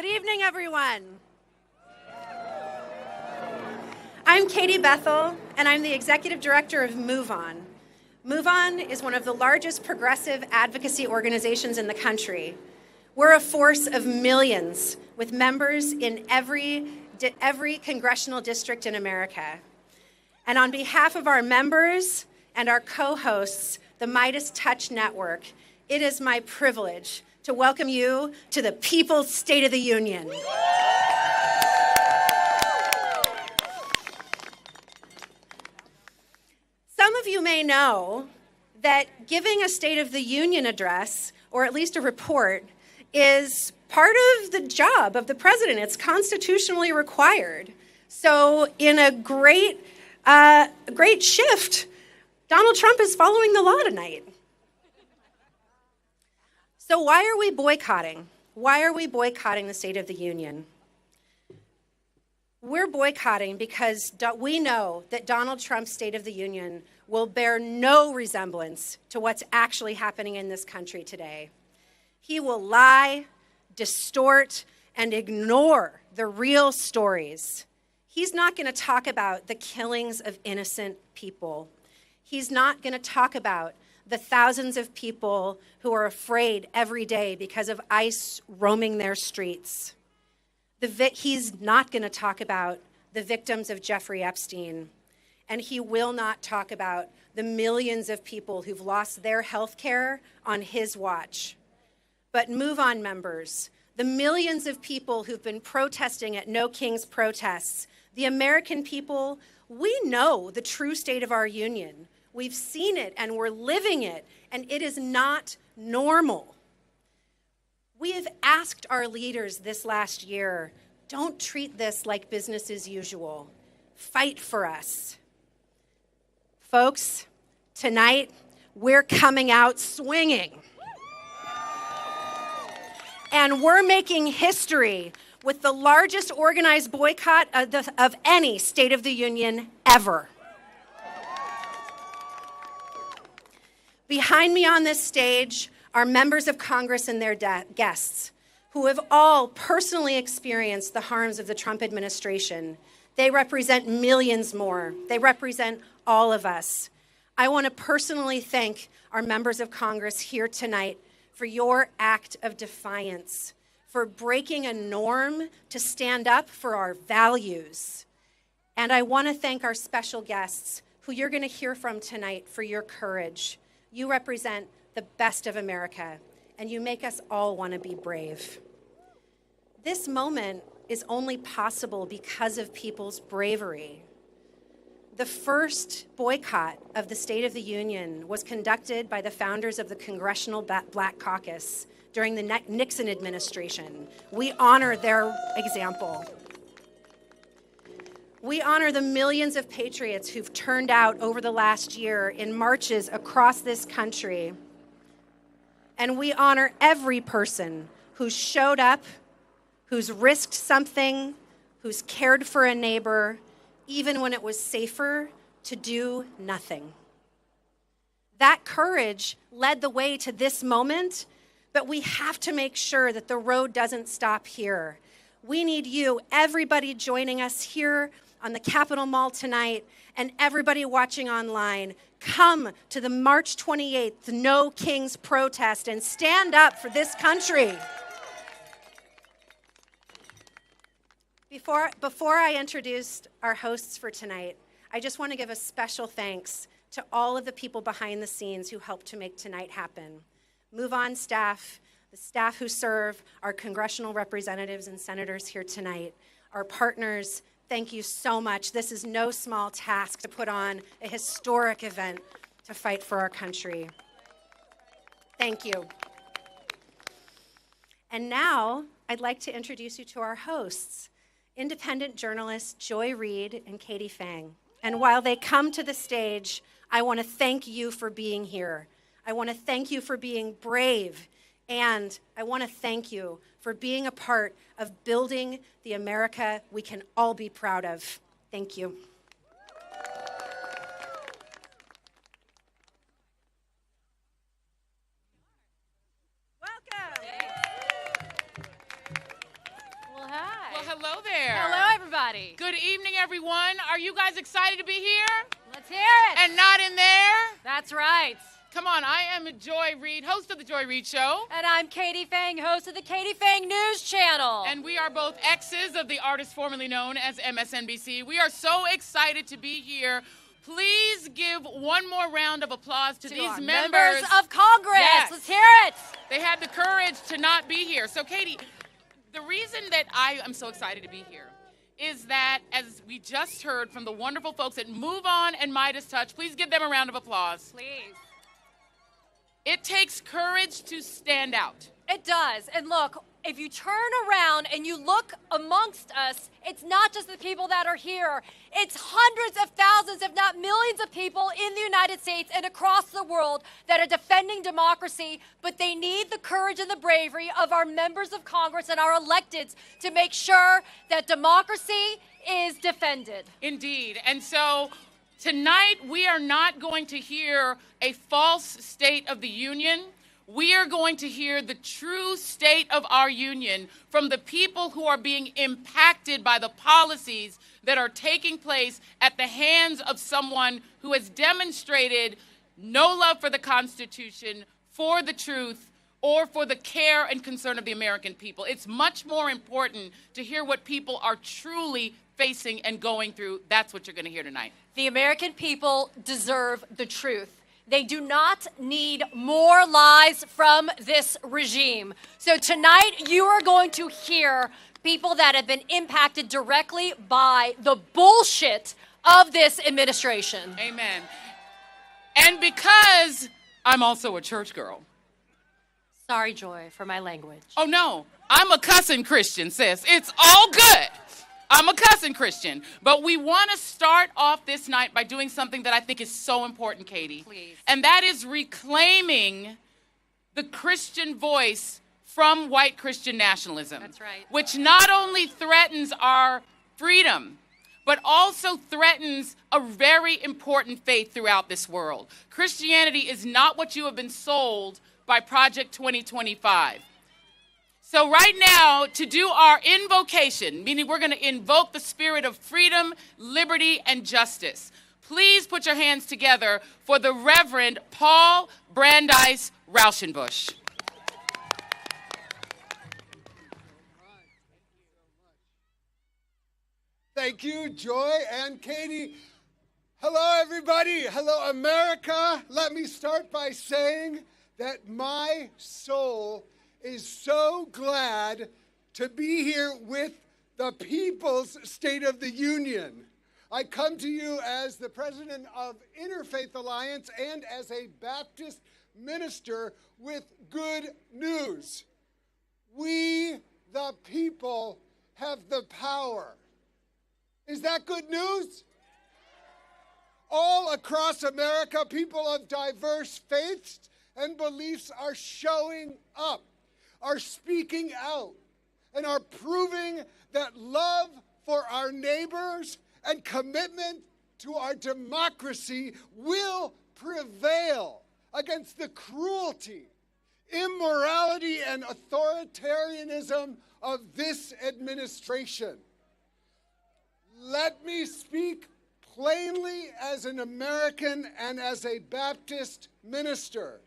Good evening, everyone. I'm Katie Bethel, and I'm the Executive Director of Move On. Move On is one of the largest progressive advocacy organizations in the country. We're a force of millions with members in every congressional district in America. And on behalf of our members and our co-hosts, the Midas Touch Network, it is my privilege to welcome you to the People's State of the Union. Some of you may know that giving a State of the Union address, or at least a report, is part of the job of the president. It's constitutionally required. So in a great shift, Donald Trump is following the law tonight. So why are we boycotting? Why are we boycotting the State of the Union? We're boycotting because we know that Donald Trump's State of the Union will bear no resemblance to what's actually happening in this country today. He will lie, distort, and ignore the real stories. He's not going to talk about the killings of innocent people. He's not going to talk about the thousands of people who are afraid every day because of ICE roaming their streets. He's not going to talk about the victims of Jeffrey Epstein. And he will not talk about the millions of people who've lost their health care on his watch. But Move On members, the millions of people who've been protesting at No Kings protests, the American people, we know the true state of our union. We've seen it and we're living it, and it is not normal. We have asked our leaders this last year, don't treat this like business as usual. Fight for us. Folks, tonight we're coming out swinging. And we're making history with the largest organized boycott of any State of the Union ever. Behind me on this stage are members of Congress and their guests who have all personally experienced the harms of the Trump administration. They represent millions more. They represent all of us. I want to personally thank our members of Congress here tonight for your act of defiance, for breaking a norm to stand up for our values. And I want to thank our special guests who you're going to hear from tonight for your courage. You represent the best of America, and you make us all want to be brave. This moment is only possible because of people's bravery. The first boycott of the State of the Union was conducted by the founders of the Congressional Black Caucus during the Nixon administration. We honor their example. We honor the millions of patriots who've turned out over the last year in marches across this country. And we honor every person who's showed up, who's risked something, who's cared for a neighbor, even when it was safer to do nothing. That courage led the way to this moment, but we have to make sure that the road doesn't stop here. We need you, everybody joining us here on the Capitol Mall tonight, and everybody watching online. Come to the March 28th No Kings protest and stand up for this country. Before I introduce our hosts for tonight, I just want to give a special thanks to all of the people behind the scenes who helped to make tonight happen. Move On staff, the staff who serve our congressional representatives and senators here tonight, our partners. Thank you so much. This is no small task to put on a historic event to fight for our country. Thank you. And now I'd like to introduce you to our hosts, independent journalists Joy Reid and Katie Fang. And while they come to the stage, I want to thank you for being here. I want to thank you for being brave, and I want to thank you for being a part of building the America we can all be proud of. Thank you. Welcome. Hello there. Hello, everybody. Good evening, everyone. Are you guys excited to be here? Let's hear it. And not in there? That's right. Come on, I am Joy Reid, host of the Joy Reid Show. And I'm Katie Fang, host of the Katie Fang News Channel. And we are both exes of the artist formerly known as MSNBC. We are so excited to be here. Please give one more round of applause to these our members of Congress. Yes. Let's hear it. They had the courage to not be here. So, Katie, the reason that I am so excited to be here is that, as we just heard from the wonderful folks at Move On and Midas Touch, please give them a round of applause. Please. It takes courage to stand out. It does. And look, if you turn around and you look amongst us, it's not just the people that are here. It's hundreds of thousands, if not millions of people in the United States and across the world that are defending democracy, but they need the courage and the bravery of our members of Congress and our electeds to make sure that democracy is defended. Indeed. And so tonight we are not going to hear a false state of the union. We are going to hear the true state of our union from the people who are being impacted by the policies that are taking place at the hands of someone who has demonstrated no love for the Constitution, for the truth, or for the care and concern of the American people. It's much more important to hear what people are truly facing and going through. That's what you're going to hear tonight. The American people deserve the truth. They do not need more lies from this regime. So tonight, you are going to hear people that have been impacted directly by the bullshit of this administration. Amen. And because I'm also a church girl. Sorry, Joy, for my language. Oh, no. I'm a cussing Christian, sis. It's all good. I'm a cussing Christian. But we want to start off this night by doing something that I think is so important, Katie. Please. And that is reclaiming the Christian voice from white Christian nationalism. That's right. Which not only threatens our freedom, but also threatens a very important faith throughout this world. Christianity is not what you have been sold by Project 2025. So right now, to do our invocation, meaning we're going to invoke the spirit of freedom, liberty, and justice, please put your hands together for the Reverend Paul Brandeis Rauschenbusch. Thank you, Joy and Katie. Hello, everybody. Hello, America. Let me start by saying that my soul is so glad to be here with the People's State of the Union. I come to you as the president of Interfaith Alliance and as a Baptist minister with good news. We, the people, have the power. Is that good news? All across America, people of diverse faiths and beliefs are showing up, are speaking out, and are proving that love for our neighbors and commitment to our democracy will prevail against the cruelty, immorality, and authoritarianism of this administration. Let me speak plainly as an American and as a Baptist minister.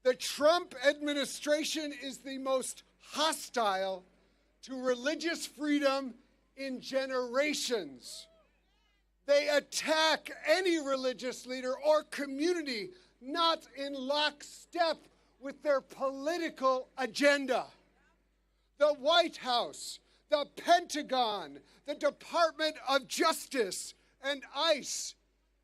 The Trump administration is the most hostile to religious freedom in generations. They attack any religious leader or community not in lockstep with their political agenda. The White House, the Pentagon, the Department of Justice, and ICE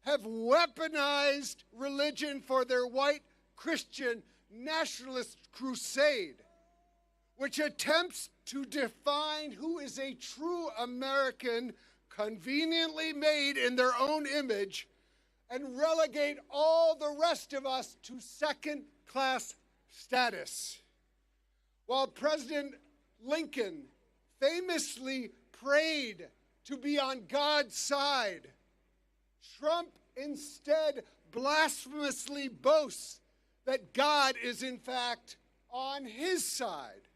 have weaponized religion for their white Christian nationalist crusade, which attempts to define who is a true American, conveniently made in their own image, and relegate all the rest of us to second-class status. While President Lincoln famously prayed to be on God's side, Trump instead blasphemously boasts that God is in fact on his side.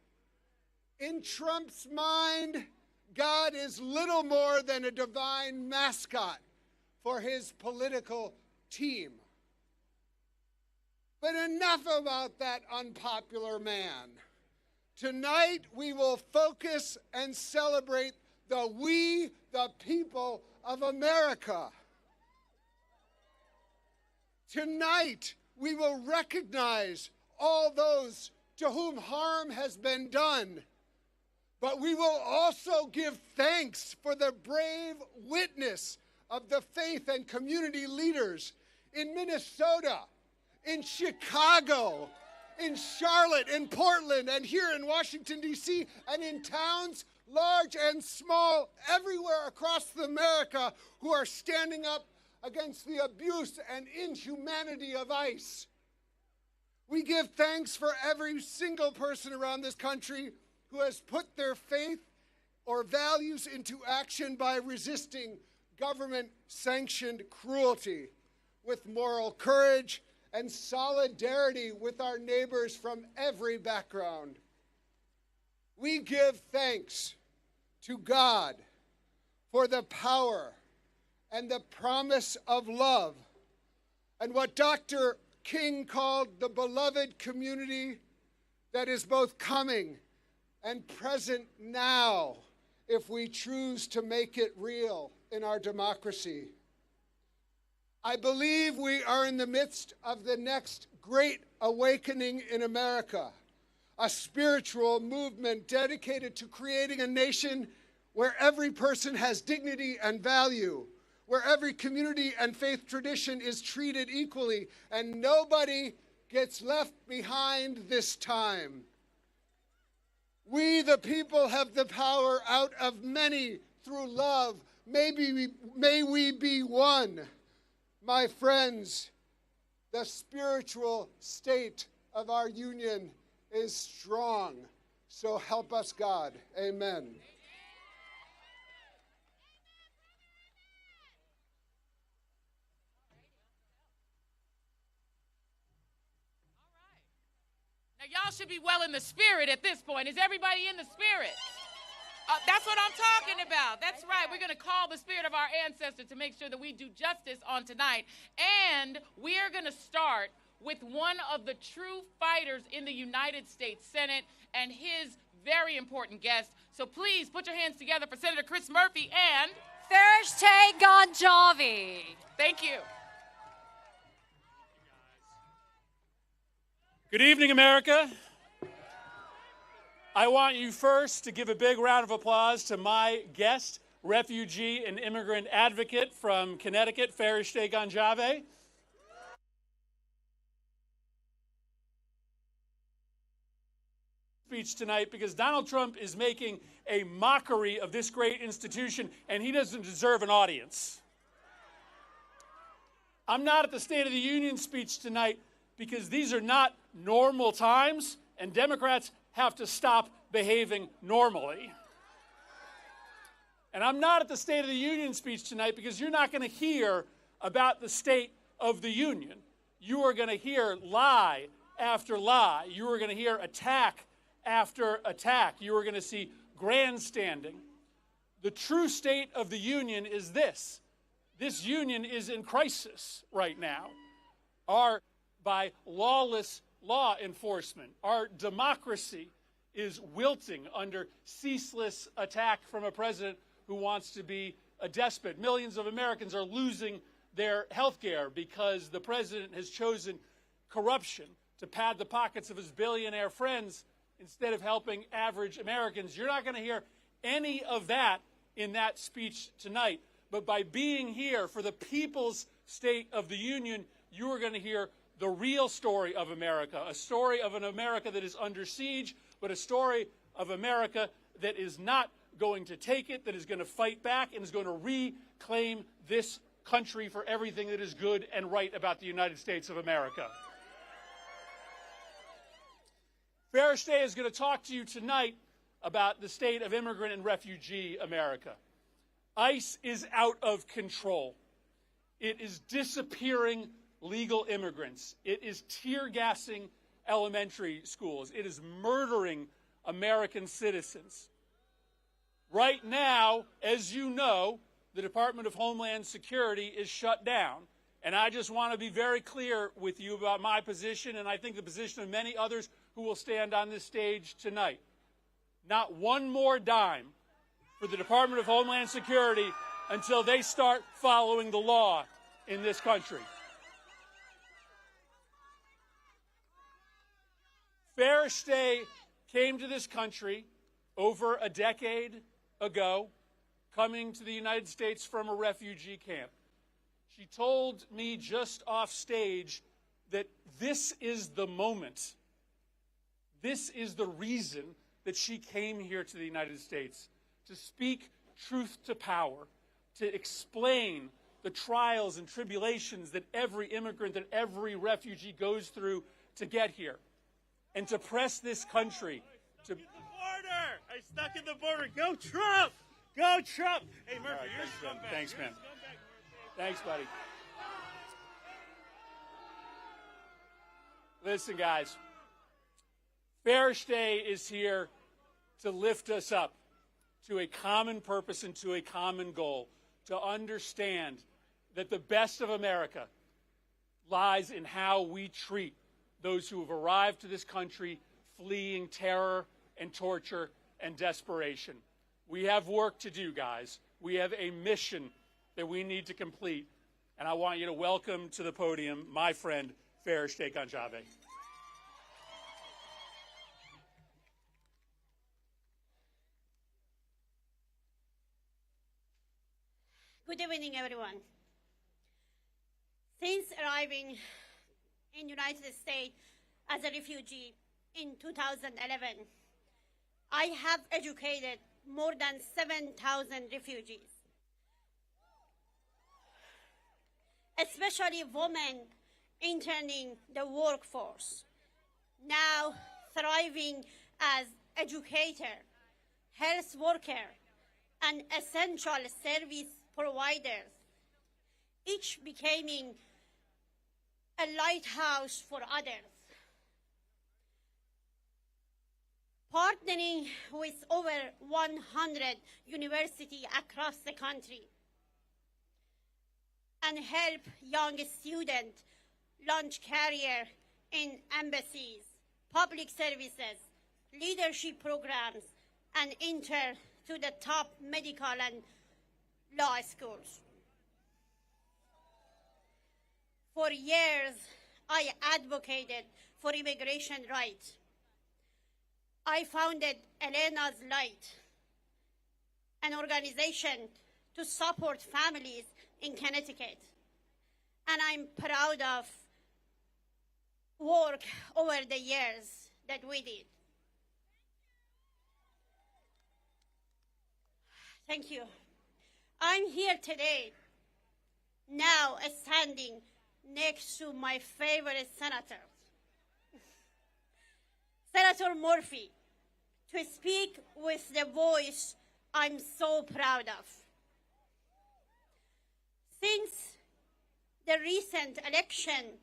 In Trump's mind, God is little more than a divine mascot for his political team. But enough about that unpopular man. Tonight we will focus and celebrate the people of America. Tonight we will recognize all those to whom harm has been done. But we will also give thanks for the brave witness of the faith and community leaders in Minnesota, in Chicago, in Charlotte, in Portland, and here in Washington, D.C., and in towns large and small everywhere across America who are standing up against the abuse and inhumanity of ICE. We give thanks for every single person around this country who has put their faith or values into action by resisting government-sanctioned cruelty with moral courage and solidarity with our neighbors from every background. We give thanks to God for the power and the promise of love and what Dr. King called the beloved community that is both coming and present now if we choose to make it real in our democracy. I believe we are in the midst of the next great awakening in America, a spiritual movement dedicated to creating a nation where every person has dignity and value, where every community and faith tradition is treated equally, and nobody gets left behind this time. We, the people, have the power out of many through love. May we be one. My friends, the spiritual state of our union is strong. So help us God. Amen. Y'all should be well in the spirit at this point. Is everybody in the spirit? That's what I'm talking about. That's right. We're going to call the spirit of our ancestors to make sure that we do justice on tonight. And we are going to start with one of the true fighters in the United States Senate and his very important guest. So please put your hands together for Senator Chris Murphy and Farishte Ganjavi. Thank you. Good evening, America. I want you first to give a big round of applause to my guest, refugee and immigrant advocate from Connecticut, Farishte Ganjavi. Speech tonight because Donald Trump is making a mockery of this great institution, and he doesn't deserve an audience. I'm not at the State of the Union speech tonight because these are not normal times, and Democrats have to stop behaving normally. And I'm not at the State of the Union speech tonight because you're not going to hear about the State of the Union. You are going to hear lie after lie. You are going to hear attack after attack. You are going to see grandstanding. The true State of the Union is this. This union is in crisis right now. By lawless law enforcement. Our democracy is wilting under ceaseless attack from a president who wants to be a despot. Millions of Americans are losing their health care because the president has chosen corruption to pad the pockets of his billionaire friends instead of helping average Americans. You're not going to hear any of that in that speech tonight. But by being here for the People's State of the Union, you are going to hear the real story of America, a story of an America that is under siege, but a story of America that is not going to take it, that is going to fight back, and is going to reclaim this country for everything that is good and right about the United States of America. Farishte is going to talk to you tonight about the state of immigrant and refugee America. ICE is out of control. It is disappearing legal immigrants. It is tear-gassing elementary schools. It is murdering American citizens. Right now, as you know, the Department of Homeland Security is shut down. And I just want to be very clear with you about my position, and I think the position of many others who will stand on this stage tonight. Not one more dime for the Department of Homeland Security until they start following the law in this country. Fairstay came to this country over a decade ago, coming to the United States from a refugee camp. She told me just off stage that this is the moment. This is the reason that she came here to the United States, to speak truth to power, to explain the trials and tribulations that every immigrant, that every refugee goes through to get here, and to press this country to... Stuck in the border! I stuck in the border. Go Trump! Go Trump! Hey, Murphy, right, you're a scumbag. Thanks, man. Thanks, buddy. Listen, guys. Fairstay is here to lift us up to a common purpose and to a common goal, to understand that the best of America lies in how we treat those who have arrived to this country fleeing terror and torture and desperation. We have work to do, guys. We have a mission that we need to complete. And I want you to welcome to the podium my friend, Fairstay Gonçalves. Good evening, everyone. Since arriving in the United States as a refugee in 2011, I have educated more than 7,000 refugees, especially women entering the workforce, now thriving as educator, health worker, and essential service providers, each becoming a lighthouse for others. Partnering with over 100 universities across the country and help young students launch career in embassies, public services, leadership programs, and enter to the top medical and law schools. For years, I advocated for immigration rights. I founded Elena's Light, an organization to support families in Connecticut. And I'm proud of work over the years that we did. Thank you. I'm here today, now standing next to my favorite senator, Senator Murphy, to speak with the voice I'm so proud of. Since the recent election,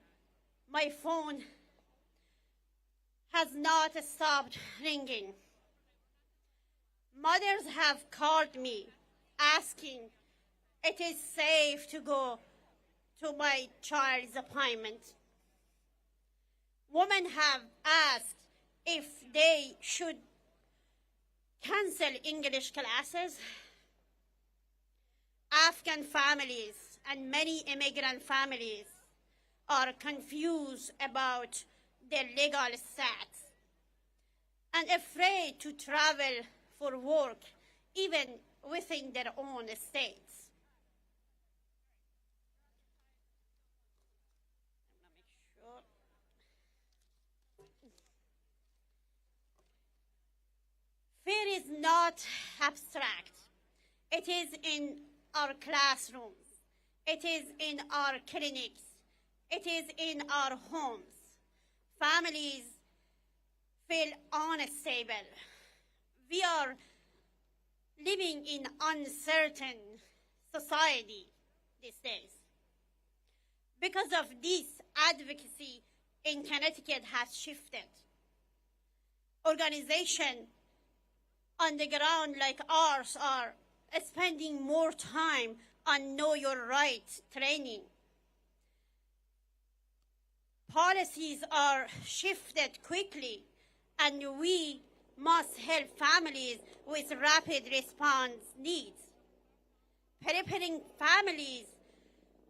my phone has not stopped ringing. Mothers have called me asking if it is safe to go to my child's appointment. Women have asked if they should cancel English classes. Afghan families and many immigrant families are confused about their legal status and afraid to travel for work, even within their own states. Fear is not abstract. It is in our classrooms. It is in our clinics. It is in our homes. Families feel unstable. We are living in uncertain society these days. Because of this, advocacy in Connecticut has shifted. Organizations on the ground like ours are spending more time on Know Your Rights training. Policies are shifted quickly, and we must help families with rapid response needs. Preparing families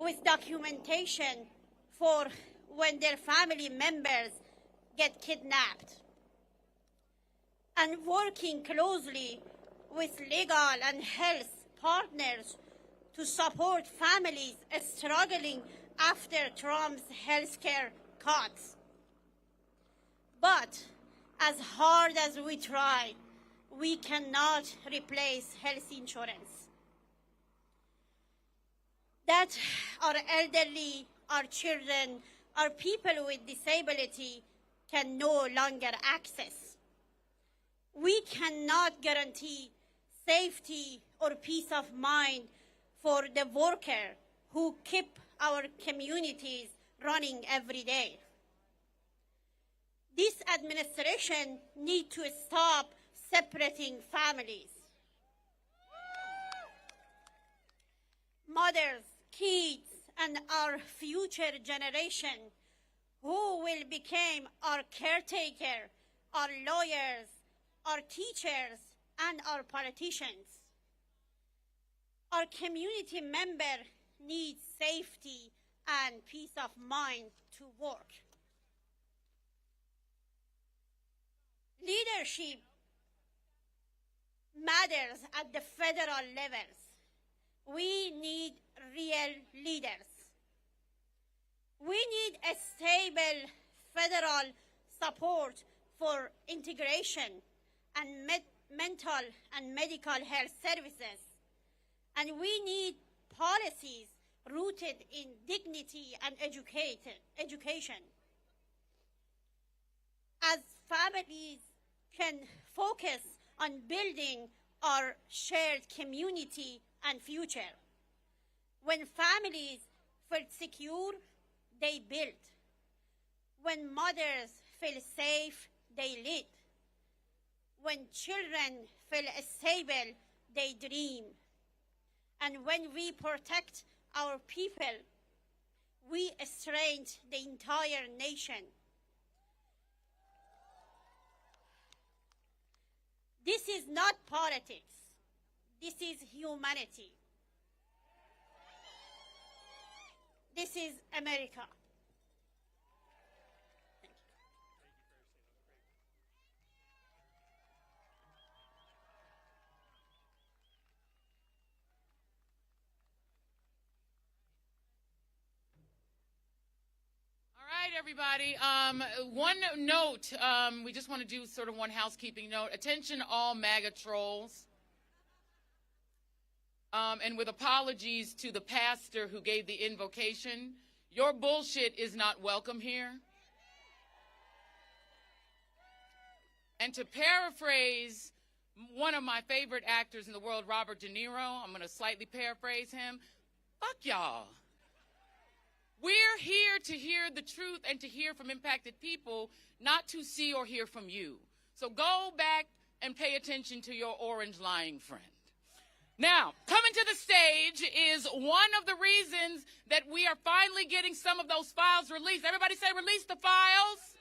with documentation for when their family members get kidnapped. And working closely with legal and health partners to support families struggling after Trump's healthcare cuts. But as hard as we try, we cannot replace health insurance. That our elderly, our children, our people with disability can no longer access. We cannot guarantee safety or peace of mind for the worker who keep our communities running every day. This administration needs to stop separating families. Mothers, kids, and our future generation who will become our caretaker, our lawyers, our teachers, and our politicians. Our community member needs safety and peace of mind to work. Leadership matters at the federal levels. We need real leaders. We need a stable federal support for integration and mental and medical health services. And we need policies rooted in dignity and education. As families can focus on building our shared community and future. When families felt secure, they built. When mothers feel safe, they lead. When children feel stable, they dream. And when we protect our people, we strengthen the entire nation. This is not politics. This is humanity. This is America. Everybody, one note, we just want to do sort of one housekeeping note. Attention all MAGA trolls. And with apologies to the pastor who gave the invocation, your bullshit is not welcome here. And to paraphrase one of my favorite actors in the world, Robert De Niro, I'm going to slightly paraphrase him, fuck y'all. We're here to hear the truth and to hear from impacted people, not to see or hear from you. So go back and pay attention to your orange lying friend. Now, coming to the stage is one of the reasons that we are finally getting some of those files released. Everybody say, release the files.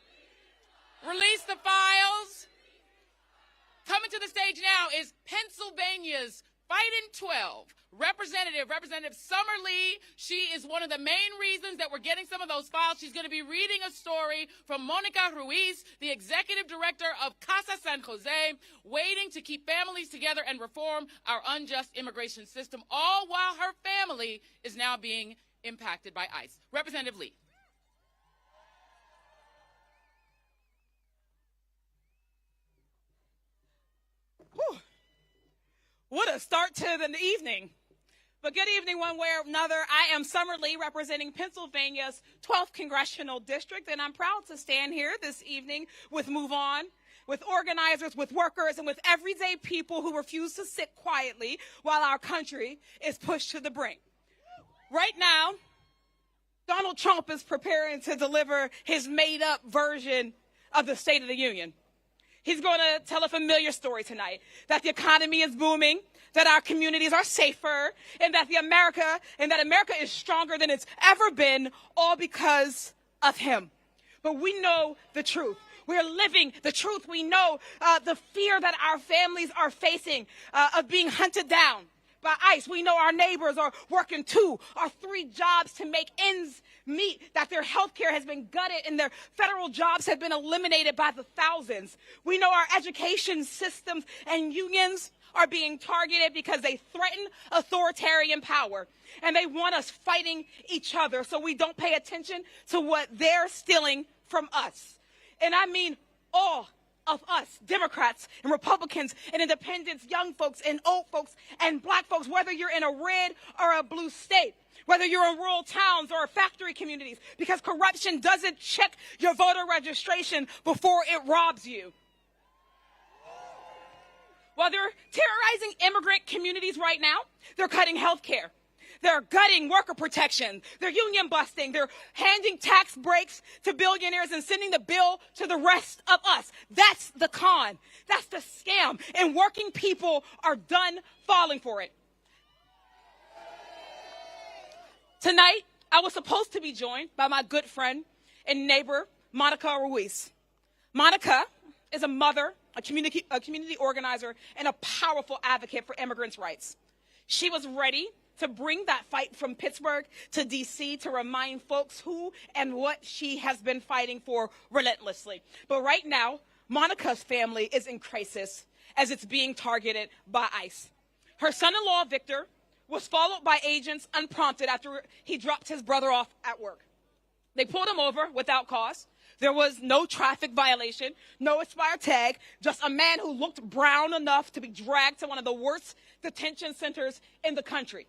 Release the files. Coming to the stage now is Pennsylvania's Fighting 12. Representative Summer Lee. She is one of the main reasons that we're getting some of those files. She's going to be reading a story from Monica Ruiz, the executive director of Casa San Jose, waiting to keep families together and reform our unjust immigration system, all while her family is now being impacted by ICE. Representative Lee. Whew. What a start to the evening. But good evening one way or another. I am Summer Lee representing Pennsylvania's 12th Congressional District, and I'm proud to stand here this evening with Move On, with organizers, with workers, and with everyday people who refuse to sit quietly while our country is pushed to the brink. Right now, Donald Trump is preparing to deliver his made-up version of the State of the Union. He's going to tell a familiar story tonight, that the economy is booming, that our communities are safer, and that America is stronger than it's ever been, all because of him. But we know the truth. We're living the truth. We know the fear that our families are facing of being hunted down by ICE. We know our neighbors are working 2 or 3 jobs to make ends meet, that their health care has been gutted and their federal jobs have been eliminated by the thousands. We know our education systems and unions are being targeted because they threaten authoritarian power. And they want us fighting each other so we don't pay attention to what they're stealing from us. And I mean all of us, Democrats and Republicans and independents, young folks and old folks and black folks, whether you're in a red or a blue state, whether you're in rural towns or factory communities, because corruption doesn't check your voter registration before it robs you. While they're terrorizing immigrant communities right now, they're cutting health care. They're gutting worker protection. They're union busting. They're handing tax breaks to billionaires and sending the bill to the rest of us. That's the con. That's the scam. And working people are done falling for it. Tonight, I was supposed to be joined by my good friend and neighbor, Monica Ruiz. Monica is a mother, a community organizer, and a powerful advocate for immigrants' rights. She was ready to bring that fight from Pittsburgh to D.C. to remind folks who and what she has been fighting for relentlessly. But right now, Monica's family is in crisis as it's being targeted by ICE. Her son-in-law, Victor, was followed by agents unprompted after he dropped his brother off at work. They pulled him over without cause. There was no traffic violation, no expired tag, just a man who looked brown enough to be dragged to one of the worst detention centers in the country.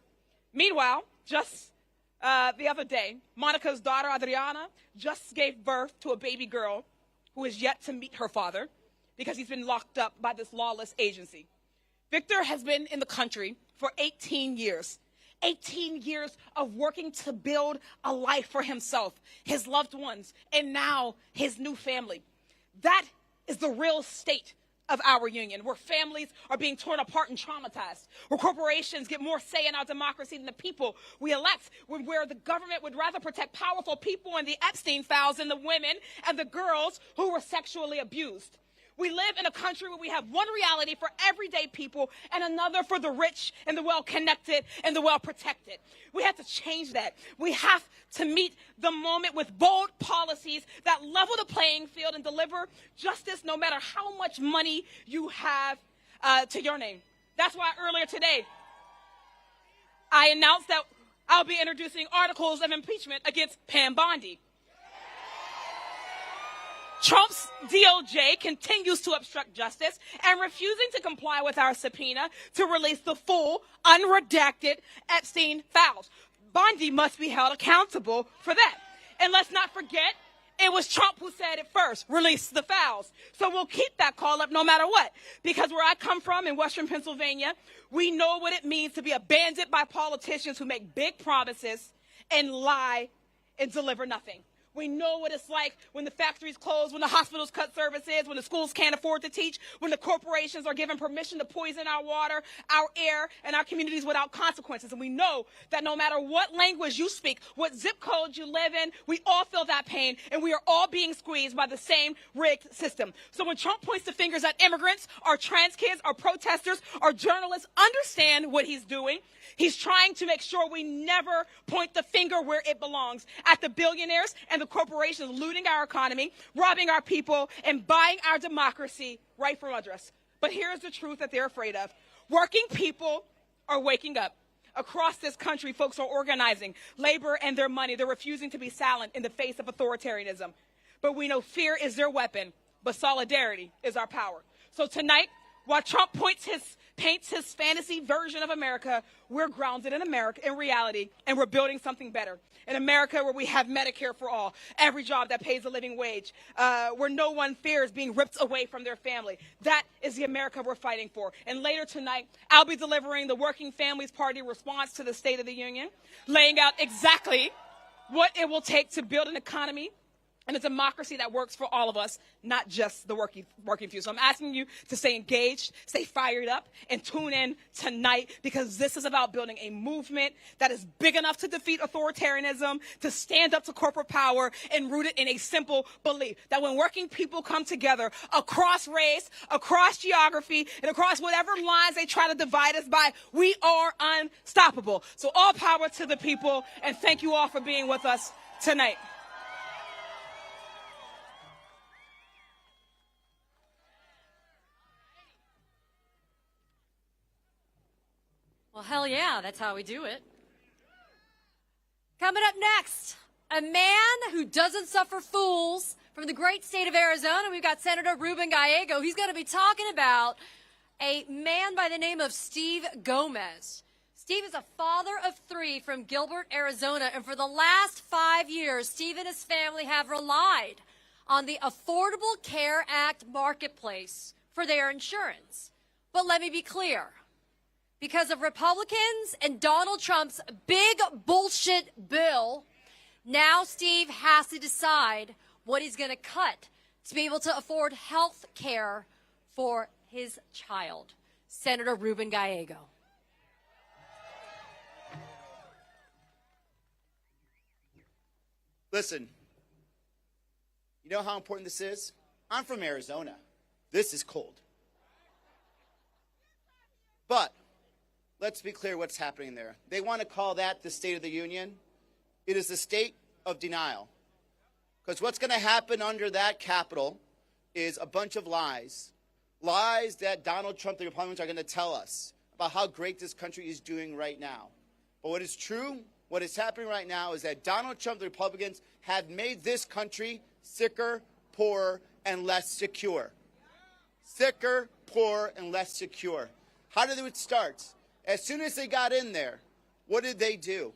Meanwhile, just the other day, Monica's daughter, Adriana, just gave birth to a baby girl who is yet to meet her father because he's been locked up by this lawless agency. Victor has been in the country for 18 years. 18 years of working to build a life for himself, his loved ones, and now his new family. That is the real state of our union, where families are being torn apart and traumatized, where corporations get more say in our democracy than the people we elect, where the government would rather protect powerful people and the Epstein files than the women and the girls who were sexually abused. We live in a country where we have one reality for everyday people and another for the rich and the well-connected and the well-protected. We have to change that. We have to meet the moment with bold policies that level the playing field and deliver justice no matter how much money you have to your name. That's why earlier today, I announced that I'll be introducing articles of impeachment against Pam Bondi. Trump's DOJ continues to obstruct justice and refusing to comply with our subpoena to release the full, unredacted Epstein files. Bondi must be held accountable for that. And let's not forget, it was Trump who said it first, release the files. So we'll keep that call up no matter what. Because where I come from in Western Pennsylvania, we know what it means to be abandoned by politicians who make big promises and lie and deliver nothing. We know what it's like when the factories close, when the hospitals cut services, when the schools can't afford to teach, when the corporations are given permission to poison our water, our air, and our communities without consequences. And we know that no matter what language you speak, what zip code you live in, we all feel that pain, and we are all being squeezed by the same rigged system. So when Trump points the fingers at immigrants, or trans kids, or protesters, or journalists, understand what he's doing. He's trying to make sure we never point the finger where it belongs, at the billionaires and the corporations looting our economy, robbing our people, and buying our democracy right from under us. But here's the truth that they're afraid of. Working people are waking up. Across this country, folks are organizing labor and their money. They're refusing to be silent in the face of authoritarianism. But we know fear is their weapon, but solidarity is our power. So tonight, while Trump paints his fantasy version of America, we're grounded in America, in reality, and we're building something better. In America, where we have Medicare for all, every job that pays a living wage, where no one fears being ripped away from their family. That is the America we're fighting for. And later tonight, I'll be delivering the Working Families Party response to the State of the Union, laying out exactly what it will take to build an economy and a democracy that works for all of us, not just the working few. So I'm asking you to stay engaged, stay fired up, and tune in tonight, because this is about building a movement that is big enough to defeat authoritarianism, to stand up to corporate power, and rooted in a simple belief that when working people come together across race, across geography, and across whatever lines they try to divide us by, we are unstoppable. So all power to the people, and thank you all for being with us tonight. Well, hell yeah, that's how we do it. Coming up next, a man who doesn't suffer fools from the great state of Arizona. We've got Senator Ruben Gallego. He's going to be talking about a man by the name of Steve Gomez. Steve is a father of 3 from Gilbert, Arizona, and for the last 5 years, Steve and his family have relied on the Affordable Care Act marketplace for their insurance. But let me be clear. Because of Republicans and Donald Trump's big bullshit bill, now Steve has to decide what he's going to cut to be able to afford health care for his child. Senator Ruben Gallego. Listen, you know how important this is? I'm from Arizona. This is cold. But let's be clear what's happening there. They want to call that the State of the Union. It is the state of denial. Because what's going to happen under that Capitol is a bunch of lies. Lies that Donald Trump, the Republicans, are going to tell us about how great this country is doing right now. But what is true, what is happening right now is that Donald Trump, the Republicans, have made this country sicker, poorer, and less secure. Sicker, poorer, and less secure. How did it start? As soon as they got in there, what did they do?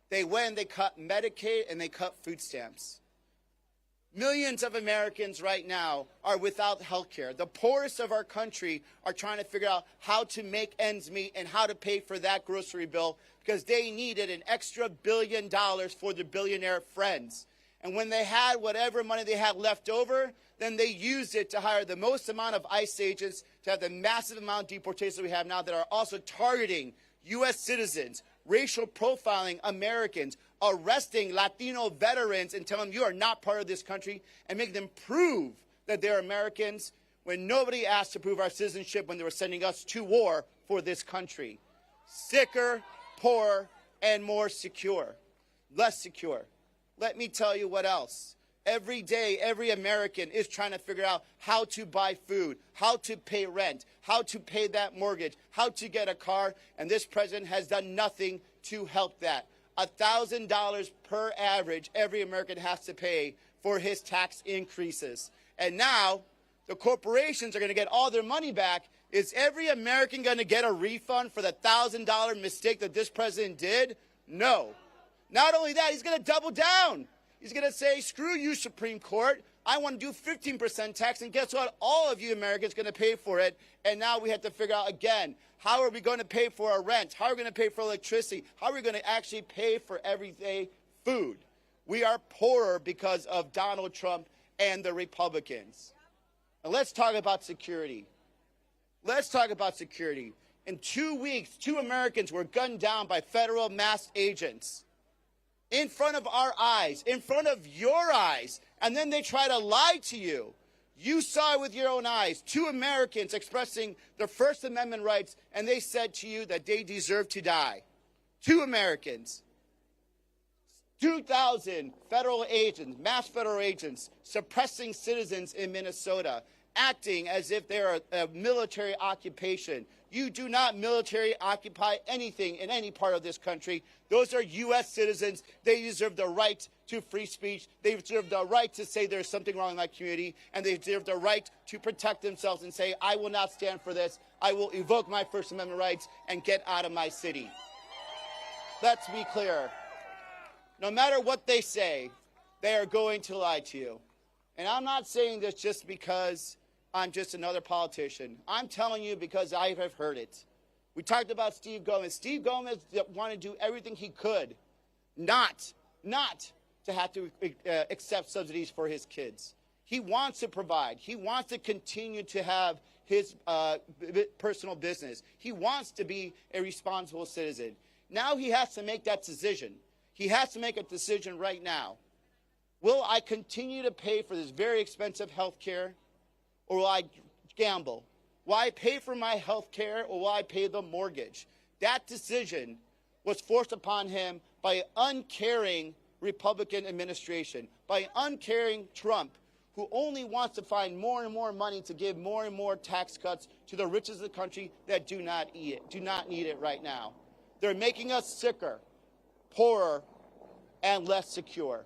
They went and they cut Medicaid and they cut food stamps. Millions of Americans right now are without health care. The poorest of our country are trying to figure out how to make ends meet and how to pay for that grocery bill because they needed an extra $1 billion for their billionaire friends. And when they had whatever money they had left over, then they used it to hire the most amount of ICE agents, to have the massive amount of deportations we have now that are also targeting U.S. citizens, racial profiling Americans, arresting Latino veterans and telling them you are not part of this country and making them prove that they're Americans when nobody asked to prove our citizenship when they were sending us to war for this country. Sicker, poorer, and more secure. Less secure. Let me tell you what else. Every day, every American is trying to figure out how to buy food, how to pay rent, how to pay that mortgage, how to get a car, and this president has done nothing to help that. $1,000 per average every American has to pay for his tax increases. And now the corporations are going to get all their money back. Is every American going to get a refund for the $1,000 mistake that this president did? No. Not only that, he's going to double down. He's going to say, screw you, Supreme Court. I want to do 15% tax, and guess what? All of you Americans are going to pay for it. And now we have to figure out again, how are we going to pay for our rent? How are we going to pay for electricity? How are we going to actually pay for everyday food? We are poorer because of Donald Trump and the Republicans. Now let's talk about security. Let's talk about security. In 2 weeks, 2 Americans were gunned down by federal masked agents. In front of our eyes, in front of your eyes, and then they try to lie to you. You saw it with your own eyes. 2 Americans expressing their First Amendment rights, and they said to you that they deserve to die. 2 Americans. 2,000 federal agents, masked federal agents, suppressing citizens in Minnesota, acting as if they're a military occupation. You do not military occupy anything in any part of this country. Those are U.S. citizens. They deserve the right to free speech. They deserve the right to say there's something wrong in my community. And they deserve the right to protect themselves and say, I will not stand for this. I will evoke my First Amendment rights and get out of my city. Let's be clear. No matter what they say, they are going to lie to you. And I'm not saying this just because I'm just another politician. I'm telling you because I have heard it. We talked about Steve Gomez. Steve Gomez wanted to do everything he could not to have to accept subsidies for his kids. He wants to provide. He wants to continue to have his personal business. He wants to be a responsible citizen. Now he has to make that decision. He has to make a decision right now. Will I continue to pay for this very expensive health care, or will I gamble? Will I pay for my health care, or will I pay the mortgage? That decision was forced upon him by an uncaring Republican administration, by an uncaring Trump, who only wants to find more and more money to give more and more tax cuts to the richest of the country that do not need it right now. They're making us sicker, poorer, and less secure.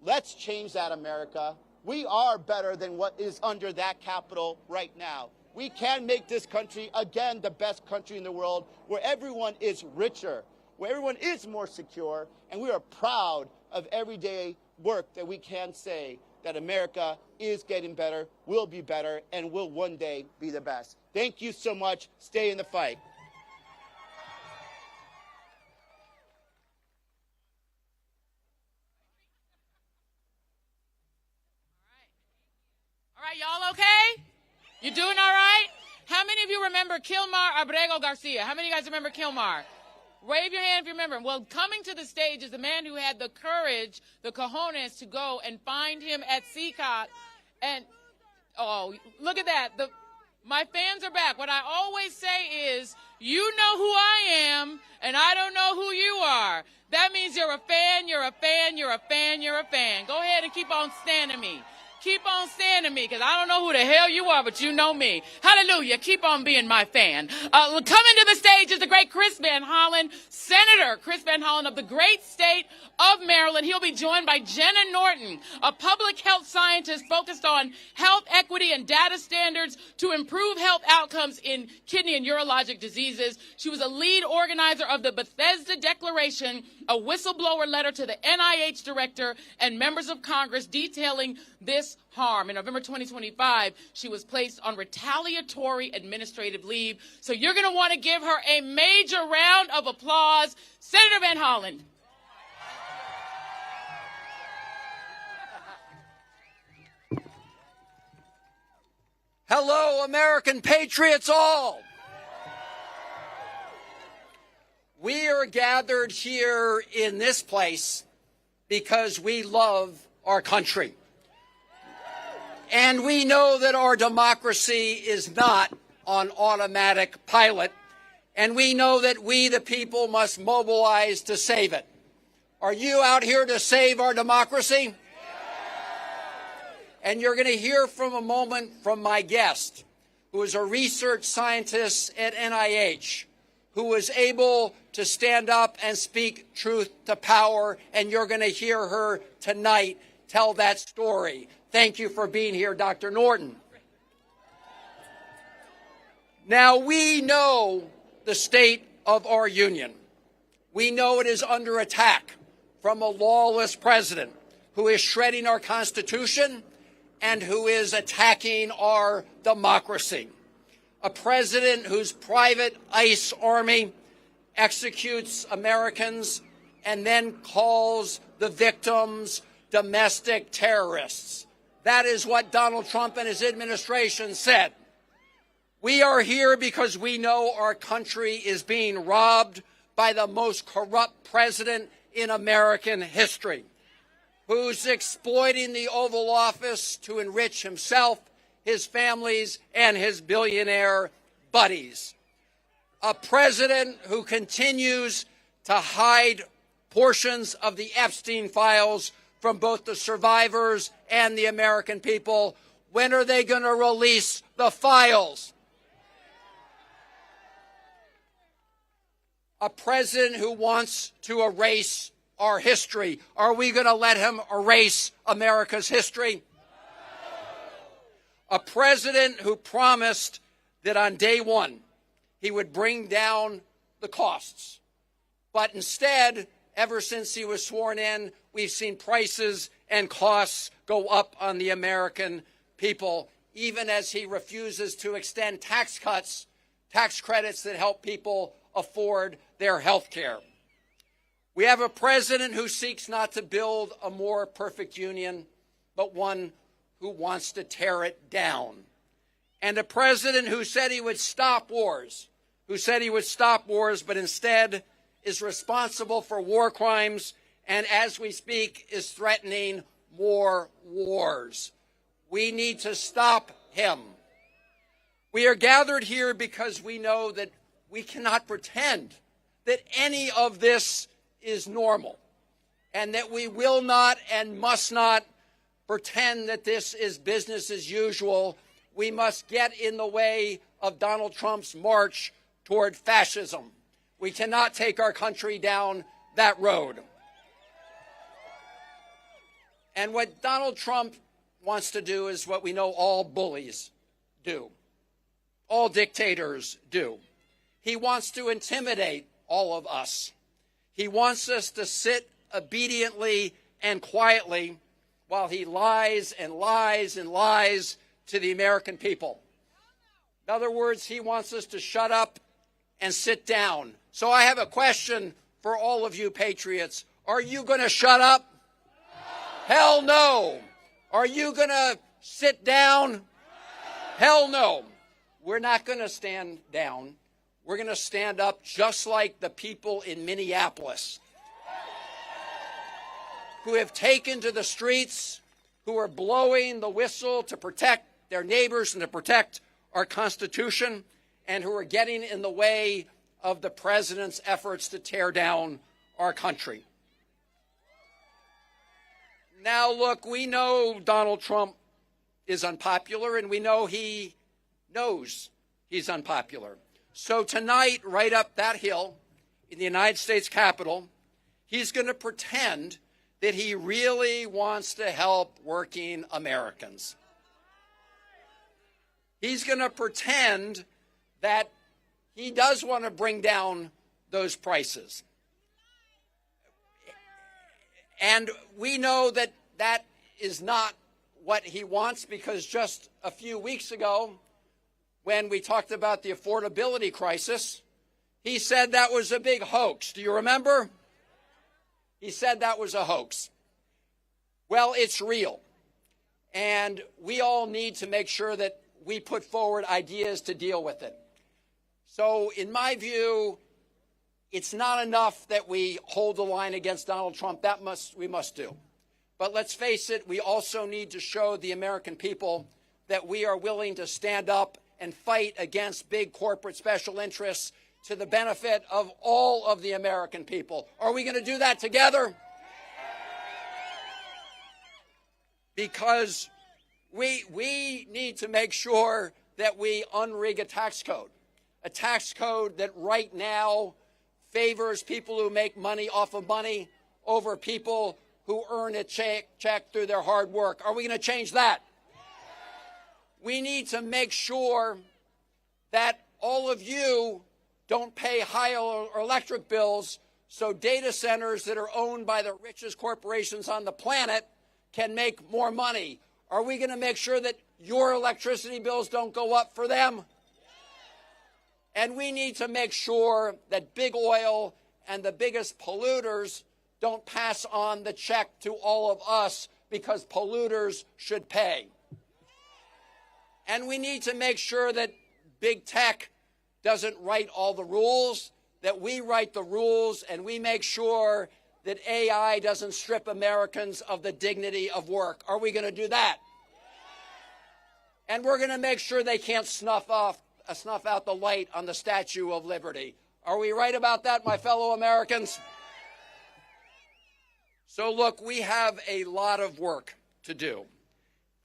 Let's change that, America. We are better than what is under that Capitol right now. We can make this country, again, the best country in the world, where everyone is richer, where everyone is more secure, and we are proud of everyday work that we can say that America is getting better, will be better, and will one day be the best. Thank you so much. Stay in the fight. All right, y'all okay? You doing all right? How many of you remember Kilmar Abrego Garcia? How many of you guys remember Kilmar? Wave your hand if you remember him. Well, coming to the stage is the man who had the courage, the cojones, to go and find him at CCOT. And, oh, look at that. My fans are back. What I always say is, you know who I am, and I don't know who you are. That means you're a fan, you're a fan, you're a fan, you're a fan. Go ahead and keep on standing me. Keep on standing me, because I don't know who the hell you are, but you know me. Hallelujah. Keep on being my fan. Coming to the stage is the great Chris Van Hollen, Senator Chris Van Hollen of the great state of Maryland. He'll be joined by Jenna Norton, a public health scientist focused on health equity and data standards to improve health outcomes in kidney and urologic diseases. She was a lead organizer of the Bethesda Declaration, a whistleblower letter to the NIH director and members of Congress detailing this harm. In November 2025, she was placed on retaliatory administrative leave. So you're going to want to give her a major round of applause. Senator Van Hollen. Hello, American patriots all. We are gathered here in this place because we love our country. And we know that our democracy is not on automatic pilot. And we know that we, the people, must mobilize to save it. Are you out here to save our democracy? And you're going to hear from a moment from my guest, who is a research scientist at NIH, who was able to stand up and speak truth to power. And you're going to hear her tonight tell that story. Thank you for being here, Dr. Norton. Now, we know the state of our union. We know it is under attack from a lawless president who is shredding our Constitution and who is attacking our democracy. A president whose private ICE army executes Americans and then calls the victims domestic terrorists. That is what Donald Trump and his administration said. We are here because we know our country is being robbed by the most corrupt president in American history, who's exploiting the Oval Office to enrich himself, his families, and his billionaire buddies. A president who continues to hide portions of the Epstein files from both the survivors and the American people. When are they going to release the files? A president who wants to erase our history. Are we going to let him erase America's history? A president who promised that on day one he would bring down the costs. But instead, ever since he was sworn in, we've seen prices and costs go up on the American people, even as he refuses to extend tax cuts, tax credits that help people afford their health care. We have a president who seeks not to build a more perfect union, but one who wants to tear it down. And a president who said he would stop wars, but instead is responsible for war crimes and, as we speak, is threatening more wars. We need to stop him. We are gathered here because we know that we cannot pretend that any of this is normal, and that we will not and must not pretend that this is business as usual. We must get in the way of Donald Trump's march toward fascism. We cannot take our country down that road. And what Donald Trump wants to do is what we know all bullies do, all dictators do. He wants to intimidate all of us. He wants us to sit obediently and quietly while he lies and lies and lies to the American people. In other words, he wants us to shut up and sit down. So I have a question for all of you patriots. Are you going to shut up? Hell no. Are you going to sit down? Hell no. We're not going to stand down. We're going to stand up just like the people in Minneapolis who have taken to the streets, who are blowing the whistle to protect their neighbors and to protect our Constitution, and who are getting in the way of the president's efforts to tear down our country. Now, look, we know Donald Trump is unpopular, and we know he knows he's unpopular. So tonight, right up that hill in the United States Capitol, he's going to pretend that he really wants to help working Americans. He's going to pretend that he does want to bring down those prices. And we know that that is not what he wants, because just a few weeks ago, when we talked about the affordability crisis, he said that was a big hoax. Do you remember? He said that was a hoax. Well, it's real. And we all need to make sure that we put forward ideas to deal with it. So, in my view, it's not enough that we hold the line against Donald Trump. We must do. But let's face it, we also need to show the American people that we are willing to stand up and fight against big corporate special interests to the benefit of all of the American people. Are we going to do that together? Because we need to make sure that we unrig a tax code that right now favors people who make money off of money over people who earn a check through their hard work. Are we going to change that? We need to make sure that all of you don't pay higher electric bills so data centers that are owned by the richest corporations on the planet can make more money. Are we going to make sure that your electricity bills don't go up for them? And we need to make sure that big oil and the biggest polluters don't pass on the check to all of us, because polluters should pay. And we need to make sure that big tech doesn't write all the rules, that we write the rules, and we make sure that AI doesn't strip Americans of the dignity of work. Are we going to do that? And we're going to make sure they can't snuff out the light on the Statue of Liberty. Are we right about that, my fellow Americans? So look, we have a lot of work to do.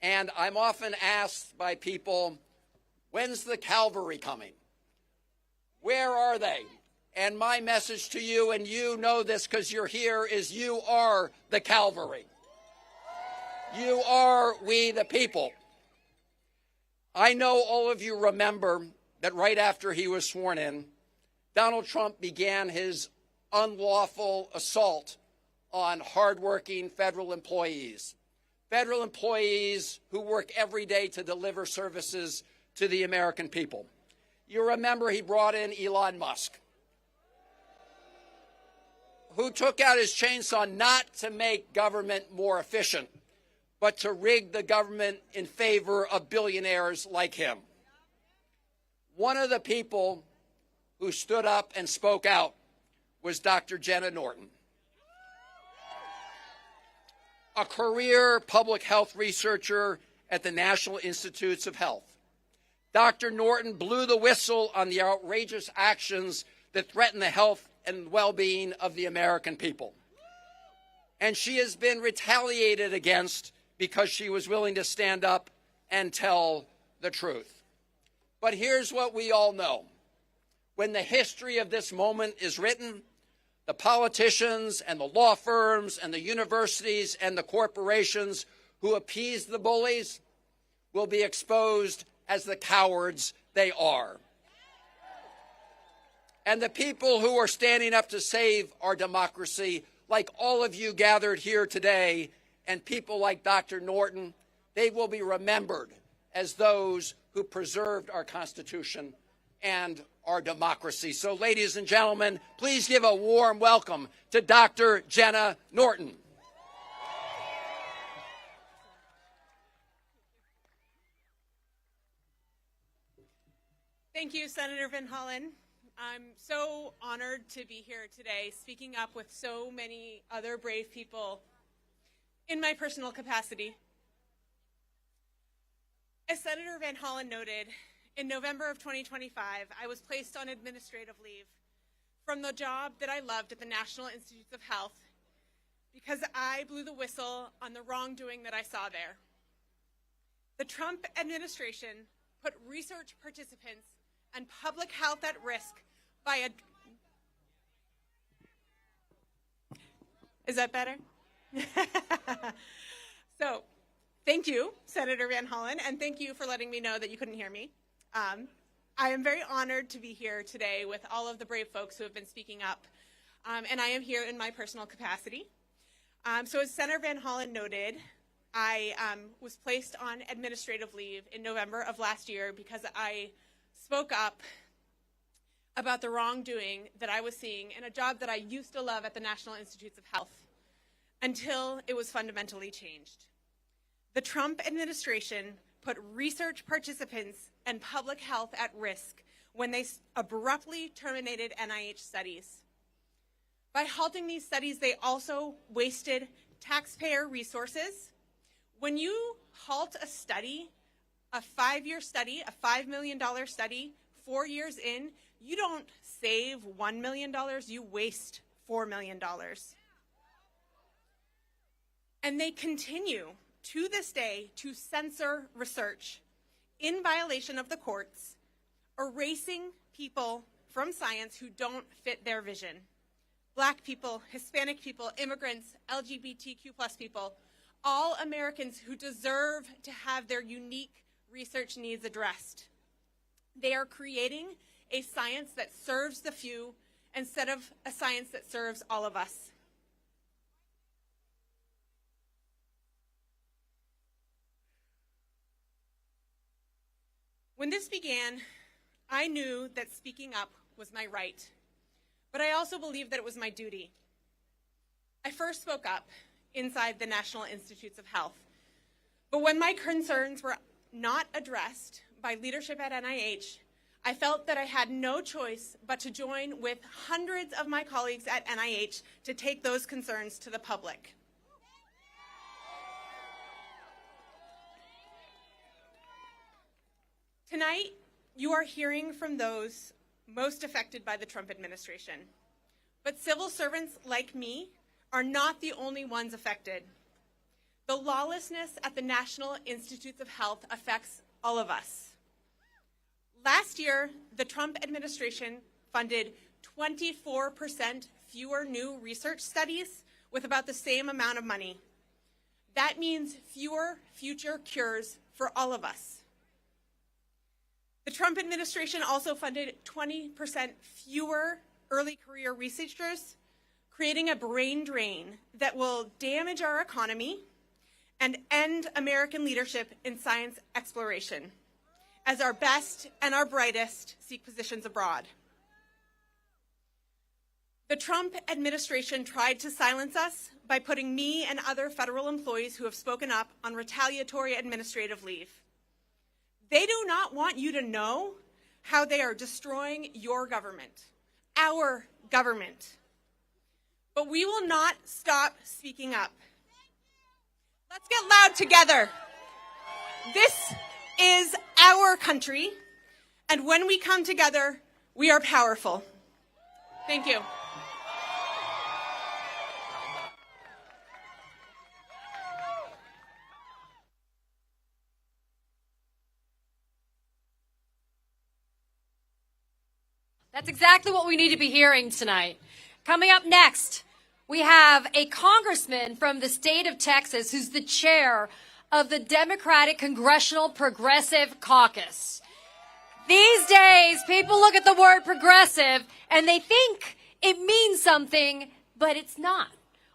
And I'm often asked by people, when's the cavalry coming? Where are they? And my message to you, and you know this because you're here, is you are the cavalry. You are we the people. I know all of you remember that right after he was sworn in, Donald Trump began his unlawful assault on hardworking federal employees who work every day to deliver services to the American people. You remember he brought in Elon Musk, who took out his chainsaw not to make government more efficient, but to rig the government in favor of billionaires like him. One of the people who stood up and spoke out was Dr. Jenna Norton, a career public health researcher at the National Institutes of Health. Dr. Norton blew the whistle on the outrageous actions that threaten the health and well-being of the American people. And she has been retaliated against because she was willing to stand up and tell the truth. But here's what we all know. When the history of this moment is written, the politicians and the law firms and the universities and the corporations who appease the bullies will be exposed as the cowards they are. And the people who are standing up to save our democracy, like all of you gathered here today, and people like Dr. Norton, they will be remembered as those who preserved our Constitution and our democracy. So, ladies and gentlemen, please give a warm welcome to Dr. Jenna Norton. Thank you, Senator Van Hollen. I'm so honored to be here today, speaking up with so many other brave people in my personal capacity. As Senator Van Hollen noted, in November of 2025, I was placed on administrative leave from the job that I loved at the National Institutes of Health because I blew the whistle on the wrongdoing that I saw there. The Trump administration put research participants and public health at risk by Is that better? So, thank you, Senator Van Hollen, and thank you for letting me know that you couldn't hear me. I am very honored to be here today with all of the brave folks who have been speaking up, and I am here in my personal capacity. So as Senator Van Hollen noted, I was placed on administrative leave in November of last year because I spoke up about the wrongdoing that I was seeing in a job that I used to love at the National Institutes of Health until it was fundamentally changed. The Trump administration put research participants and public health at risk when they abruptly terminated NIH studies. By halting these studies, they also wasted taxpayer resources. When you halt a study, a 5-year study, a $5 million study, 4 years in, you don't save $1 million, you waste $4 million. And they continue to this day to censor research in violation of the courts, erasing people from science who don't fit their vision. Black people, Hispanic people, immigrants, LGBTQ+ people, all Americans who deserve to have their unique research needs addressed. They are creating a science that serves the few instead of a science that serves all of us. When this began, I knew that speaking up was my right, but I also believed that it was my duty. I first spoke up inside the National Institutes of Health, but when my concerns were not addressed by leadership at NIH, I felt that I had no choice but to join with hundreds of my colleagues at NIH to take those concerns to the public. Tonight, you are hearing from those most affected by the Trump administration. But civil servants like me are not the only ones affected. The lawlessness at the National Institutes of Health affects all of us. Last year, the Trump administration funded 24% fewer new research studies with about the same amount of money. That means fewer future cures for all of us. The Trump administration also funded 20% fewer early career researchers, creating a brain drain that will damage our economy and end American leadership in science exploration, as our best and our brightest seek positions abroad. The Trump administration tried to silence us by putting me and other federal employees who have spoken up on retaliatory administrative leave. They do not want you to know how they are destroying your government, our government. But we will not stop speaking up. Let's get loud together. This is our country, and when we come together, we are powerful. Thank you. That's exactly what we need to be hearing tonight. Coming up next, we have a congressman from the state of Texas who's the chair of the Democratic Congressional Progressive Caucus. These days, people look at the word progressive and they think it means something, but it's not.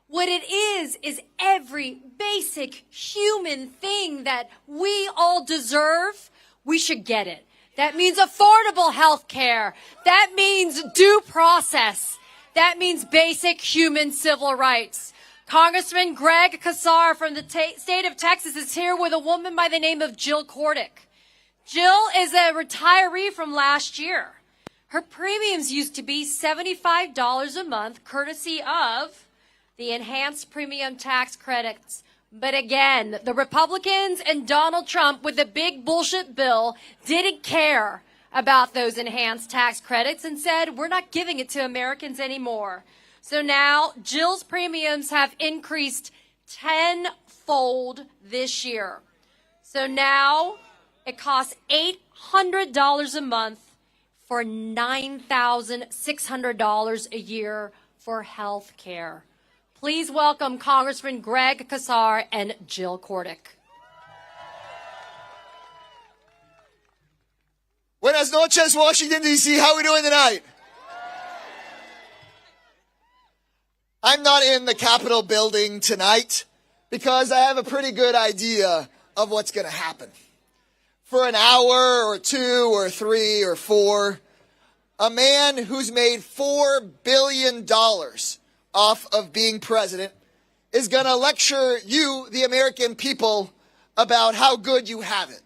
What it is every basic human thing that we all deserve, we should get it. That means affordable health care. That means due process. That means basic human civil rights. Congressman Greg Casar from the state of Texas is here with a woman by the name of Jill Cordick. Jill is a retiree from last year. Her premiums used to be $75 a month, courtesy of the enhanced premium tax credits. But again, the Republicans and Donald Trump with the big bullshit bill didn't care about those enhanced tax credits and said, we're not giving it to Americans anymore. So now Jill's premiums have increased tenfold this year. So now it costs $800 a month for $9,600 a year for health care. Please welcome Congressman Greg Casar and Jill Cordick. Buenas noches, Washington, D.C. How are we doing tonight? I'm not in the Capitol building tonight because I have a pretty good idea of what's going to happen. For an hour or two or three or four, a man who's made $4 billion off of being president is going to lecture you, the American people, about how good you have it.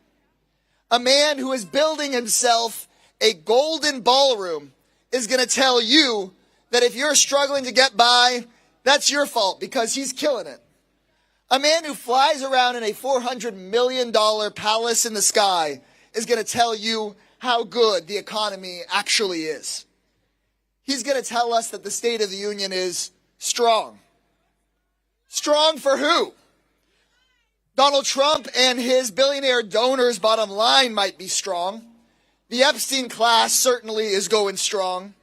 A man who is building himself a golden ballroom is going to tell you that if you're struggling to get by, that's your fault because he's killing it. A man who flies around in a $400 million palace in the sky is going to tell you how good the economy actually is. He's going to tell us that the State of the Union is strong. Strong for who? Donald Trump and his billionaire donors' bottom line might be strong. The Epstein class certainly is going strong.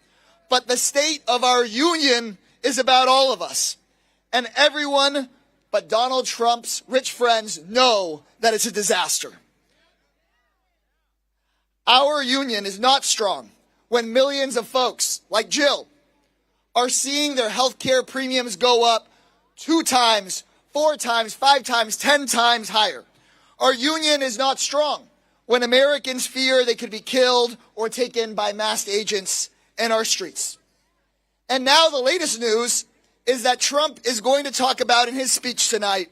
But the state of our union is about all of us. And everyone but Donald Trump's rich friends know that it's a disaster. Our union is not strong when millions of folks like Jill are seeing their health care premiums go up 2 times, 4 times, 5 times, 10 times higher. Our union is not strong when Americans fear they could be killed or taken by masked agents in our streets. And now the latest news is that Trump is going to talk about in his speech tonight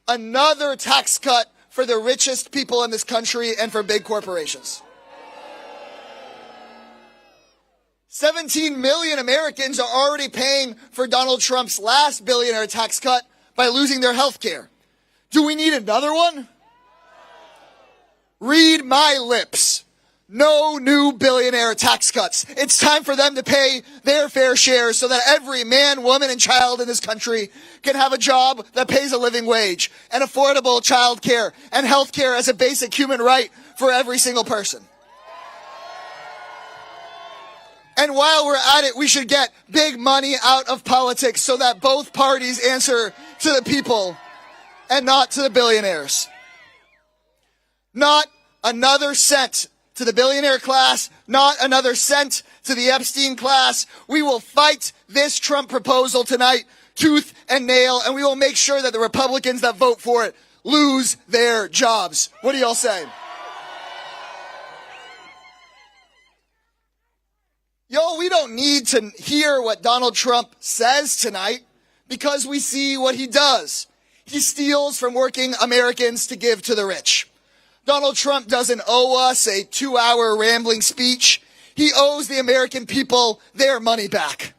another tax cut for the richest people in this country and for big corporations. 17 million Americans are already paying for Donald Trump's last billionaire tax cut by losing their health care. Do we need another one? Read my lips. No new billionaire tax cuts. It's time for them to pay their fair share so that every man, woman, and child in this country can have a job that pays a living wage and affordable child care and health care as a basic human right for every single person. And while we're at it, we should get big money out of politics so that both parties answer to the people and not to the billionaires. Not another cent to the billionaire class, not another cent to the Epstein class. We will fight this Trump proposal tonight, tooth and nail, and we will make sure that the Republicans that vote for it lose their jobs. What do y'all say? Yo, we don't need to hear what Donald Trump says tonight because we see what he does. He steals from working Americans to give to the rich. Donald Trump doesn't owe us a 2-hour rambling speech. He owes the American people their money back.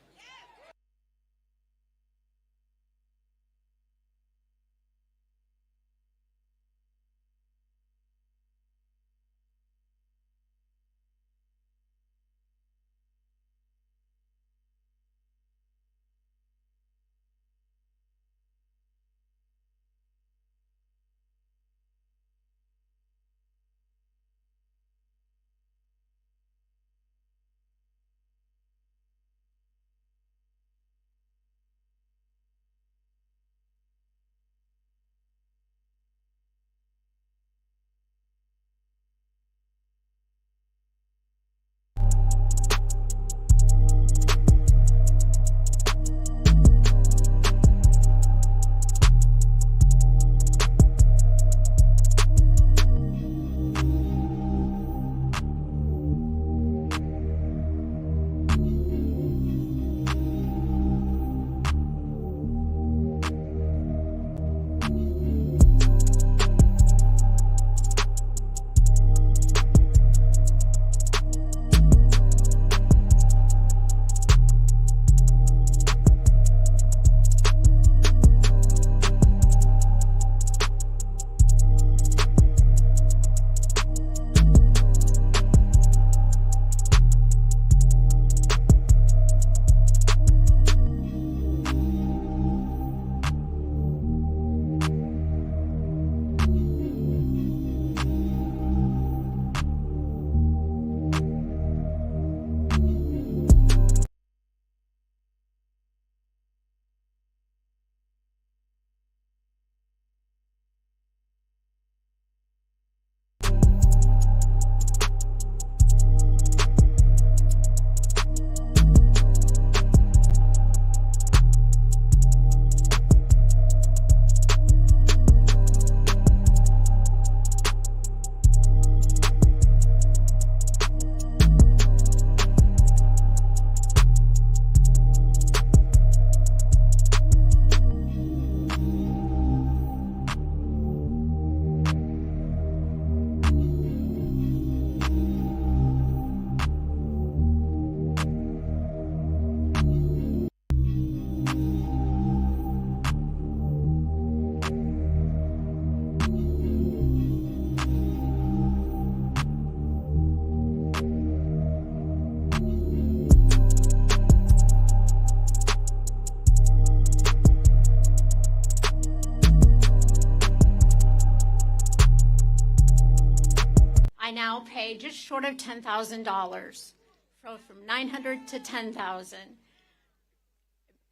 now pay just short of $10,000, from $900 to $10,000.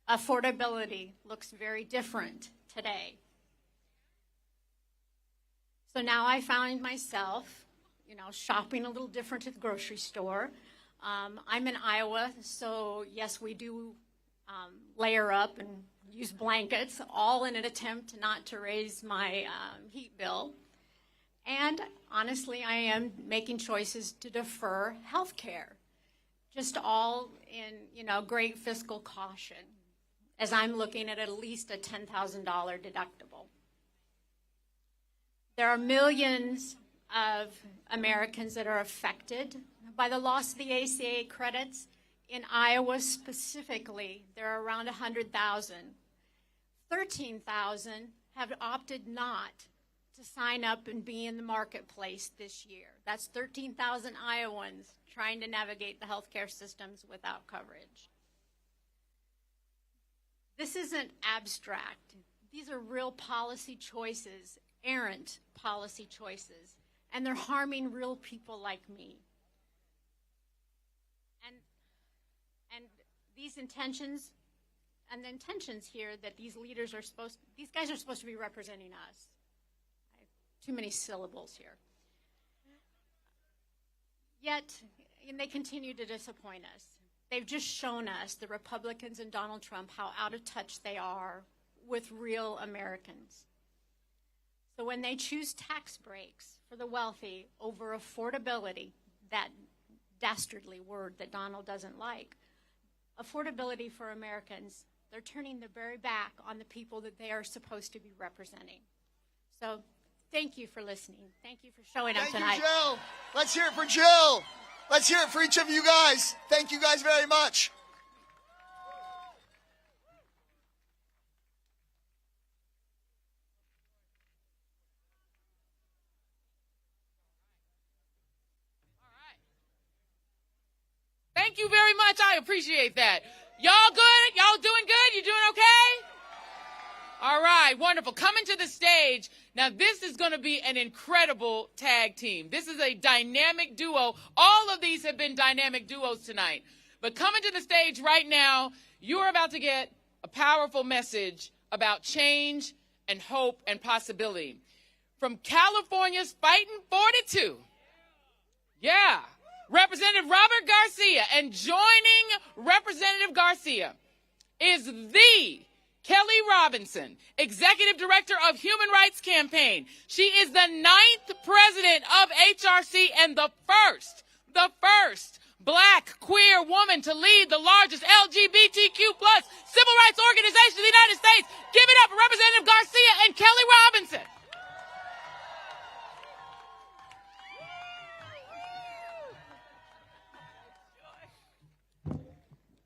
Affordability looks very different today. So now I find myself, shopping a little different at the grocery store. I'm in Iowa, so yes, we do layer up and use blankets, all in an attempt not to raise my heat bill. And honestly, I am making choices to defer health care, just all in, great fiscal caution, as I'm looking at least a $10,000 deductible. There are millions of Americans that are affected by the loss of the ACA credits. In Iowa specifically, there are around 100,000. 13,000 have opted not to sign up and be in the marketplace this year. That's 13,000 Iowans trying to navigate the healthcare systems without coverage. This isn't abstract. These are real policy choices, errant policy choices, and they're harming real people like me. And these intentions, and the intentions here that these leaders are these guys are supposed to be representing us. I have too many syllables here. Yet, and they continue to disappoint us. They've just shown us, the Republicans and Donald Trump, how out of touch they are with real Americans. So when they choose tax breaks for the wealthy over affordability, that dastardly word that Donald doesn't like, affordability for Americans, they're turning their very back on the people that they are supposed to be representing. So thank you for listening. Thank you for showing up tonight. Thank you, Jill. Let's hear it for Jill. Let's hear it for each of you guys. Thank you guys very much. Thank you very much. I appreciate that. Y'all good? Y'all doing good? You doing okay? All right, wonderful. Coming to the stage. Now, this is going to be an incredible tag team. This is a dynamic duo. All of these have been dynamic duos tonight. But coming to the stage right now, you're about to get a powerful message about change and hope and possibility. From California's Fighting 42. Yeah. Representative Robert Garcia, and joining Representative Garcia is the Kelly Robinson, Executive Director of Human Rights Campaign. She is the 9th president of HRC and the first black queer woman to lead the largest LGBTQ plus civil rights organization in the United States. Give it up for Representative Garcia and Kelly Robinson.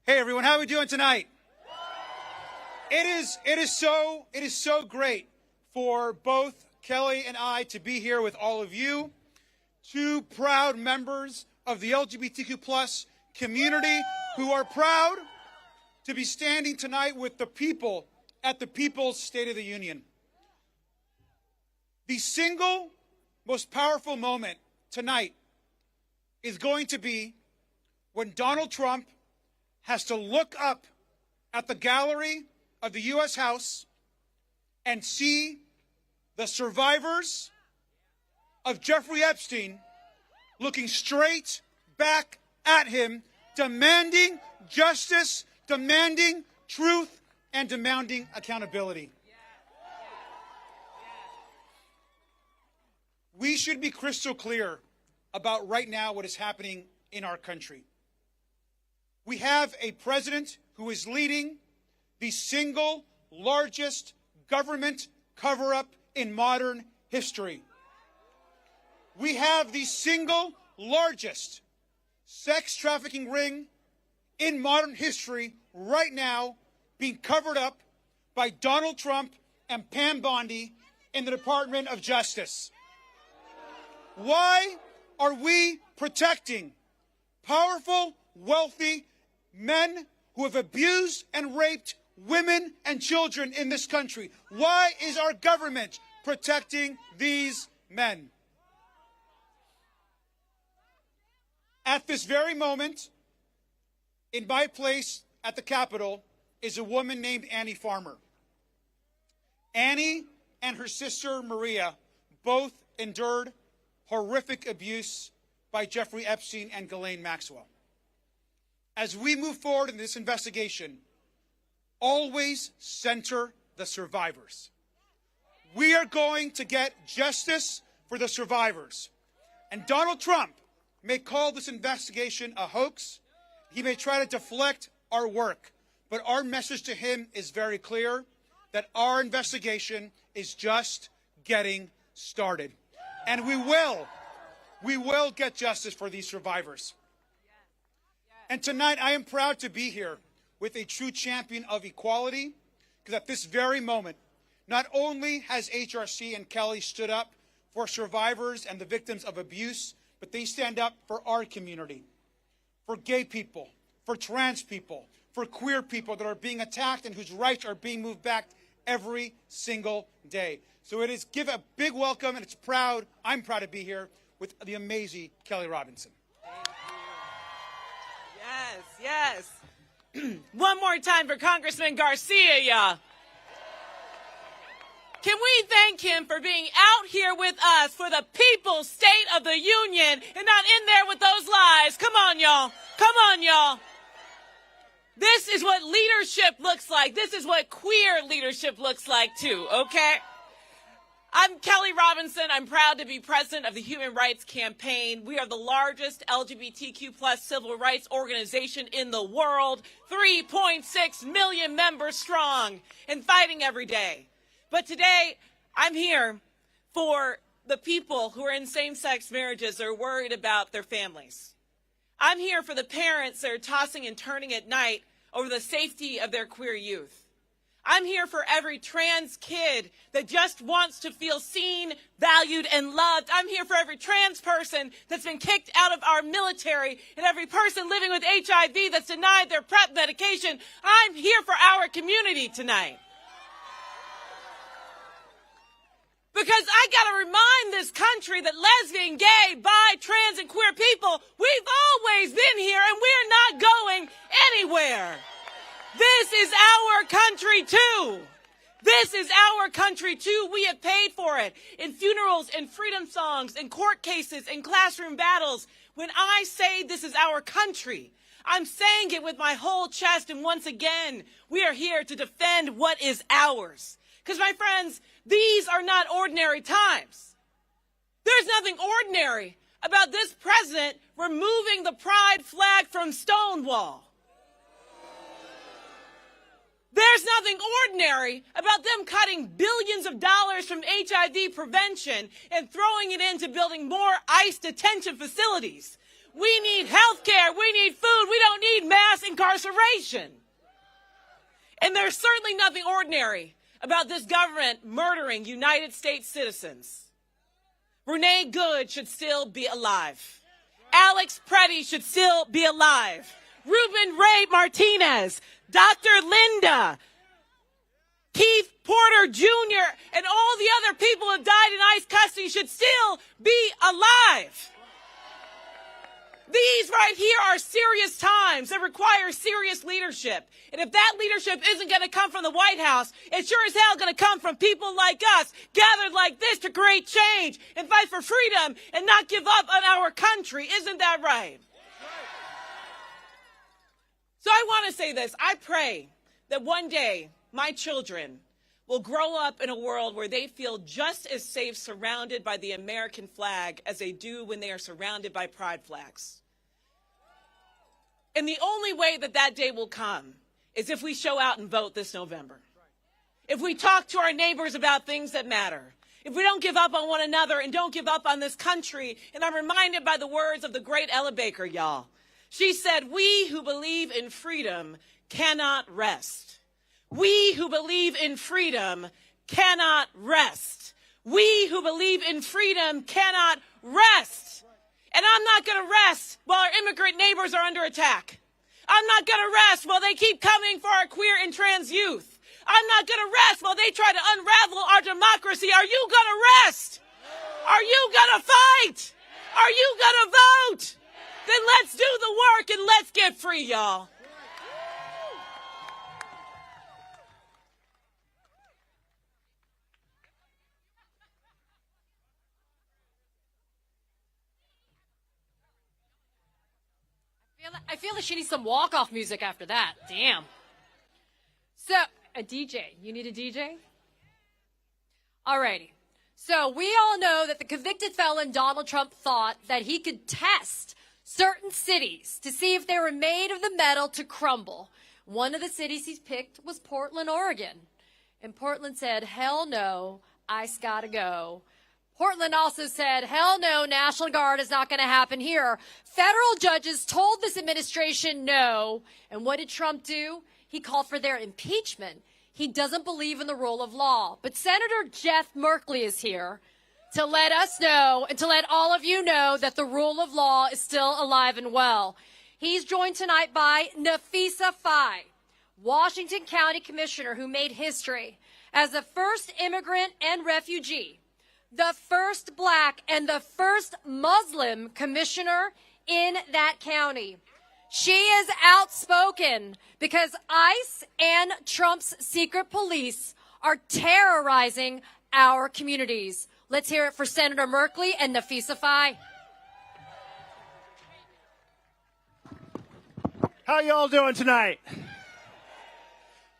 Hey everyone, how are we doing tonight? It is so great for both Kelly and I to be here with all of you, two proud members of the LGBTQ plus community who are proud to be standing tonight with the people at the People's State of the Union. The single most powerful moment tonight is going to be when Donald Trump has to look up at the gallery of the U.S. House and see the survivors of Jeffrey Epstein looking straight back at him, demanding justice, demanding truth, and demanding accountability. We should be crystal clear about right now what is happening in our country. We have a president who is leading the single largest government cover-up in modern history. We have the single largest sex trafficking ring in modern history right now being covered up by Donald Trump and Pam Bondi in the Department of Justice. Why are we protecting powerful, wealthy men who have abused and raped women and children in this country? Why is our government protecting these men? At this very moment, in my place at the Capitol, is a woman named Annie Farmer. Annie and her sister Maria both endured horrific abuse by Jeffrey Epstein and Ghislaine Maxwell. As we move forward in this investigation, always center the survivors. We are going to get justice for the survivors. And Donald Trump may call this investigation a hoax. He may try to deflect our work. But our message to him is very clear, that our investigation is just getting started. And we will get justice for these survivors. And tonight, I am proud to be here with a true champion of equality, because at this very moment, not only has HRC and Kelly stood up for survivors and the victims of abuse, but they stand up for our community, for gay people, for trans people, for queer people that are being attacked and whose rights are being moved back every single day. So it is, give a big welcome, and I'm proud to be here with the amazing Kelly Robinson. Yes. One more time for Congressman Garcia, y'all. Can we thank him for being out here with us for the People's State of the Union and not in there with those lies? Come on, y'all. Come on, y'all. This is what leadership looks like. This is what queer leadership looks like, too, okay? I'm Kelly Robinson. I'm proud to be president of the Human Rights Campaign. We are the largest LGBTQ+ civil rights organization in the world, 3.6 million members strong and fighting every day. But today, I'm here for the people who are in same-sex marriages that are worried about their families. I'm here for the parents that are tossing and turning at night over the safety of their queer youth. I'm here for every trans kid that just wants to feel seen, valued, and loved. I'm here for every trans person that's been kicked out of our military and every person living with HIV that's denied their PrEP medication. I'm here for our community tonight. Because I gotta remind this country that lesbian, gay, bi, trans, and queer people, we've always been here and we're not going anywhere. This is our country too. This is our country too. We have paid for it in funerals, in freedom songs, in court cases, in classroom battles. When I say this is our country, I'm saying it with my whole chest. And once again, we are here to defend what is ours. Because my friends, these are not ordinary times. There's nothing ordinary about this president removing the pride flag from Stonewall. There's nothing ordinary about them cutting billions of dollars from HIV prevention and throwing it into building more ICE detention facilities. We need health care. We need food. We don't need mass incarceration. And there's certainly nothing ordinary about this government murdering United States citizens. Renee Good should still be alive. Alex Preddy should still be alive. Ruben Ray Martinez, Dr. Linda, Keith Porter Jr., and all the other people who have died in ICE custody should still be alive. These right here are serious times that require serious leadership. And if that leadership isn't going to come from the White House, it's sure as hell going to come from people like us, gathered like this to create change and fight for freedom and not give up on our country. Isn't that right? So I want to say this. I pray that one day my children will grow up in a world where they feel just as safe surrounded by the American flag as they do when they are surrounded by pride flags. And the only way that that day will come is if we show out and vote this November. If we talk to our neighbors about things that matter. If we don't give up on one another and don't give up on this country. And I'm reminded by the words of the great Ella Baker, y'all. She said, "We who believe in freedom cannot rest. We who believe in freedom cannot rest. We who believe in freedom cannot rest." And I'm not going to rest while our immigrant neighbors are under attack. I'm not going to rest while they keep coming for our queer and trans youth. I'm not going to rest while they try to unravel our democracy. Are you going to rest? Are you going to fight? Are you going to vote? Then let's do the work and let's get free, y'all. I feel like she needs some walk-off music after that. Damn. So, a DJ. You need a DJ? Alrighty. So, we all know that the convicted felon Donald Trump thought that he could test certain cities to see if they were made of the metal to crumble. One of the cities he's picked was Portland, Oregon. And Portland said, hell no, ICE gotta go. Portland also said, hell no, National Guard is not going to happen here. Federal judges told this administration no. And what did Trump do? He called for their impeachment. He doesn't believe in the rule of law. But Senator Jeff Merkley is here to let us know and to let all of you know that the rule of law is still alive and well. He's joined tonight by Nafisa Faye, Washington County Commissioner who made history as the first immigrant and refugee, the first black and the first Muslim commissioner in that county. She is outspoken because ICE and Trump's secret police are terrorizing our communities. Let's hear it for Senator Merkley and Nafisa Faye. How y'all doing tonight?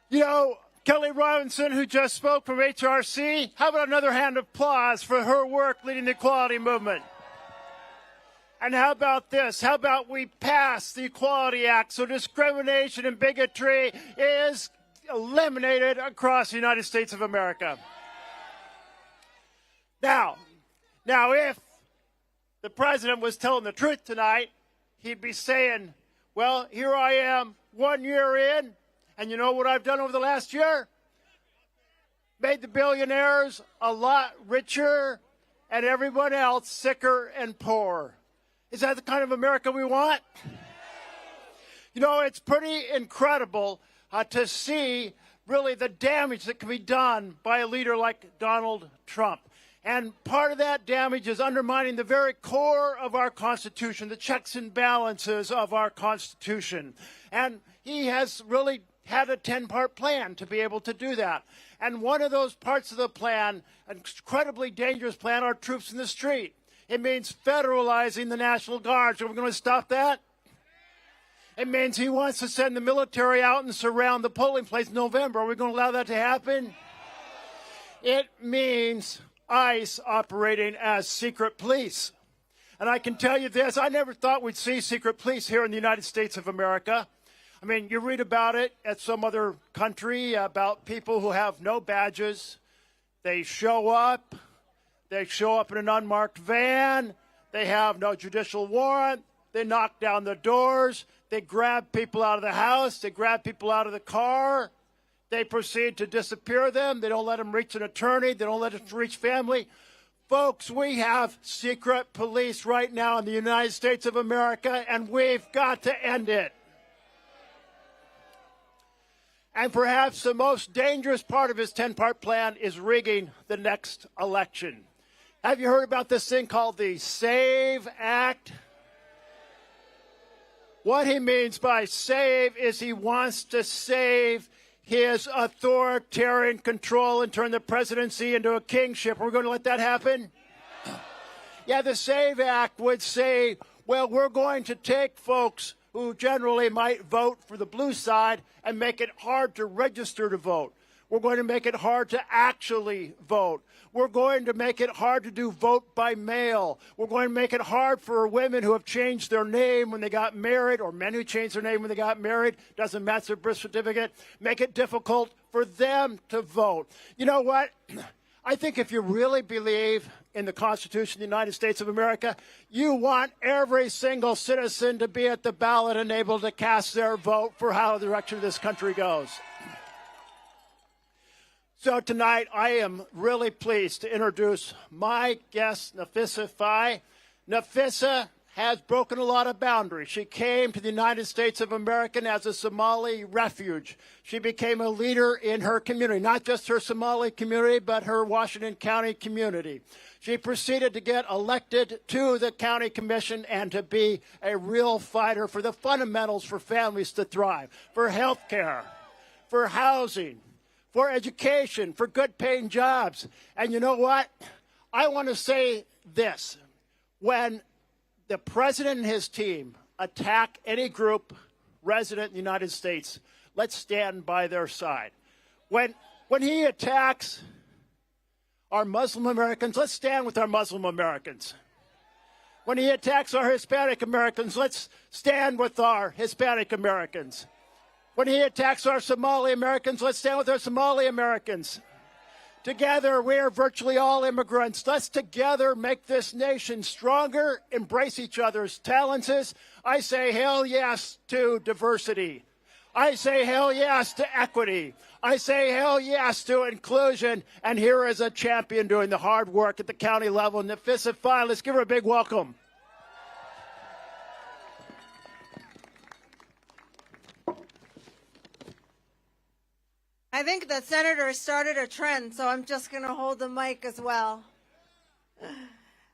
You know, Kelly Robinson, who just spoke from HRC. How about another hand of applause for her work leading the equality movement? And how about this? How about we pass the Equality Act so discrimination and bigotry is eliminated across the United States of America? Now, if the president was telling the truth tonight, he'd be saying, well, here I am 1 year in, and you know what I've done over the last year? Made the billionaires a lot richer and everyone else sicker and poorer. Is that the kind of America we want? You know, it's pretty incredible to see really the damage that can be done by a leader like Donald Trump. And part of that damage is undermining the very core of our Constitution, the checks and balances of our Constitution. And he has really had a 10-part plan to be able to do that. And one of those parts of the plan, an incredibly dangerous plan, are troops in the street. It means federalizing the National Guard. So we're going to stop that? It means he wants to send the military out and surround the polling place in November. Are we going to allow that to happen? It means ICE operating as secret police. And I can tell you this, I never thought we'd see secret police here in the United States of America. I mean, you read about it at some other country, about people who have no badges. They show up in an unmarked van, they have no judicial warrant, they knock down the doors, they grab people out of the house, they grab people out of the car, they proceed to disappear them, they don't let them reach an attorney, they don't let them reach family. Folks, we have secret police right now in the United States of America, and we've got to end it. And perhaps the most dangerous part of his 10-part plan is rigging the next election. Have you heard about this thing called the SAVE Act? What he means by save is he wants to save his authoritarian control and turn the presidency into a kingship. We're going to let that happen? Yeah, the SAVE Act would say, well, we're going to take folks who generally might vote for the blue side and make it hard to register to vote. We're going to make it hard to actually vote. We're going to make it hard to do vote by mail. We're going to make it hard for women who have changed their name when they got married, or men who changed their name when they got married, doesn't match their birth certificate, make it difficult for them to vote. You know what? I think if you really believe in the Constitution of the United States of America, you want every single citizen to be at the ballot and able to cast their vote for how the direction of this country goes. So tonight, I am really pleased to introduce my guest, Nafisa Faye. Nafisa has broken a lot of boundaries. She came to the United States of America as a Somali refugee. She became a leader in her community, not just her Somali community, but her Washington County community. She proceeded to get elected to the county commission and to be a real fighter for the fundamentals for families to thrive, for health care, for housing, for education, for good paying jobs. And you know what? I want to say this. When the president and his team attack any group resident in the United States, let's stand by their side. When he attacks our Muslim Americans, let's stand with our Muslim Americans. When he attacks our Hispanic Americans, let's stand with our Hispanic Americans. When he attacks our Somali Americans, let's stand with our Somali Americans. Together, we are virtually all immigrants. Let's together make this nation stronger, embrace each other's talents. I say hell yes to diversity. I say hell yes to equity. I say hell yes to inclusion. And here is a champion doing the hard work at the county level, Nafisa Faye. Let's give her a big welcome. I think the senator started a trend, so I'm just going to hold the mic as well.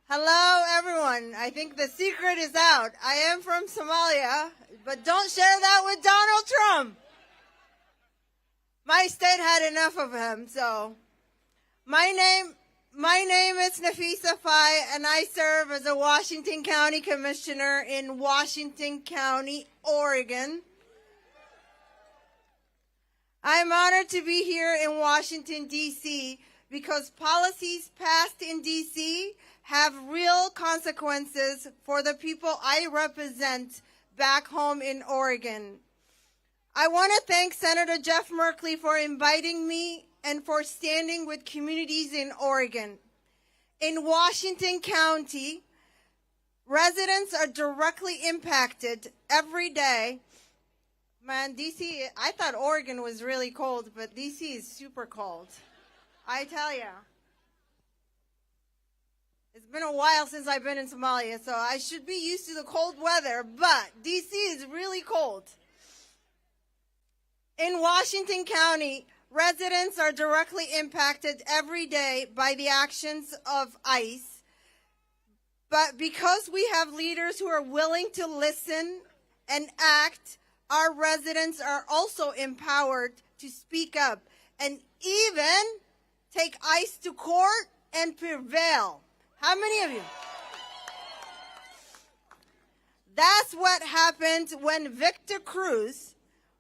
Hello, everyone. I think the secret is out. I am from Somalia, but don't share that with Donald Trump. My state had enough of him, so. My name is Nafisa Faye, and I serve as a Washington County Commissioner in Washington County, Oregon. I'm honored to be here in Washington, D.C., because policies passed in D.C. have real consequences for the people I represent back home in Oregon. I want to thank Senator Jeff Merkley for inviting me and for standing with communities in Oregon. In Washington County, residents are directly impacted every day. Man, D.C., I thought Oregon was really cold, but D.C. is super cold. I tell ya. It's been a while since I've been in Somalia, so I should be used to the cold weather, but D.C. is really cold. In Washington County, residents are directly impacted every day by the actions of ICE. But because we have leaders who are willing to listen and act, our residents are also empowered to speak up and even take ICE to court and prevail. How many of you? That's what happened when Victor Cruz,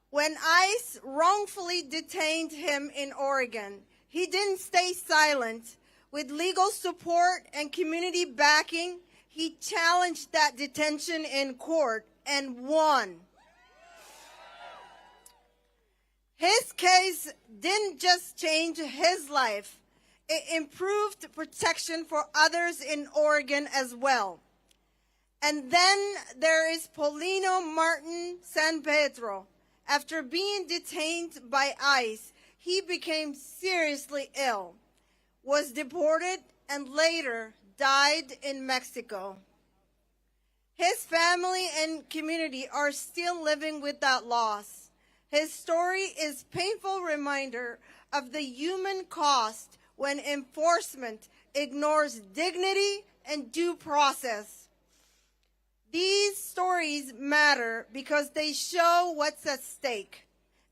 when ICE wrongfully detained him in Oregon. He didn't stay silent. With legal support and community backing, he challenged that detention in court and won. His case didn't just change his life, it improved protection for others in Oregon as well. And then there is Paulino Martin San Pedro. After being detained by ICE, he became seriously ill, was deported, and later died in Mexico. His family and community are still living with that loss. His story is a painful reminder of the human cost when enforcement ignores dignity and due process. These stories matter because they show what's at stake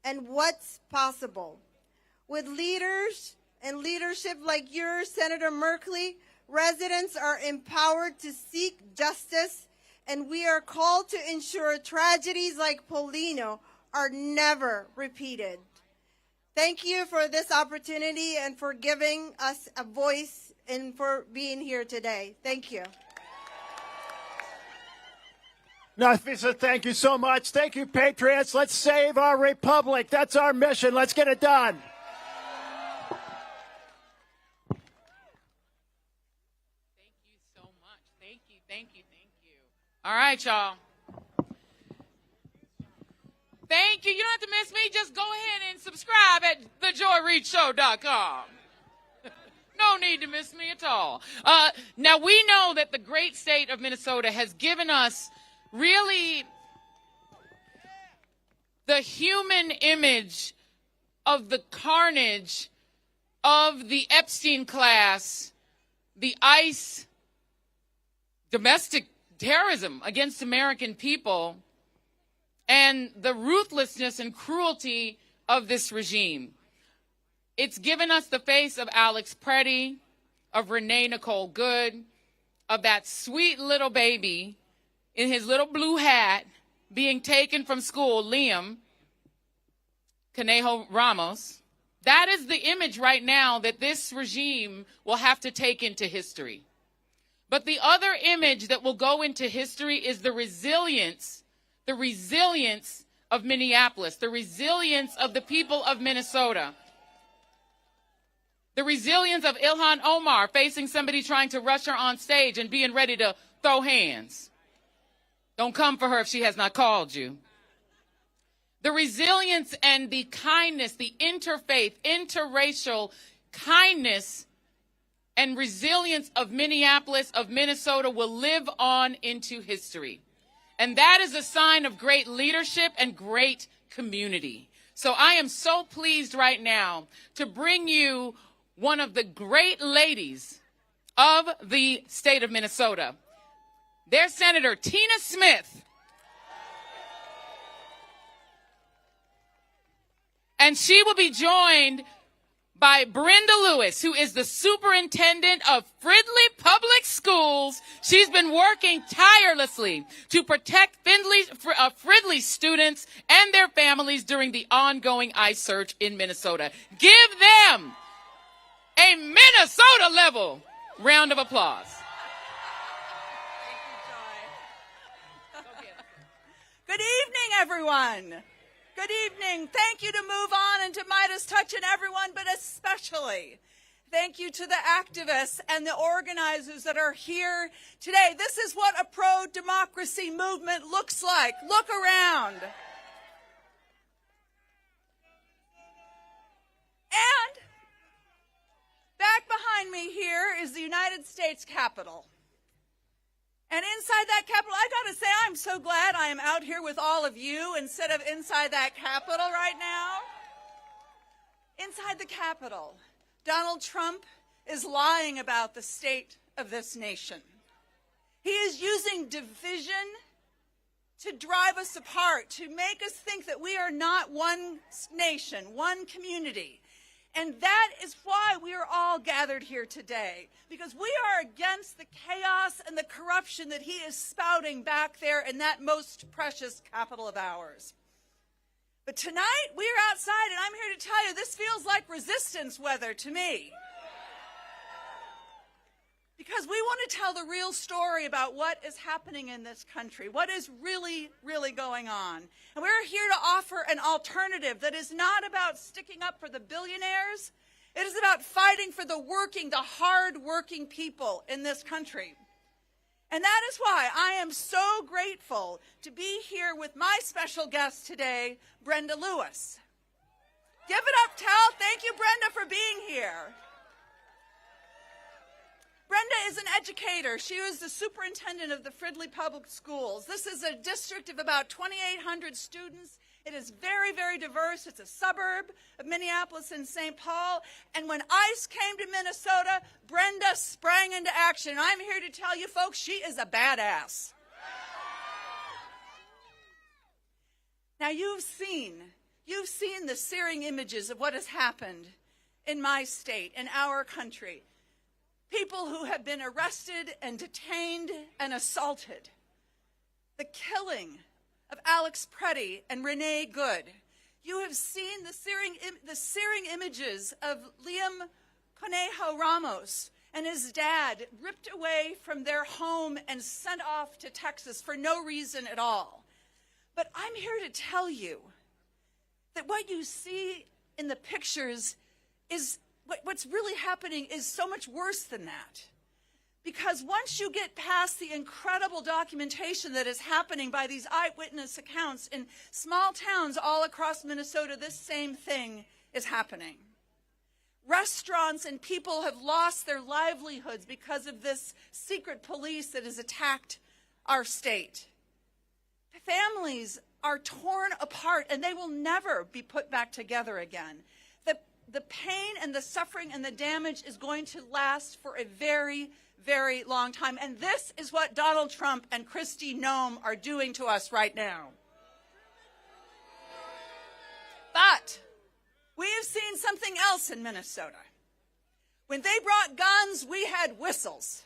and what's possible. With leaders and leadership like yours, Senator Merkley, residents are empowered to seek justice, and we are called to ensure tragedies like Paulino are never repeated. Thank you for this opportunity and for giving us a voice and for being here today. Thank you. Nafisa, thank you so much. Thank you, Patriots. Let's save our republic. That's our mission. Let's get it done. Thank you so much. Thank you, thank you, thank you. All right, y'all. Thank you. You don't have to miss me. Just go ahead and subscribe at thejoyreidshow.com. No need to miss me at all. Now, we know that the great state of Minnesota has given us really the human image of the carnage of the Epstein class, the ICE domestic terrorism against American people, and the ruthlessness and cruelty of this regime. It's given us the face of Alex Preddy, of Renee Nicole Good, of that sweet little baby in his little blue hat being taken from school, Liam Conejo Ramos. That is the image right now that this regime will have to take into history. But the other image that will go into history is the resilience of Minneapolis, the resilience of the people of Minnesota, the resilience of Ilhan Omar facing somebody trying to rush her on stage and being ready to throw hands. Don't come for her if she has not called you. The resilience and the kindness, the interfaith, interracial kindness and resilience of Minneapolis, of Minnesota will live on into history. And that is a sign of great leadership and great community. So I am so pleased right now to bring you one of the great ladies of the state of Minnesota. Their Senator Tina Smith. And she will be joined by Brenda Lewis, who is the superintendent of Fridley Public Schools. She's been working tirelessly to protect Fridley students and their families during the ongoing ICE search in Minnesota. Give them a Minnesota-level round of applause. Good evening, everyone. Good evening. Thank you to Move On and to Midas Touch and everyone, but especially thank you to the activists and the organizers that are here today. This is what a pro-democracy movement looks like. Look around. And back behind me here is the United States Capitol. And inside that Capitol, I got to say, I'm so glad I am out here with all of you instead of inside that Capitol right now. Inside the Capitol, Donald Trump is lying about the state of this nation. He is using division to drive us apart, to make us think that we are not one nation, one community. And that is why we are all gathered here today, because we are against the chaos and the corruption that he is spouting back there in that most precious capital of ours. But tonight, we are outside, and I'm here to tell you, this feels like resistance weather to me. Because we want to tell the real story about what is happening in this country, what is really, really going on. And we're here to offer an alternative that is not about sticking up for the billionaires. It is about fighting for the working, the hard-working people in this country. And that is why I am so grateful to be here with my special guest today, Brenda Lewis. Give it up, Tell. Thank you, Brenda, for being here. Brenda is an educator. She was the superintendent of the Fridley Public Schools. This is a district of about 2,800 students. It is very, very diverse. It's a suburb of Minneapolis and St. Paul. And when ICE came to Minnesota, Brenda sprang into action. And I'm here to tell you, folks, she is a badass. Now, you've seen the searing images of what has happened in my state, in our country. People who have been arrested and detained and assaulted. The killing of Alex Preddy and Renee Good. You have seen the searing images of Liam Conejo Ramos and his dad ripped away from their home and sent off to Texas for no reason at all. But I'm here to tell you that what you see in the pictures is what's really happening is so much worse than that. Because once you get past the incredible documentation that is happening by these eyewitness accounts in small towns all across Minnesota, this same thing is happening. Restaurants and people have lost their livelihoods because of this secret police that has attacked our state. Families are torn apart and they will never be put back together again. The pain and the suffering and the damage is going to last for a very, very long time. And this is what Donald Trump and Kristi Noem are doing to us right now. But we have seen something else in Minnesota. When they brought guns, we had whistles.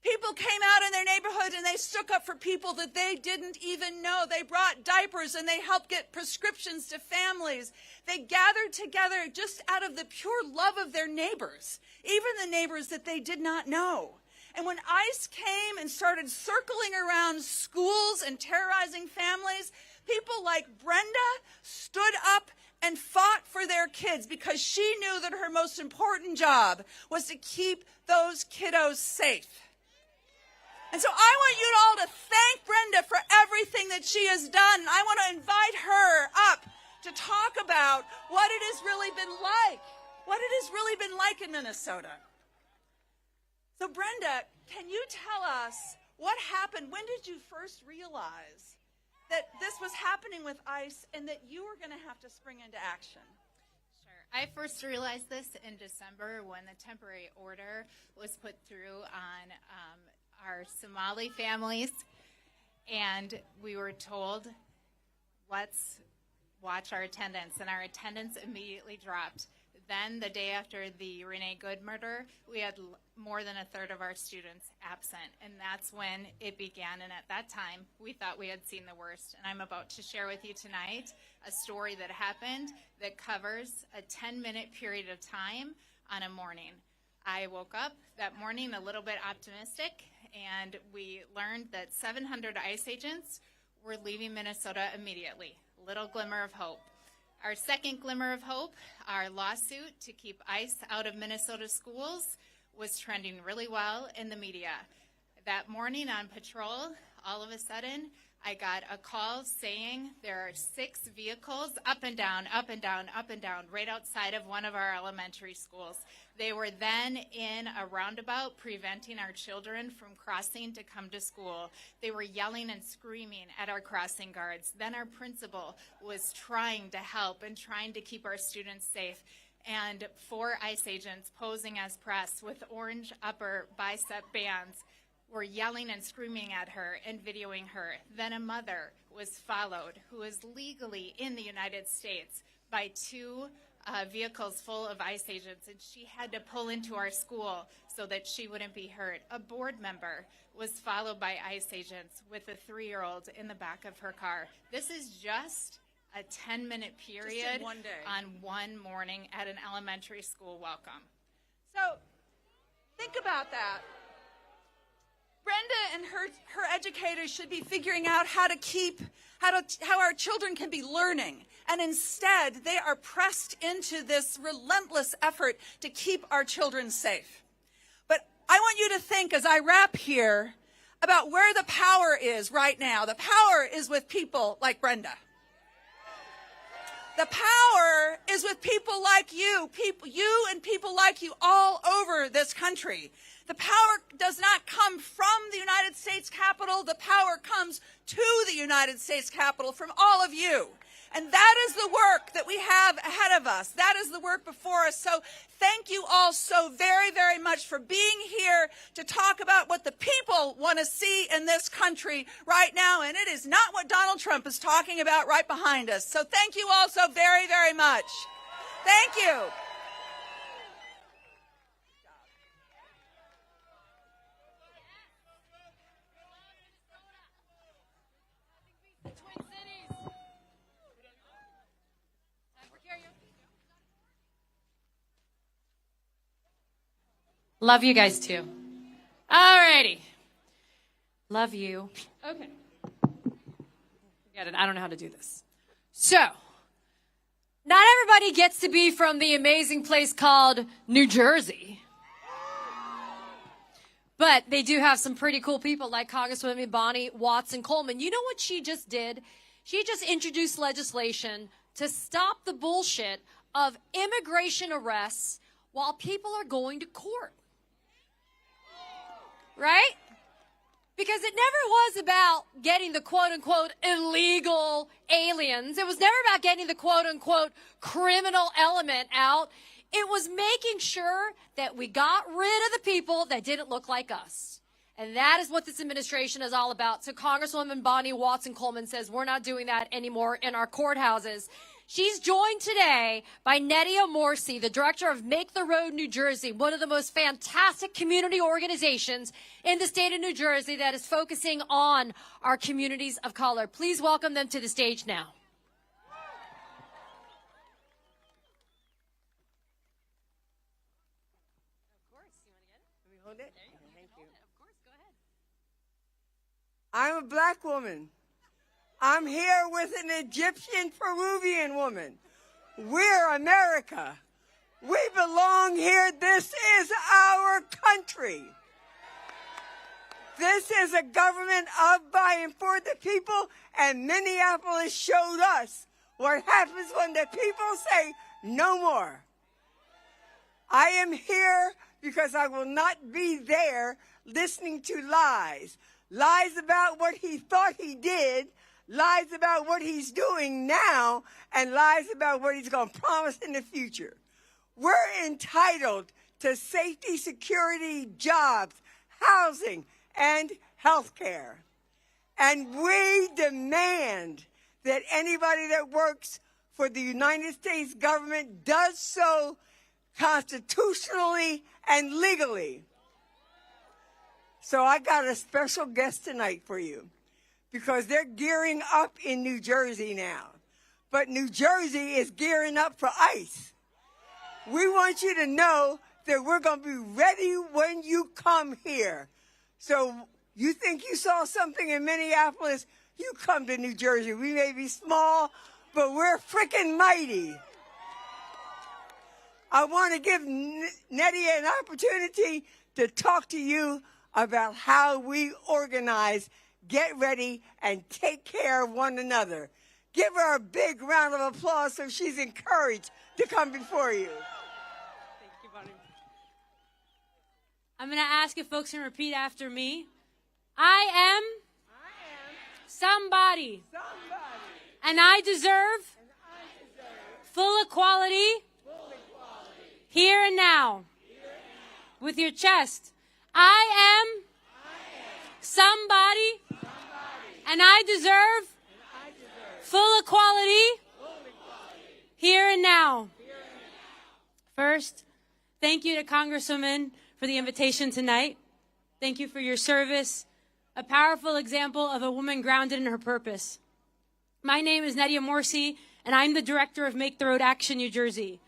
People came out in their neighborhood and they stuck up for people that they didn't even know. They brought diapers and they helped get prescriptions to families. They gathered together just out of the pure love of their neighbors, even the neighbors that they did not know. And when ICE came and started circling around schools and terrorizing families, people like Brenda stood up and fought for their kids because she knew that her most important job was to keep those kiddos safe. And so I want you all to thank Brenda for everything that she has done. I want to invite her up to talk about what it has really been like in Minnesota. So Brenda, can you tell us what happened? When did you first realize that this was happening with ICE and that you were going to have to spring into action? I first realized this in December when the temporary order was put through on our Somali families, and we were told, let's watch our attendance, and our attendance immediately dropped. Then the day after the Renee Good murder, we had more than a third of our students absent, and that's when it began. And at that time, we thought we had seen the worst. And I'm about to share with you tonight a story that happened that covers a 10-minute period of time on a morning. I woke up that morning a little bit optimistic, and we learned that 700 ICE agents were leaving Minnesota immediately. Little glimmer of hope. Our second glimmer of hope, our lawsuit to keep ICE out of Minnesota schools, was trending really well in the media. That morning on patrol, all of a sudden, I got a call saying there are 6 vehicles up and down, up and down, up and down, right outside of one of our elementary schools. They were then in a roundabout preventing our children from crossing to come to school. They were yelling and screaming at our crossing guards. Then our principal was trying to help and trying to keep our students safe. And 4 ICE agents posing as press with orange upper bicep bands were yelling and screaming at her and videoing her. Then a mother was followed who is legally in the United States by 2 vehicles full of ICE agents, and she had to pull into our school so that she wouldn't be hurt. A board member was followed by ICE agents with a 3-year-old in the back of her car. This is just a 10-minute period Just in one day. on one morning at an elementary school welcome. So think about that. Brenda and her educators should be figuring out how our children can be learning. And instead, they are pressed into this relentless effort to keep our children safe. But I want you to think, as I wrap here, about where the power is right now. The power is with people like Brenda. The power is with people like you and people like you all over this country. The power does not come from the United States Capitol. The power comes to the United States Capitol from all of you. And that is the work that we have ahead of us. That is the work before us. So thank you all so very, very much for being here to talk about what the people want to see in this country right now. And it is not what Donald Trump is talking about right behind us. So thank you all so very, very much. Thank you. Love you guys too. Alrighty. Love you. Okay. Forget it. I don't know how to do this. So, not everybody gets to be from the amazing place called New Jersey. But they do have some pretty cool people like Congresswoman Bonnie Watson Coleman. You know what she just did? She just introduced legislation to stop the bullshit of immigration arrests while people are going to court. Right? Because it never was about getting the quote-unquote illegal aliens. It was never about getting the quote-unquote criminal element out. It was making sure that we got rid of the people that didn't look like us. And that is what this administration is all about. So Congresswoman Bonnie Watson Coleman says we're not doing that anymore in our courthouses. She's joined today by Nedia Morsi, the director of Make the Road New Jersey, one of the most fantastic community organizations in the state of New Jersey that is focusing on our communities of color. Please welcome them to the stage now. I'm a black woman. I'm here with an Egyptian Peruvian woman. We're America. We belong here. This is our country. This is a government of, by, and for the people, and Minneapolis showed us what happens when the people say no more. I am here because I will not be there listening to lies. Lies about what he thought he did, lies about what he's doing now, and lies about what he's going to promise in the future. We're entitled to safety, security, jobs, housing, and health care. And we demand that anybody that works for the United States government does so constitutionally and legally. So I got a special guest tonight for you because they're gearing up in New Jersey now. But New Jersey is gearing up for ICE. We want you to know that we're going to be ready when you come here. So you think you saw something in Minneapolis? You come to New Jersey. We may be small, but we're freaking mighty. I want to give Nettie an opportunity to talk to you about how we organize, get ready, and take care of one another. Give her a big round of applause so she's encouraged to come before you. Thank you, Bonnie. I'm going to ask if folks can repeat after me. I am somebody. And I deserve full equality here and now. With your chest. I am somebody. And I deserve full equality here and now. First, thank you to Congresswoman for the invitation tonight. Thank you for your service. A powerful example of a woman grounded in her purpose. My name is Nadia Morsi, and I'm the director of Make the Road Action New Jersey.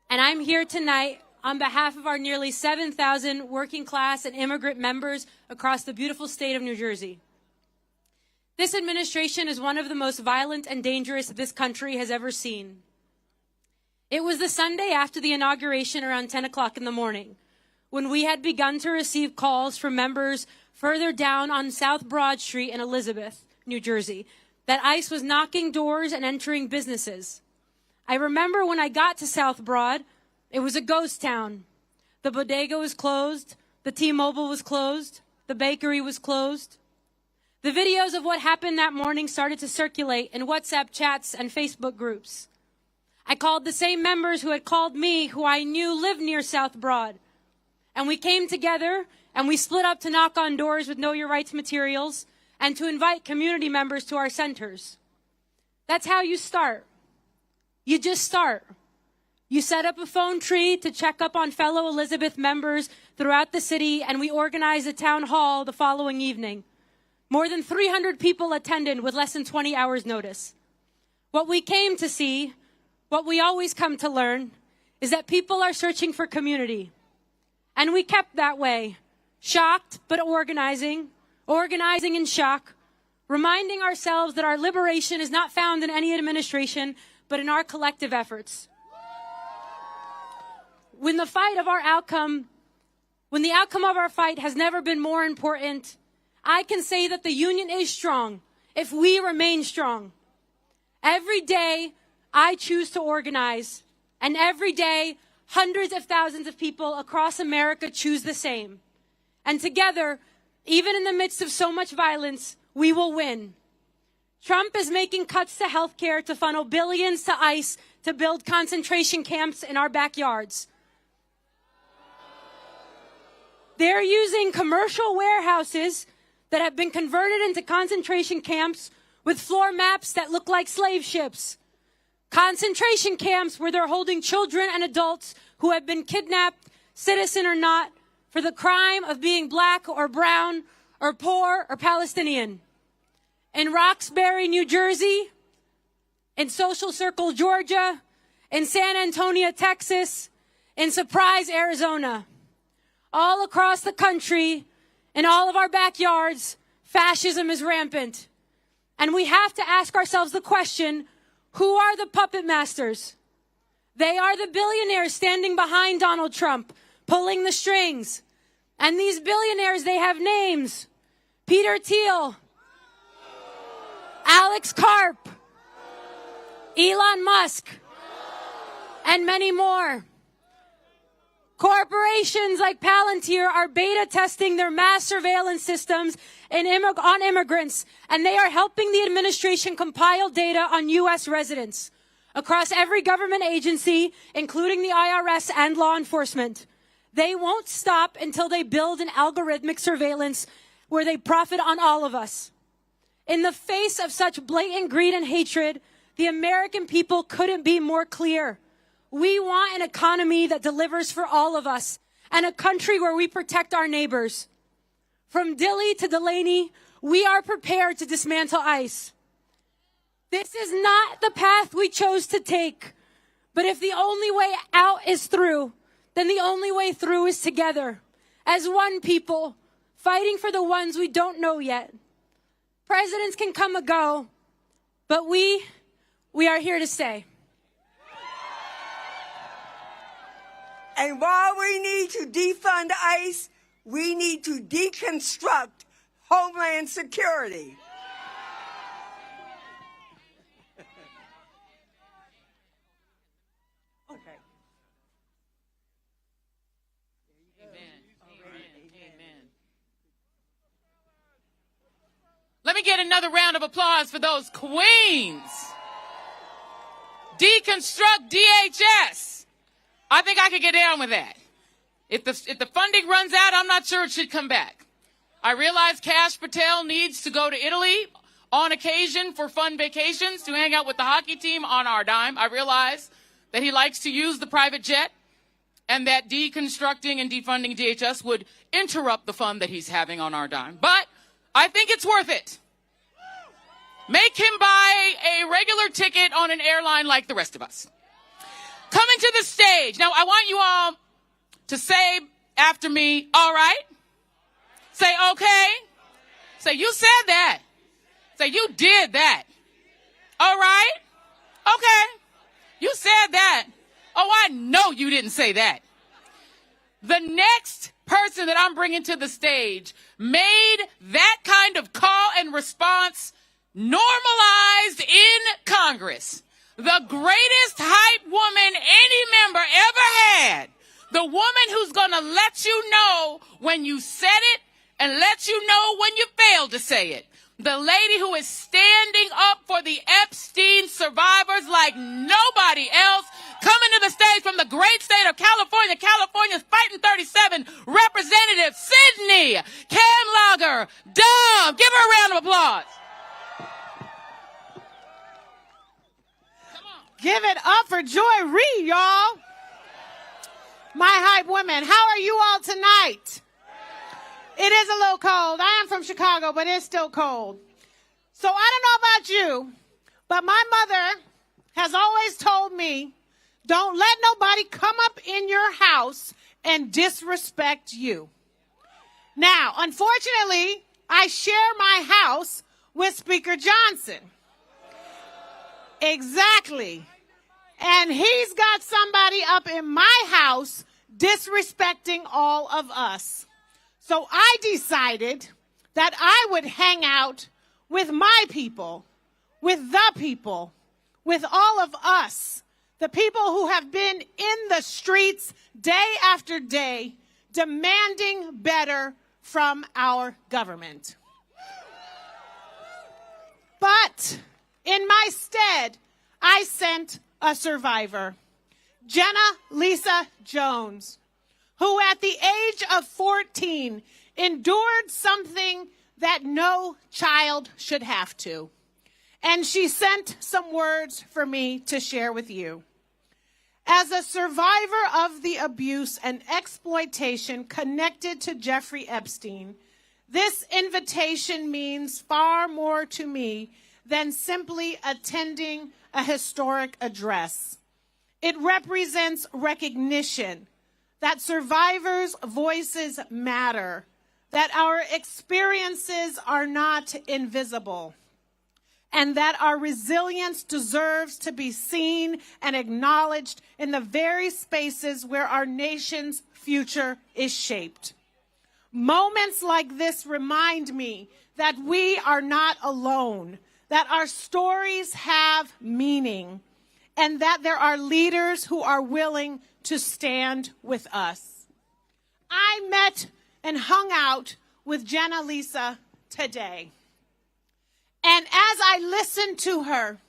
And I'm here tonight on behalf of our nearly 7,000 working class and immigrant members across the beautiful state of New Jersey. This administration is one of the most violent and dangerous this country has ever seen. It was the Sunday after the inauguration around 10 o'clock in the morning when we had begun to receive calls from members further down on South Broad Street in Elizabeth, New Jersey, that ICE was knocking doors and entering businesses. I remember when I got to South Broad, it was a ghost town. The bodega was closed, the T-Mobile was closed, the bakery was closed. The videos of what happened that morning started to circulate in WhatsApp chats and Facebook groups. I called the same members who had called me, who I knew lived near South Broad. And we came together and we split up to knock on doors with Know Your Rights materials and to invite community members to our centers. That's how you start. You just start. You set up a phone tree to check up on fellow Elizabeth members throughout the city, and we organized a town hall the following evening. More than 300 people attended with less than 20 hours notice. What we came to see, what we always come to learn, is that people are searching for community. And we kept that way, shocked but organizing in shock, reminding ourselves that our liberation is not found in any administration, but in our collective efforts. When the outcome of our fight has never been more important, I can say that the union is strong if we remain strong. Every day, I choose to organize, and every day, hundreds of thousands of people across America choose the same. And together, even in the midst of so much violence, we will win. Trump is making cuts to healthcare to funnel billions to ICE to build concentration camps in our backyards. They're using commercial warehouses that have been converted into concentration camps with floor maps that look like slave ships. Concentration camps where they're holding children and adults who have been kidnapped, citizen or not, for the crime of being black or brown or poor or Palestinian. In Roxbury, New Jersey, in Social Circle, Georgia, in San Antonio, Texas, in Surprise, Arizona. All across the country, in all of our backyards, fascism is rampant. And we have to ask ourselves the question, who are the puppet masters? They are the billionaires standing behind Donald Trump, pulling the strings. And these billionaires, they have names. Peter Thiel, Alex Karp, Elon Musk, and many more. Corporations like Palantir are beta testing their mass surveillance systems on immigrants, and they are helping the administration compile data on U.S. residents across every government agency, including the IRS and law enforcement. They won't stop until they build an algorithmic surveillance where they profit on all of us. In the face of such blatant greed and hatred, the American people couldn't be more clear. We want an economy that delivers for all of us and a country where we protect our neighbors. From Dilley to Delaney, we are prepared to dismantle ICE. This is not the path we chose to take, but if the only way out is through, then the only way through is together, as one people, fighting for the ones we don't know yet. Presidents can come and go, but we are here to stay. And while we need to defund ICE, we need to deconstruct Homeland Security. Let me get another round of applause for those queens. Deconstruct DHS. I think I could get down with that. If the funding runs out, I'm not sure it should come back. I realize Kash Patel needs to go to Italy on occasion for fun vacations to hang out with the hockey team on our dime. I realize that he likes to use the private jet and that deconstructing and defunding DHS would interrupt the fun that he's having on our dime. But I think it's worth it. Make him buy a regular ticket on an airline like the rest of us. Coming to the stage. Now, I want you all to say after me, all right? Say, okay. Say, you said that. Say, you did that. All right? Okay. You said that. Oh, I know you didn't say that. The next person that I'm bringing to the stage made that kind of call and response normalized in Congress. The greatest hype woman any member ever had. The woman who's going to let you know when you said it and let you know when you failed to say it. The lady who is standing up for the Epstein survivors like nobody else. Coming to the stage from the great state of California, California's Fighting 37, Representative Sydney Kamlager-Dove. Give her a round of applause. Give it up for Joy Reid, y'all. My hype women, how are you all tonight? It is a little cold. I am from Chicago, but it's still cold. So I don't know about you, but my mother has always told me, don't let nobody come up in your house and disrespect you. Now, unfortunately, I share my house with Speaker Johnson. Exactly. And he's got somebody up in my house disrespecting all of us. So I decided that I would hang out with my people, with the people, with all of us, the people who have been in the streets day after day, demanding better from our government. But in my stead, I sent a survivor, Jenna Lisa Jones, who at the age of 14 endured something that no child should have to. And she sent some words for me to share with you. As a survivor of the abuse and exploitation connected to Jeffrey Epstein, this invitation means far more to me than simply attending a historic address. It represents recognition that survivors' voices matter, that our experiences are not invisible, and that our resilience deserves to be seen and acknowledged in the very spaces where our nation's future is shaped. Moments like this remind me that we are not alone, that our stories have meaning, and that there are leaders who are willing to stand with us. I met and hung out with Jenna Lisa today. And as I listened to her,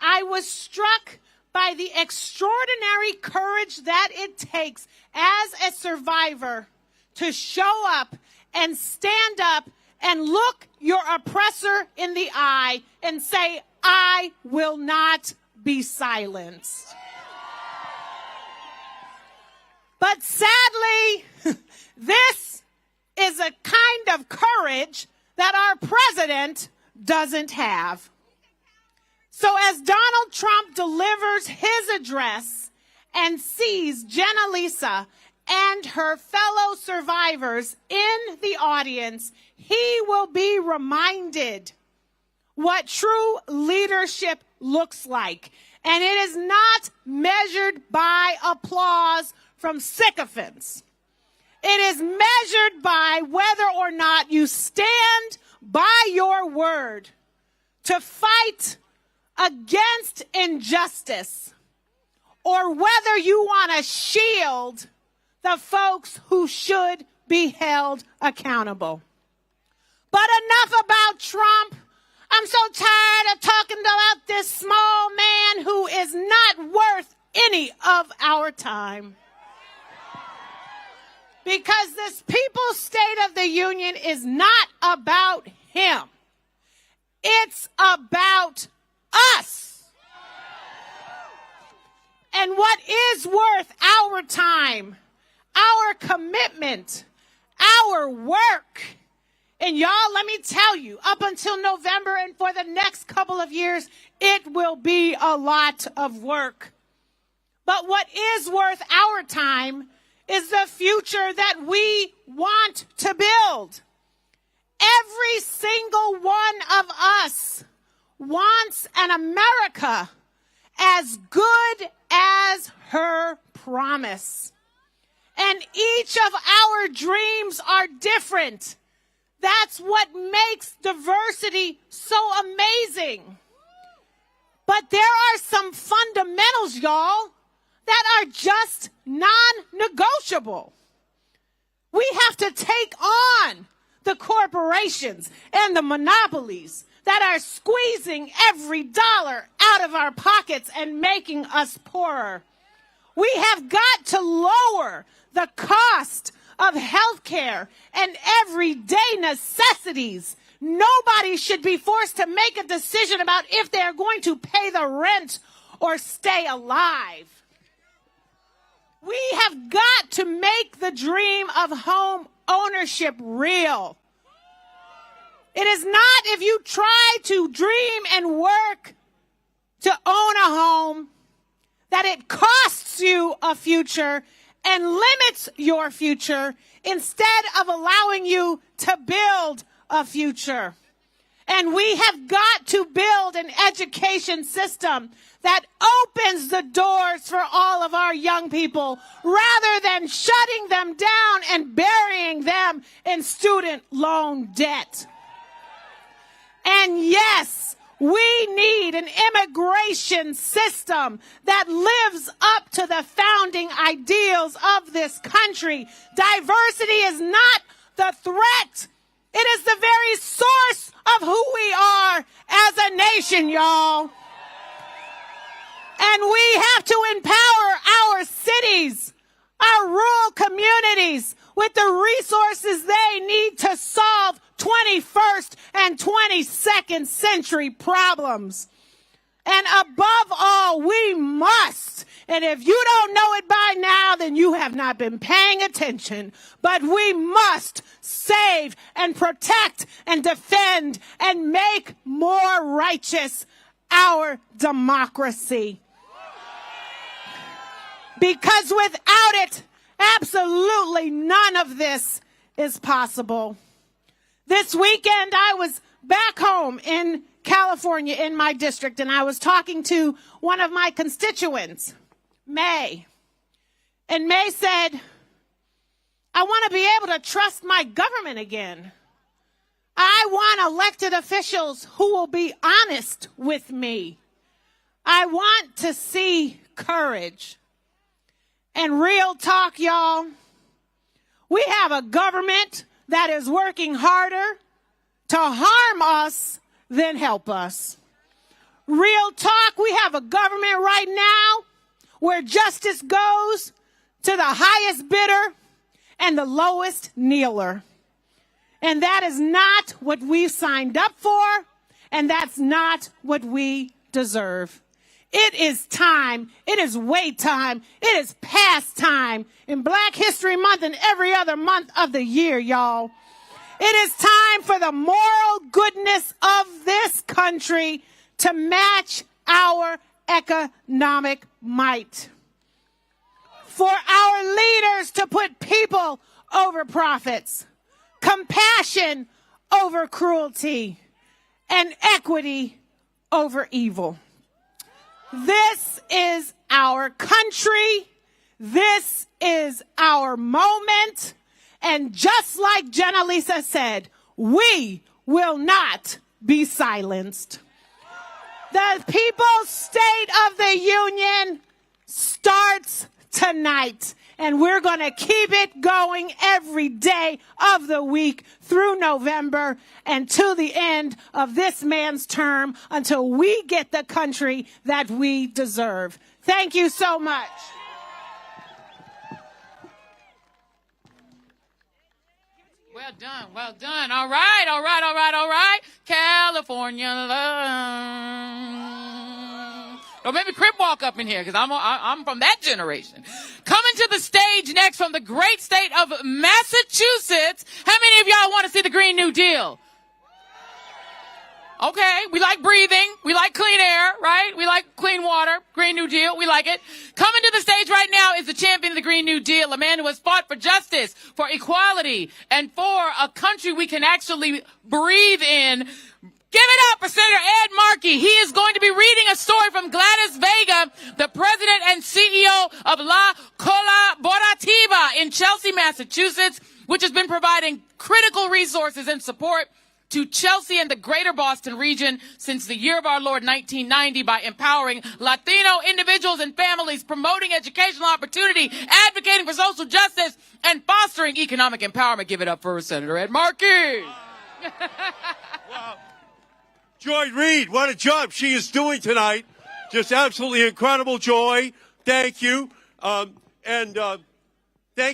I was struck by the extraordinary courage that it takes as a survivor to show up and stand up and look your oppressor in the eye and say, I will not be silenced. But sadly, this is a kind of courage that our president doesn't have. So as Donald Trump delivers his address and sees Jenna Lisa and her fellow survivors in the audience, he will be reminded what true leadership looks like. And it is not measured by applause from sycophants. It is measured by whether or not you stand by your word to fight against injustice, or whether you want to shield the folks who should be held accountable. But enough about Trump. I'm so tired of talking about this small man who is not worth any of our time. Because this People's State of the Union is not about him. It's about us. And what is worth our time, our commitment, our work. And y'all, let me tell you, up until November and for the next couple of years, it will be a lot of work. But what is worth our time is the future that we want to build. Every single one of us wants an America as good as her promise. And each of our dreams are different. That's what makes diversity so amazing. But there are some fundamentals, y'all, that are just non-negotiable. We have to take on the corporations and the monopolies that are squeezing every dollar out of our pockets and making us poorer. We have got to lower the cost of health care and everyday necessities. Nobody should be forced to make a decision about if they're going to pay the rent or stay alive. We have got to make the dream of home ownership real. It is not if you try to dream and work to own a home that it costs you a future and limits your future instead of allowing you to build a future. And we have got to build an education system that opens the doors for all of our young people rather than shutting them down and burying them in student loan debt. And yes, we need an immigration system that lives up to the founding ideals of this country. Diversity is not the threat. It is the very source of who we are as a nation, y'all. And we have to empower our cities, our rural communities with the resources they need to solve 21st and 22nd century problems. And above all, we must, and if you don't know it by now, then you have not been paying attention, but we must save and protect and defend and make more righteous our democracy. Because without it, absolutely none of this is possible. This weekend, I was back home in California in my district, and I was talking to one of my constituents, May. And May said, I want to be able to trust my government again. I want elected officials who will be honest with me. I want to see courage. And real talk, y'all, we have a government that is working harder to harm us than help us. Real talk, we have a government right now where justice goes to the highest bidder and the lowest kneeler. And that is not what we've signed up for, And that's not what we deserve. It is time. It is wait time. It is past time in Black History Month and every other month of the year, y'all. It is time for the moral goodness of this country to match our economic might. For our leaders to put people over profits, compassion over cruelty, and equity over evil. This is our country. This is our moment. And just like Jenna Lisa said, we will not be silenced. The People's State of the Union starts tonight. And we're going to keep it going every day of the week through November and to the end of this man's term until we get the country that we deserve. Thank you so much. Well done, well done. All right, all right, all right, all right. California love. Don't make me crip walk up in here because I'm from that generation. Coming to the stage next from the great state of Massachusetts. How many of y'all want to see the Green New Deal? Okay, we like breathing. We like clean air, right? We like clean water. Green New Deal, we like it. Coming to the stage right now is the champion of the Green New Deal, a man who has fought for justice, for equality, and for a country we can actually breathe in. Give it up for Senator Ed Markey. He is going to be reading a story from Glattis Vega, the president and CEO of La Colaborativa in Chelsea, Massachusetts, which has been providing critical resources and support to Chelsea and the greater Boston region since the year of our Lord 1990 by empowering Latino individuals and families, promoting educational opportunity, advocating for social justice, and fostering economic empowerment. Give it up for Senator Ed Markey. Wow. Joy Reid, what a job she is doing tonight. Just absolutely incredible, Joy. Thank you. Thank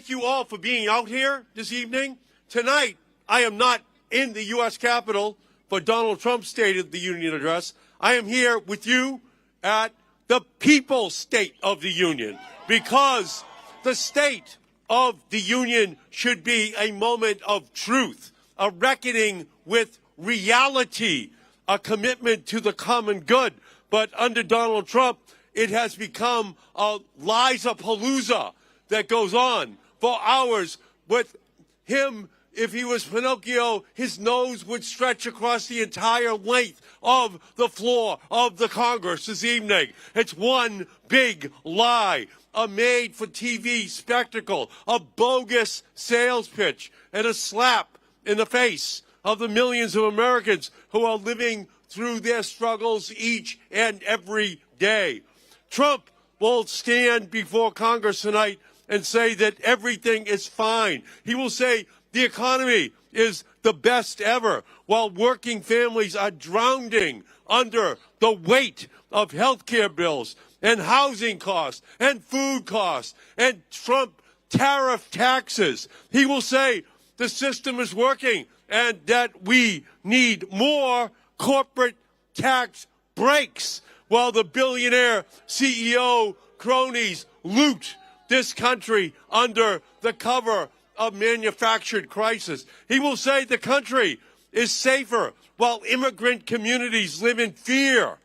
you all for being out here this evening. Tonight, I am not in the U.S. Capitol for Donald Trump's State of the Union address. I am here with you at the People's State of the Union because the State of the Union should be a moment of truth, a reckoning with reality, a commitment to the common good. But under Donald Trump, it has become a lies-a-palooza that goes on for hours. With him, if he was Pinocchio, his nose would stretch across the entire length of the floor of the Congress this evening. It's one big lie, a made-for-TV spectacle, a bogus sales pitch, and a slap in the face of the millions of Americans who are living through their struggles each and every day. Trump will stand before Congress tonight and say that everything is fine. He will say the economy is the best ever, while working families are drowning under the weight of health care bills and housing costs and food costs and Trump tariff taxes. He will say the system is working and that we need more corporate tax breaks while the billionaire CEO cronies loot this country under the cover of manufactured crisis. He will say the country is safer while immigrant communities live in fear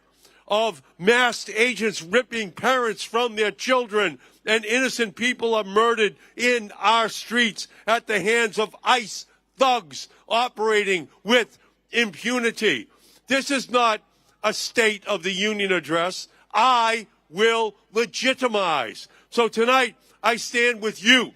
of masked agents ripping parents from their children and innocent people are murdered in our streets at the hands of ICE thugs operating with impunity. This is not a State of the Union address. I will legitimize. So tonight, I stand with you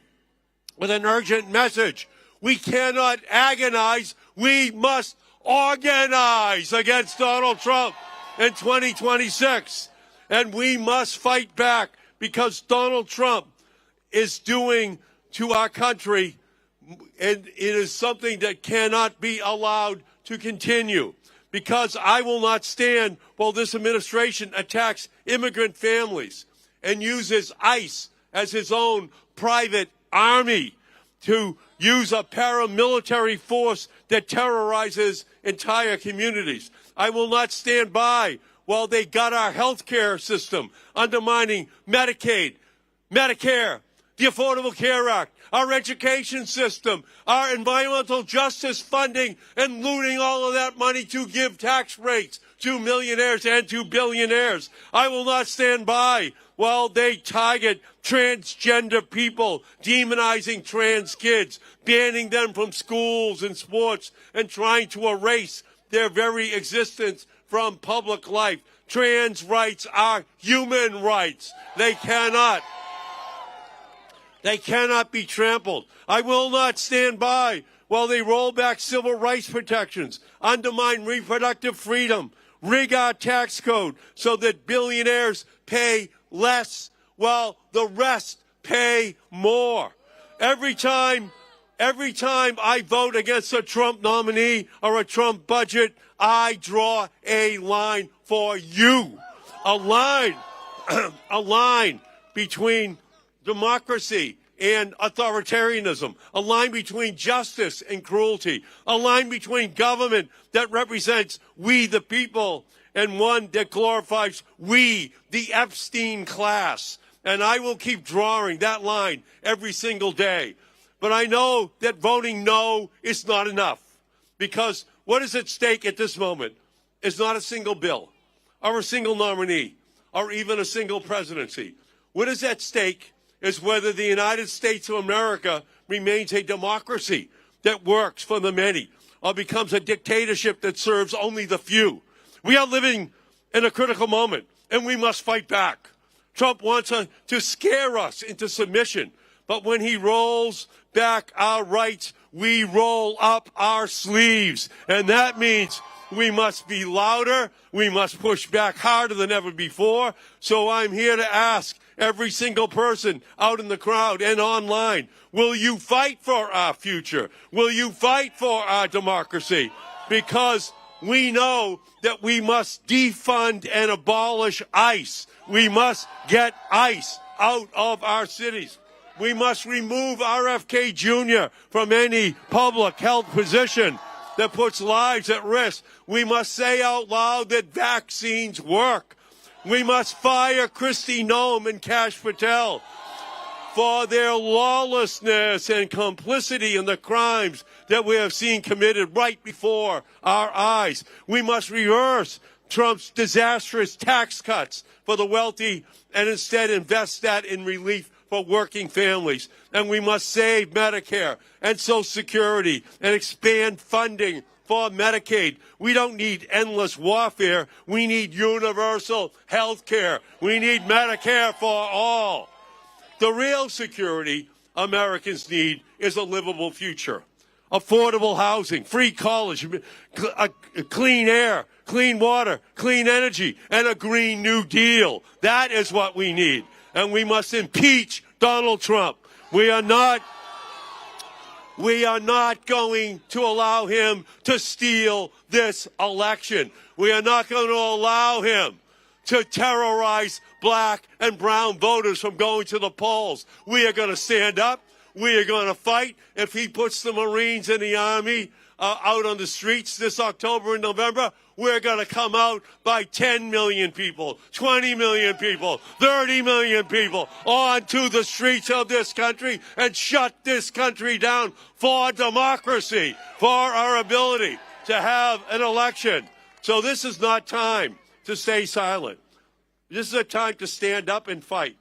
with an urgent message. We cannot agonize. We must organize against Donald Trump in 2026. And we must fight back because Donald Trump is doing to our country, and it is something that cannot be allowed to continue. Because I will not stand while this administration attacks immigrant families and uses ICE as his own private army to use a paramilitary force that terrorizes entire communities. I will not stand by while they gut our health care system, undermining Medicaid, Medicare, the Affordable Care Act, our education system, our environmental justice funding, and looting all of that money to give tax breaks to millionaires and to billionaires. I will not stand by while they target transgender people, demonizing trans kids, banning them from schools and sports, and trying to erase their very existence from public life. Trans rights are human rights. They cannot be trampled. I will not stand by while they roll back civil rights protections, undermine reproductive freedom, rig our tax code so that billionaires pay less while the rest pay more. Every time I vote against a Trump nominee or a Trump budget, I draw a line for you. A line between democracy and authoritarianism, a line between justice and cruelty, a line between government that represents we the people and one that glorifies we, the Epstein class. And I will keep drawing that line every single day. But I know that voting no is not enough, because what is at stake at this moment is not a single bill or a single nominee or even a single presidency. What is at stake is whether the United States of America remains a democracy that works for the many or becomes a dictatorship that serves only the few. We are living in a critical moment, and we must fight back. Trump wants to scare us into submission, but when he rolls back our rights, we roll up our sleeves. And that means we must be louder, we must push back harder than ever before. So I'm here to ask every single person out in the crowd and online, will you fight for our future? Will you fight for our democracy? Because we know that we must defund and abolish ICE. We must get ICE out of our cities. We must remove RFK Jr. from any public health position that puts lives at risk. We must say out loud that vaccines work. We must fire Kristi Noem and Kash Patel for their lawlessness and complicity in the crimes that we have seen committed right before our eyes. We must reverse Trump's disastrous tax cuts for the wealthy and instead invest that in relief for working families. And we must save Medicare and Social Security and expand funding for Medicaid. We don't need endless warfare. We need universal health care. We need Medicare for all. The real security Americans need is a livable future. Affordable housing, free college, clean air, clean water, clean energy, and a Green New Deal. That is what we need. And we must impeach Donald Trump. We are not going to allow him to steal this election. We are not going to allow him to terrorize black and brown voters from going to the polls. We are going to stand up. We are going to fight. If he puts the Marines and the Army out on the streets this October and November, we're going to come out by 10 million people, 20 million people, 30 million people onto the streets of this country and shut this country down for democracy, for our ability to have an election. So this is not time to stay silent. This is a time to stand up and fight.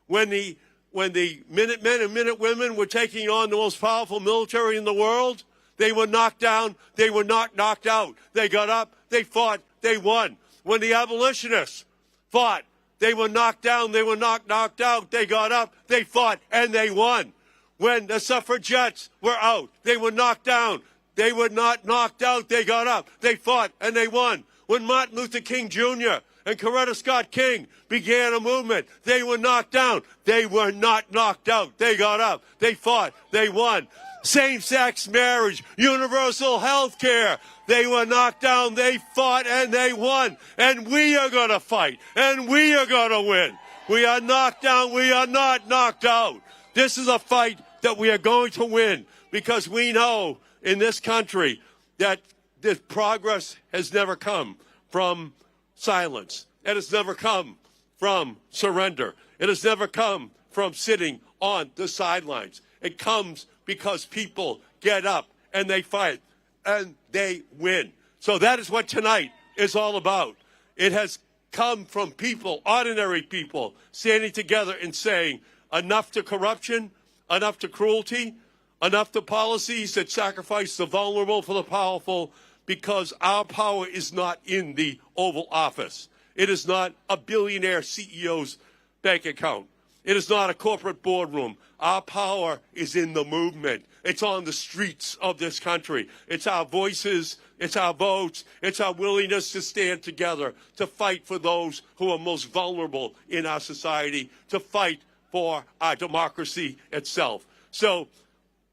When the Minutemen and Minutewomen were taking on the most powerful military in the world, they were knocked down. They were not knocked out. They got up. They fought. They won. When the abolitionists fought, they were knocked down. They were not knocked out. They got up. They fought, and they won. When the suffragettes were out, they were knocked down. They were not knocked out. They got up. They fought, and they won. When Martin Luther King Jr. and Coretta Scott King began a movement, they were knocked down. They were not knocked out. They got up. They fought. They won. Same-sex marriage, universal health care. They were knocked down, they fought, and they won. And we are going to fight, and we are going to win. We are knocked down, we are not knocked out. This is a fight that we are going to win, because we know in this country that this progress has never come from silence. It has never come from surrender. It has never come from sitting on the sidelines. It comes because people get up and they fight and they win. So that is what tonight is all about. It has come from people, ordinary people, standing together and saying, enough to corruption, enough to cruelty, enough to policies that sacrifice the vulnerable for the powerful, because our power is not in the Oval Office. It is not a billionaire CEO's bank account. It is not a corporate boardroom. Our power is in the movement. It's on the streets of this country. It's our voices, it's our votes, it's our willingness to stand together, to fight for those who are most vulnerable in our society, to fight for our democracy itself. So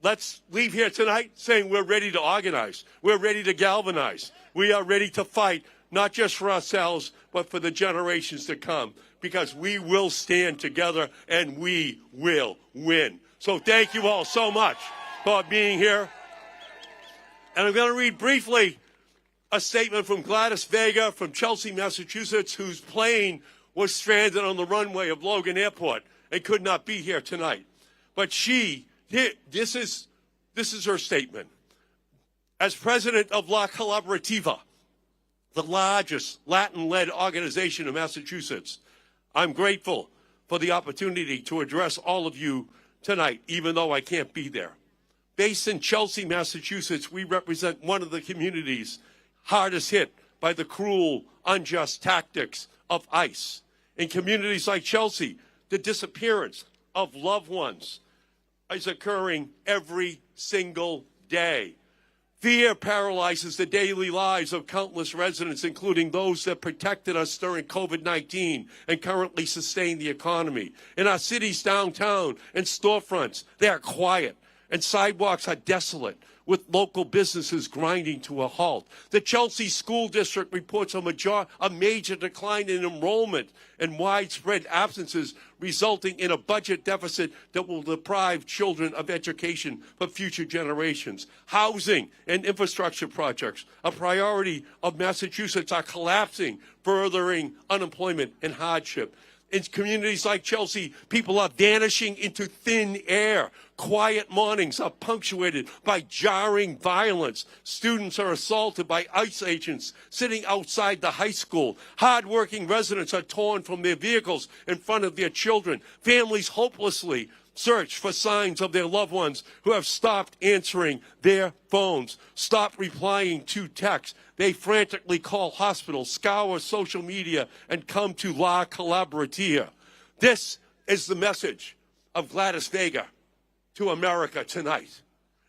let's leave here tonight saying we're ready to organize. We're ready to galvanize. We are ready to fight, not just for ourselves, but for the generations to come, because we will stand together and we will win. So thank you all so much for being here. And I'm going to read briefly a statement from Glattis Vega from Chelsea, Massachusetts, whose plane was stranded on the runway of Logan Airport and could not be here tonight. But this is her statement. As president of La Collaborativa, the largest Latin-led organization in Massachusetts, I'm grateful for the opportunity to address all of you tonight, even though I can't be there. Based in Chelsea, Massachusetts, we represent one of the communities hardest hit by the cruel, unjust tactics of ICE. In communities like Chelsea, the disappearance of loved ones is occurring every single day. Fear paralyzes the daily lives of countless residents, including those that protected us during COVID-19 and currently sustain the economy. In our city's downtown and storefronts, they are quiet, and sidewalks are desolate, with local businesses grinding to a halt. The Chelsea School District reports a major decline in enrollment and widespread absences, resulting in a budget deficit that will deprive children of education for future generations. Housing and infrastructure projects, a priority of Massachusetts, are collapsing, furthering unemployment and hardship. In communities like Chelsea, people are vanishing into thin air. Quiet mornings are punctuated by jarring violence. Students are assaulted by ICE agents sitting outside the high school. Hardworking residents are torn from their vehicles in front of their children. Families hopelessly search for signs of their loved ones who have stopped answering their phones, stopped replying to texts. They frantically call hospitals, scour social media, and come to La Collaborativa. This is the message of Glattis Vega to America tonight.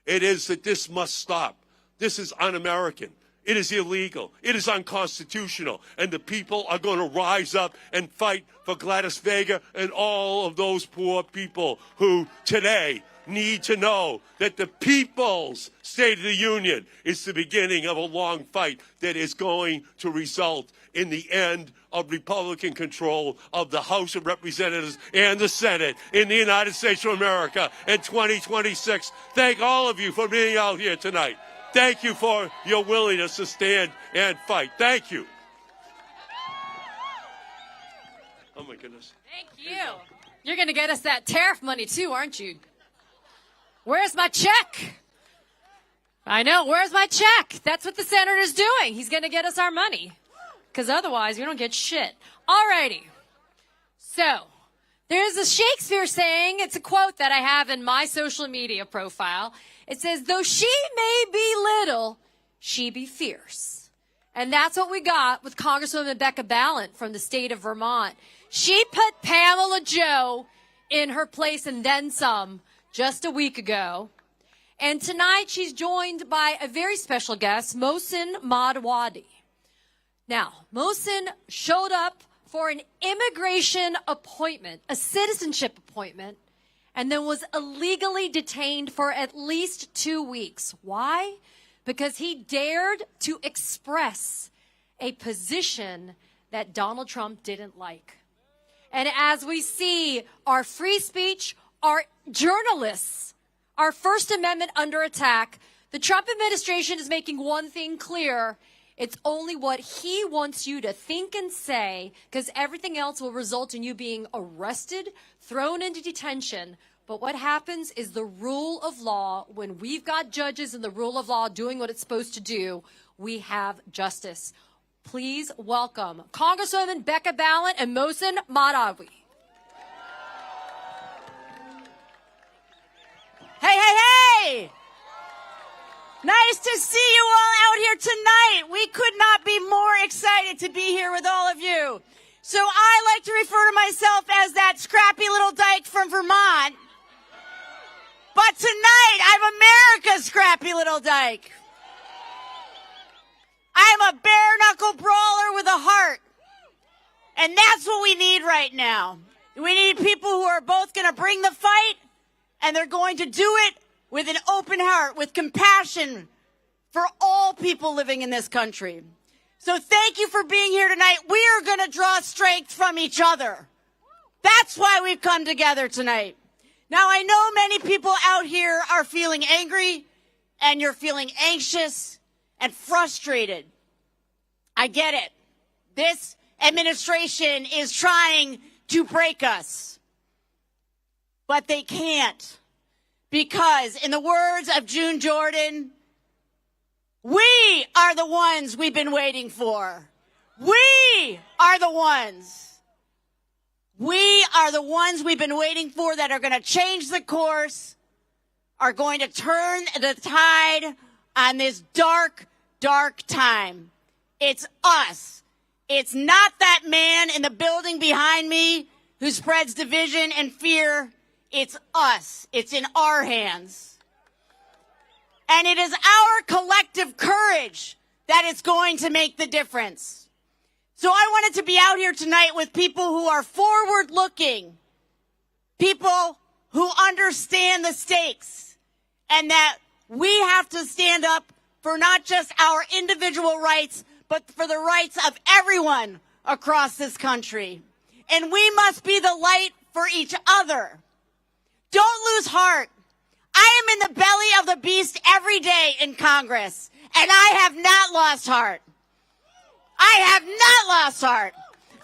It is that this must stop. This is un-American. It is illegal. It is unconstitutional. And the people are going to rise up and fight for Glattis Vega and all of those poor people who today need to know that the People's State of the Union is the beginning of a long fight that is going to result in the end of Republican control of the House of Representatives and the Senate in the United States of America in 2026. Thank all of you for being out here tonight. Thank you for your willingness to stand and fight. Thank you. Oh, my goodness. Thank you. You're going to get us that tariff money, too, aren't you? Where's my check? I know. Where's my check? That's what the senator's doing. He's going to get us our money, because otherwise we don't get shit. All righty. So there's a Shakespeare saying, it's a quote that I have in my social media profile. It says, though she may be little, she be fierce. And that's what we got with Congresswoman Becca Balint from the state of Vermont. She put Pamela Joe in her place and then some just a week ago. And tonight she's joined by a very special guest, Mosen Madawi. Now, Mosen showed up for an immigration appointment, a citizenship appointment, and then was illegally detained for at least 2 weeks. Why? Because he dared to express a position that Donald Trump didn't like. And as we see, our free speech, our journalists our First Amendment under attack, the Trump administration is making one thing clear. It's only what he wants you to think and say, because everything else will result in you being arrested, thrown into detention. But what happens is the rule of law, when we've got judges and the rule of law doing what it's supposed to do, we have justice. Please welcome Congresswomen Becca Balint and Mosen Madawi. Hey, hey, hey! Nice to see you all out here tonight. We could not be more excited to be here with all of you. So I like to refer to myself as that scrappy little dyke from Vermont. But tonight, I'm America's scrappy little dyke. I'm a bare-knuckle brawler with a heart. And that's what we need right now. We need people who are both going to bring the fight, and they're going to do it with an open heart, with compassion for all people living in this country. So thank you for being here tonight. We are going to draw strength from each other. That's why we've come together tonight. Now, I know many people out here are feeling angry, and you're feeling anxious and frustrated. I get it. This administration is trying to break us, but they can't. Because, in the words of June Jordan, we are the ones we've been waiting for. We are the ones. We are the ones we've been waiting for that are going to change the course, are going to turn the tide on this dark, dark time. It's us. It's not that man in the building behind me who spreads division and fear. It's us. It's in our hands. And it is our collective courage that is going to make the difference. So I wanted to be out here tonight with people who are forward-looking, people who understand the stakes, and that we have to stand up for not just our individual rights, but for the rights of everyone across this country. And we must be the light for each other. Don't lose heart. I am in the belly of the beast every day in Congress, and I have not lost heart. I have not lost heart.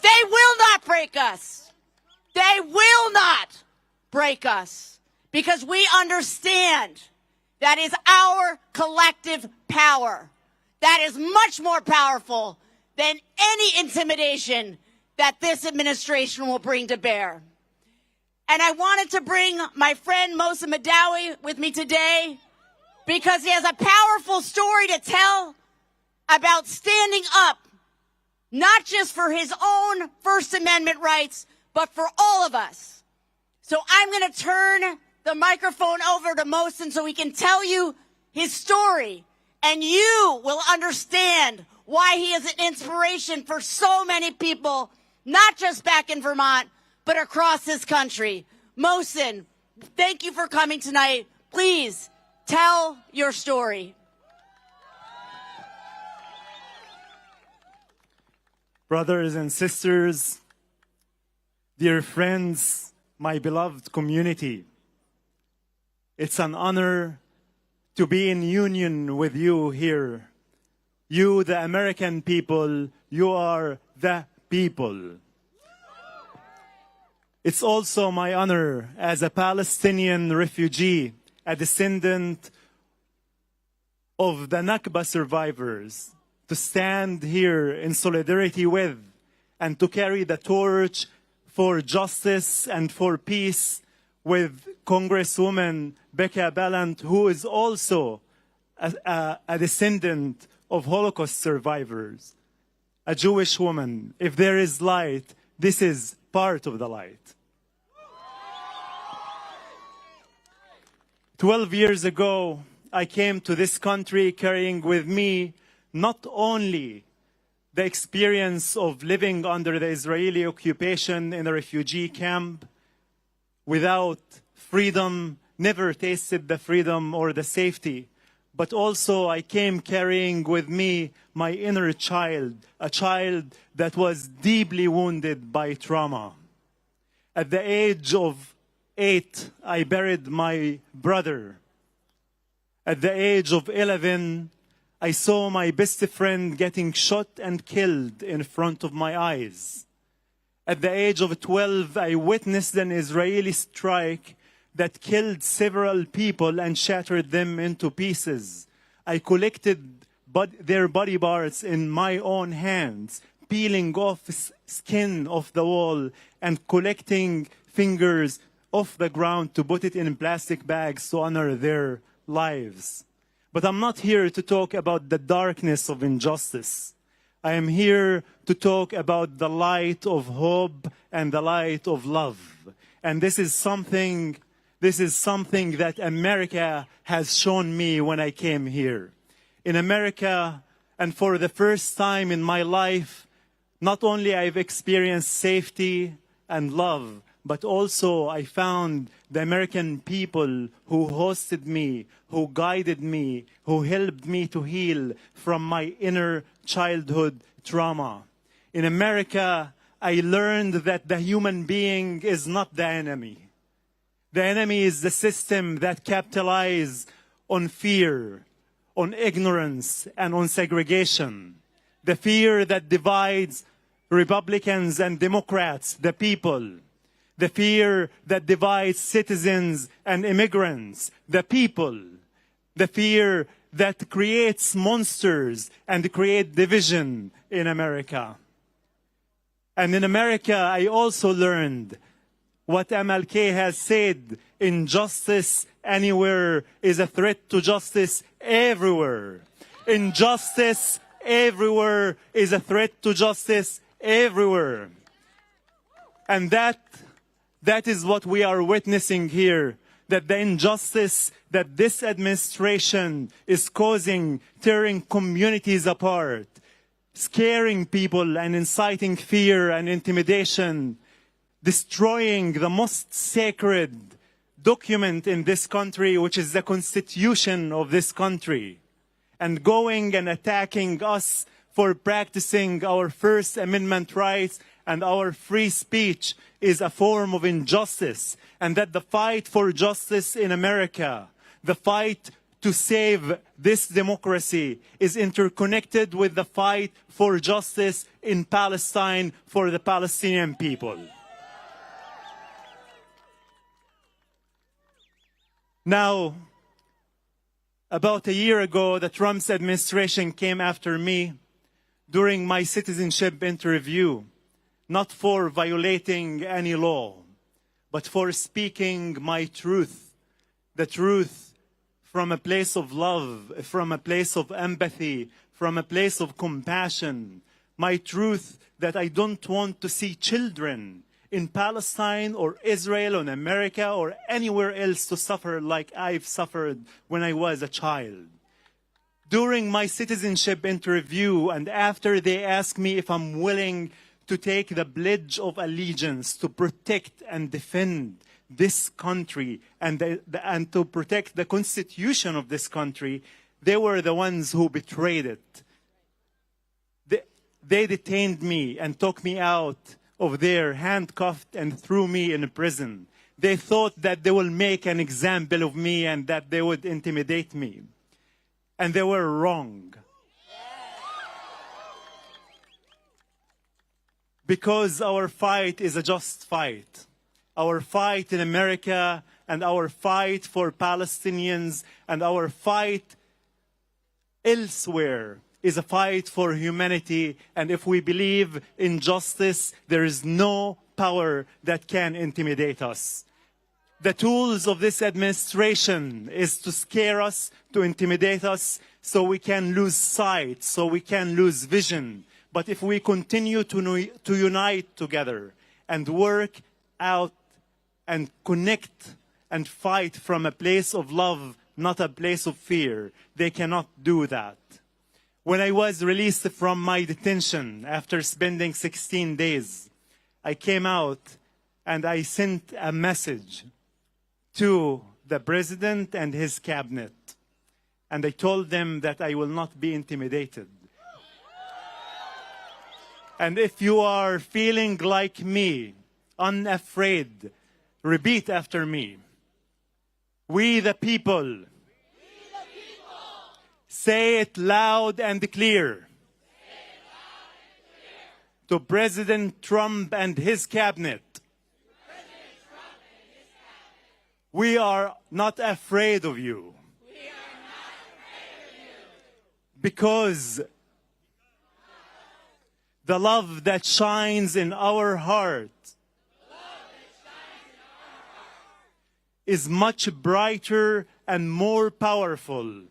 They will not break us. They will not break us, because we understand that is our collective power. That is much more powerful than any intimidation that this administration will bring to bear. And I wanted to bring my friend Mosen Madawi with me today because he has a powerful story to tell about standing up, not just for his own First Amendment rights, but for all of us. So I'm going to turn the microphone over to Mosen so he can tell you his story, and you will understand why he is an inspiration for so many people, not just back in Vermont, but across this country. Mosen, thank you for coming tonight. Please tell your story. Brothers and sisters, dear friends, my beloved community, it's an honor to be in union with you here. You, the American people, you are the people. It's also my honor as a Palestinian refugee, a descendant of the Nakba survivors, to stand here in solidarity with and to carry the torch for justice and for peace with Congresswoman Becca Balint, who is also a descendant of Holocaust survivors, a Jewish woman. If there is light, this is part of the light. 12 years ago, I came to this country carrying with me not only the experience of living under the Israeli occupation in a refugee camp without freedom, never tasted the freedom or the safety, but also I came carrying with me my inner child, a child that was deeply wounded by trauma. At the age of 8, I buried my brother. At the age of 11, I saw my best friend getting shot and killed in front of my eyes. At the age of 12, I witnessed an Israeli strike that killed several people and shattered them into pieces. I collected their body parts in my own hands, peeling off skin off the wall and collecting fingers off the ground to put it in plastic bags to honor their lives. But I'm not here to talk about the darkness of injustice. I am here to talk about the light of hope and the light of love. And this is something that America has shown me when I came here. In America, and for the first time in my life, not only I've experienced safety and love, but also I found the American people who hosted me, who guided me, who helped me to heal from my inner childhood trauma. In America, I learned that the human being is not the enemy. The enemy is the system that capitalizes on fear, on ignorance, and on segregation. The fear that divides Republicans and Democrats, the people. The fear that divides citizens and immigrants, the people. The fear that creates monsters and creates division in America. And in America, I also learned what MLK has said, injustice anywhere is a threat to justice everywhere. Injustice everywhere is a threat to justice everywhere. And that is what we are witnessing here, that the injustice that this administration is causing, tearing communities apart, scaring people and inciting fear and intimidation, destroying the most sacred document in this country, which is the Constitution of this country, and going and attacking us for practicing our First Amendment rights and our free speech is a form of injustice, and that the fight for justice in America, the fight to save this democracy, is interconnected with the fight for justice in Palestine for the Palestinian people. Now, about a year ago, the Trump's administration came after me during my citizenship interview, not for violating any law, but for speaking my truth, the truth from a place of love, from a place of empathy, from a place of compassion, my truth that I don't want to see children in Palestine or Israel or in America or anywhere else to suffer like I've suffered when I was a child. During my citizenship interview and after they asked me if I'm willing to take the pledge of allegiance to protect and defend this country and to protect the constitution of this country, they were the ones who betrayed it. They detained me and took me out of there, handcuffed, and threw me in prison. They thought that they will make an example of me and that they would intimidate me. And they were wrong. Because our fight is a just fight. Our fight in America and our fight for Palestinians and our fight elsewhere is a fight for humanity. And if we believe in justice, there is no power that can intimidate us. The tools of this administration is to scare us, to intimidate us, so we can lose sight, so we can lose vision. But if we continue to unite together and work out and connect and fight from a place of love, not a place of fear, they cannot do that. When I was released from my detention after spending 16 days, I came out and I sent a message to the president and his cabinet. And I told them that I will not be intimidated. And if you are feeling like me, unafraid, Repeat after me. We the people. Say it loud and clear. To President Trump and his cabinet. We are not afraid of you. Because the love that shines in our heart is much brighter and more powerful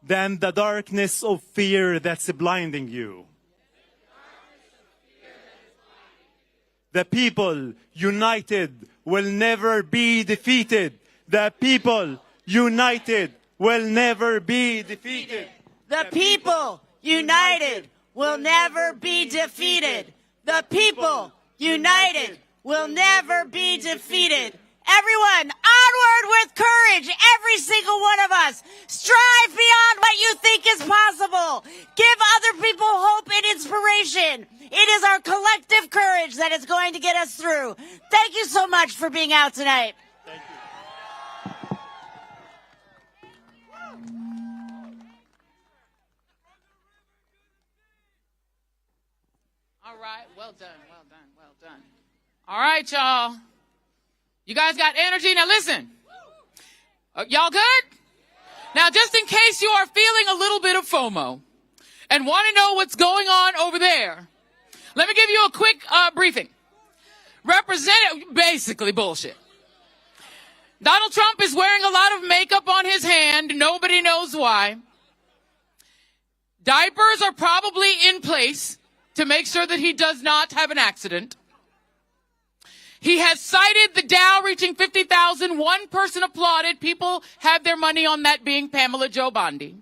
than the darkness of fear that's blinding you. The people united will never be defeated. The people united will never be defeated. The people united will never be defeated. The people united will never be defeated. Everyone, onward with courage, every single one of us. Strive beyond what you think is possible. Give other people hope and inspiration. It is our collective courage that is going to get us through. Thank you so much for being out tonight. Thank you. All right, well done, well done, well done. All right, y'all. You guys got energy? Now listen. Y'all good? Now, just in case you are feeling a little bit of FOMO and want to know what's going on over there, let me give you a quick briefing. Basically bullshit. Donald Trump is wearing a lot of makeup on his hand. Nobody knows why. Diapers are probably in place to make sure that he does not have an accident. He has cited the Dow reaching 50,000. One person applauded. People have their money on that being Pamela Joe Bondi.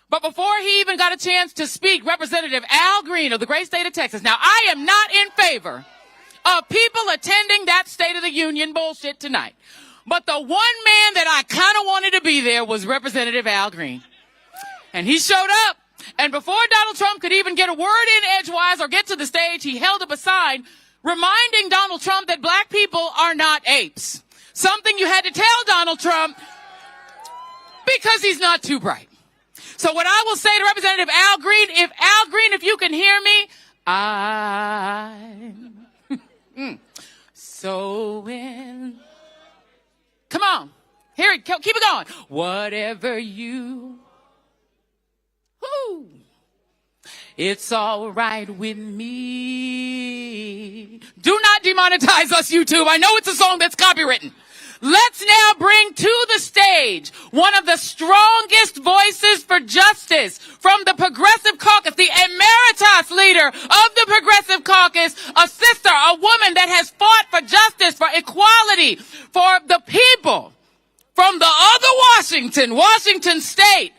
But before he even got a chance to speak, Representative Al Green of the great state of Texas. Now, I am not in favor of people attending that State of the Union bullshit tonight. But the one man that I kind of wanted to be there was Representative Al Green. And he showed up. And before Donald Trump could even get a word in edgewise or get to the stage, he held up a sign reminding Donald Trump that black people are not apes. Something you had to tell Donald Trump because he's not too bright. So what I will say to Representative Al Green, if you can hear me, I'm so in. Come on. Here, keep it going. Whatever you. Whoo. It's all right with me. Do not demonetize us, YouTube. I know it's a song that's copywritten. Let's now bring to the stage one of the strongest voices for justice from the Progressive Caucus, the emeritus leader of the Progressive Caucus, a sister, a woman that has fought for justice, for equality, for the people from the other Washington State.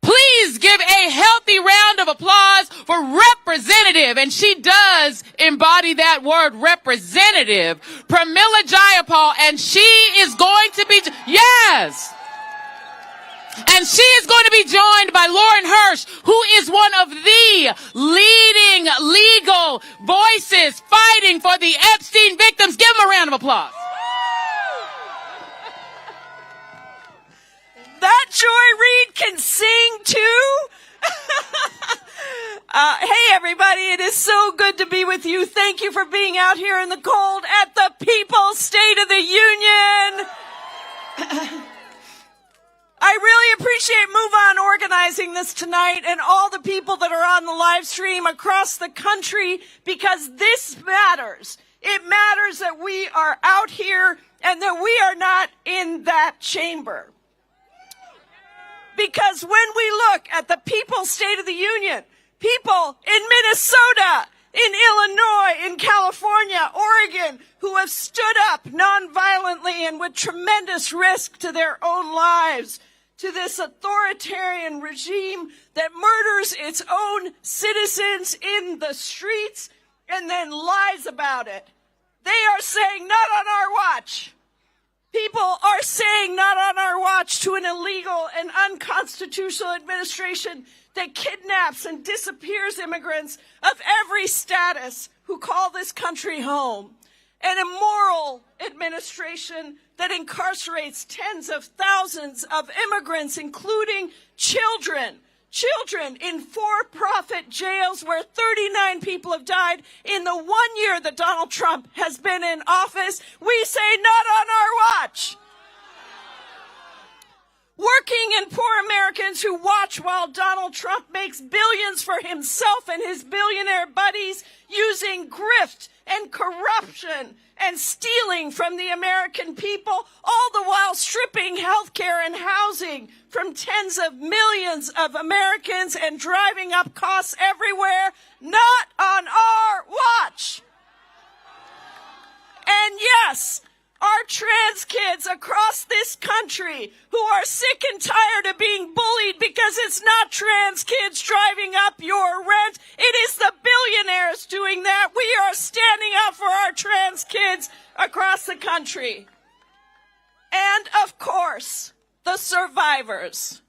Please give a healthy round of applause for Representative, and she does embody that word, Representative, Pramila Jayapal, and she is going to be, yes! And she is going to be joined by Lauren Hirsch, who is one of the leading legal voices fighting for the Epstein victims. Give them a round of applause. That Joy Reid can sing too. Hey everybody, it is so good to be with you. Thank you for being out here in the cold at the People's State of the Union. I really appreciate Move On organizing this tonight and all the people that are on the live stream across the country, because this matters. It matters that we are out here and that we are not in that chamber. Because when we look at the People's State of the Union, people in Minnesota, in Illinois, in California, Oregon, who have stood up nonviolently and with tremendous risk to their own lives to this authoritarian regime that murders its own citizens in the streets and then lies about it. They are saying, not on our watch. People are saying not on our watch to an illegal and unconstitutional administration that kidnaps and disappears immigrants of every status who call this country home. An immoral administration that incarcerates tens of thousands of immigrants, including children in for-profit jails where 39 people have died in the 1 year that Donald Trump has been in office. We say not on our watch. Working and poor Americans who watch while Donald Trump makes billions for himself and his billionaire buddies using grift and corruption and stealing from the American people, all the while stripping health care and housing from tens of millions of Americans and driving up costs everywhere, not on our watch. And yes, our trans kids across this country who are sick and tired of being bullied because it's not trans kids driving up your rent. It is the billionaires doing that. We are standing up for our trans kids across the country. And of course, the survivors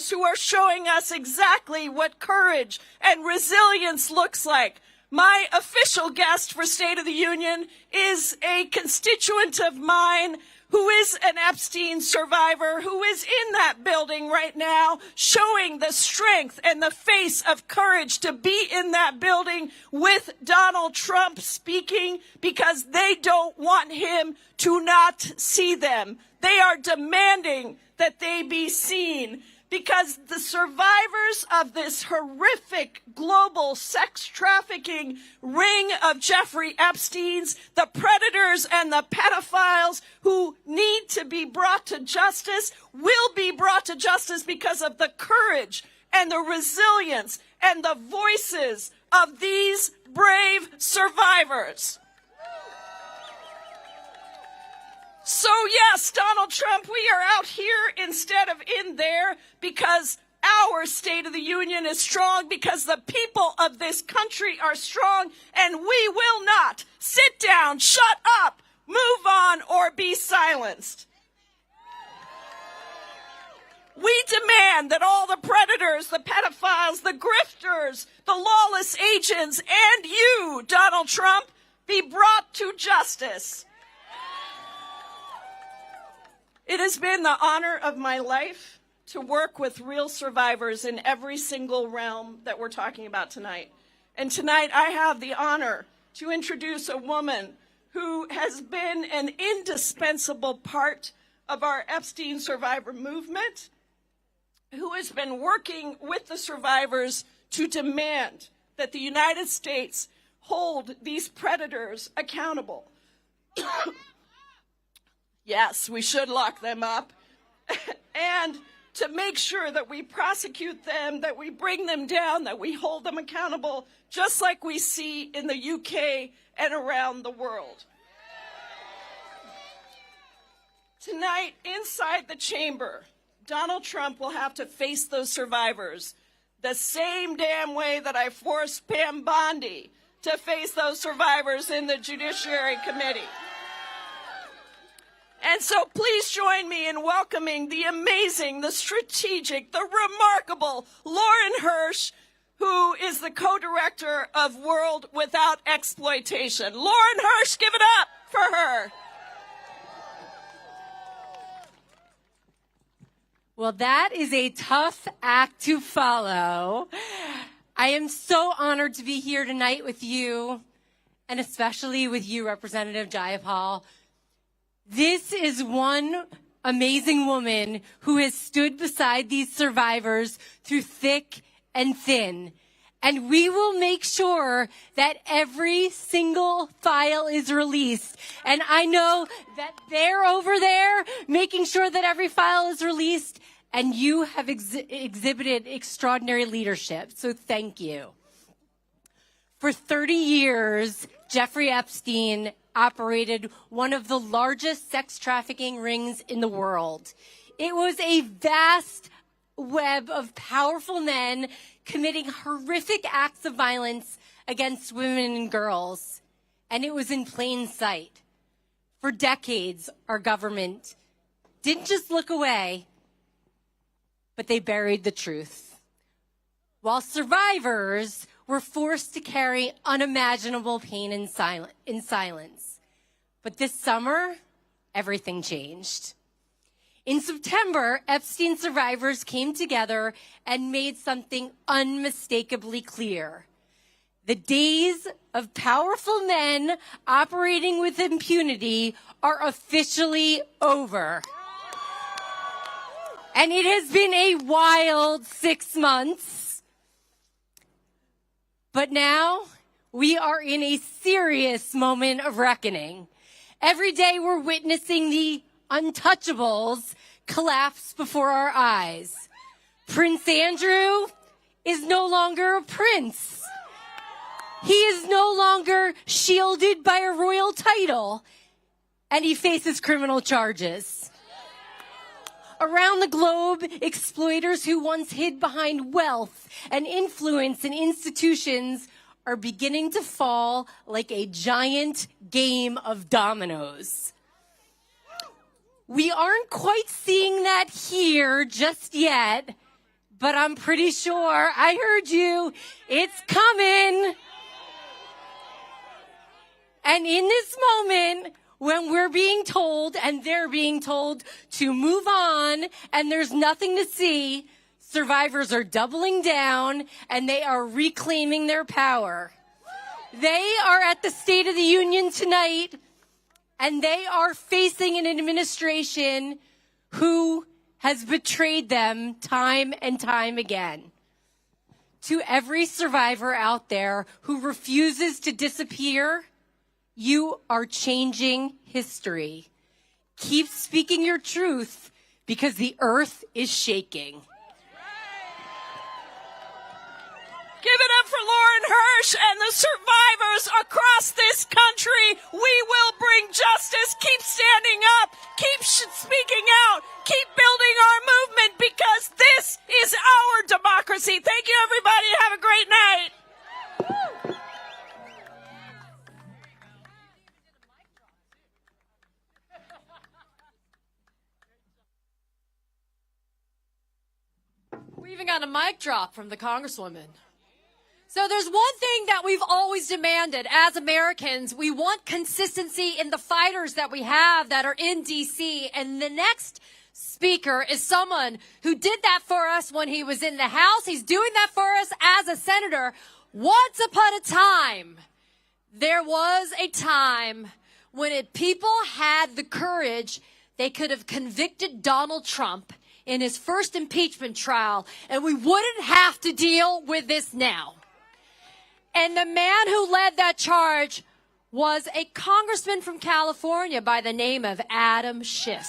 who are showing us exactly what courage and resilience looks like. My official guest for State of the Union is a constituent of mine who is an Epstein survivor, who is in that building right now, showing the strength and the face of courage to be in that building with Donald Trump speaking because they don't want him to not see them. They are demanding that they be seen. Because the survivors of this horrific global sex trafficking ring of Jeffrey Epstein's, the predators and the pedophiles who need to be brought to justice, will be brought to justice because of the courage and the resilience and the voices of these brave survivors. So yes, Donald Trump, we are out here instead of in there because our State of the Union is strong, because the people of this country are strong, and we will not sit down, shut up, move on, or be silenced. We demand that all the predators, the pedophiles, the grifters, the lawless agents, and you, Donald Trump, be brought to justice. It has been the honor of my life to work with real survivors in every single realm that we're talking about tonight. And tonight I have the honor to introduce a woman who has been an indispensable part of our Epstein survivor movement, who has been working with the survivors to demand that the United States hold these predators accountable. Yes, we should lock them up. And to make sure that we prosecute them, that we bring them down, that we hold them accountable, just like we see in the UK and around the world. Tonight, inside the chamber, Donald Trump will have to face those survivors the same damn way that I forced Pam Bondi to face those survivors in the Judiciary Committee. And so please join me in welcoming the amazing, the strategic, the remarkable Lauren Hirsch, who is the co-director of World Without Exploitation. Lauren Hirsch, give it up for her. Well, that is a tough act to follow. I am so honored to be here tonight with you, and especially with you, Representative Jayapal. This is one amazing woman who has stood beside these survivors through thick and thin. And we will make sure that every single file is released. And I know that they're over there making sure that every file is released. And you have exhibited extraordinary leadership. So thank you. For 30 years, Jeffrey Epstein operated one of the largest sex trafficking rings in the world. It was a vast web of powerful men committing horrific acts of violence against women and girls, and it was in plain sight. For decades, our government didn't just look away, but they buried the truth. While survivors were forced to carry unimaginable pain in silence. But this summer, everything changed. In September, Epstein survivors came together and made something unmistakably clear. The days of powerful men operating with impunity are officially over. And it has been a wild 6 months. But now we are in a serious moment of reckoning. Every day we're witnessing the untouchables collapse before our eyes. Prince Andrew is no longer a prince. He is no longer shielded by a royal title, and he faces criminal charges. Around the globe, exploiters who once hid behind wealth and influence in institutions are beginning to fall like a giant game of dominoes. We aren't quite seeing that here just yet, but I'm pretty sure I heard you. It's coming. And in this moment, when we're being told and they're being told to move on and there's nothing to see, survivors are doubling down and they are reclaiming their power. They are at the State of the Union tonight and they are facing an administration who has betrayed them time and time again. To every survivor out there who refuses to disappear, you are changing history. Keep speaking your truth because the earth is shaking. Give it up for Lauren Hirsch and the survivors across this country. We will bring justice. Keep standing up. Keep speaking out. Keep building our movement because this is our democracy. Thank you, everybody. Have a great night. We even got a mic drop from the Congresswoman. So there's one thing that we've always demanded as Americans. We want consistency in the fighters that we have that are in D.C. And the next speaker is someone who did that for us when he was in the House. He's doing that for us as a senator. Once upon a time, there was a time when people had the courage, they could have convicted Donald Trump in his first impeachment trial, and we wouldn't have to deal with this now. And the man who led that charge was a congressman from California by the name of Adam Schiff.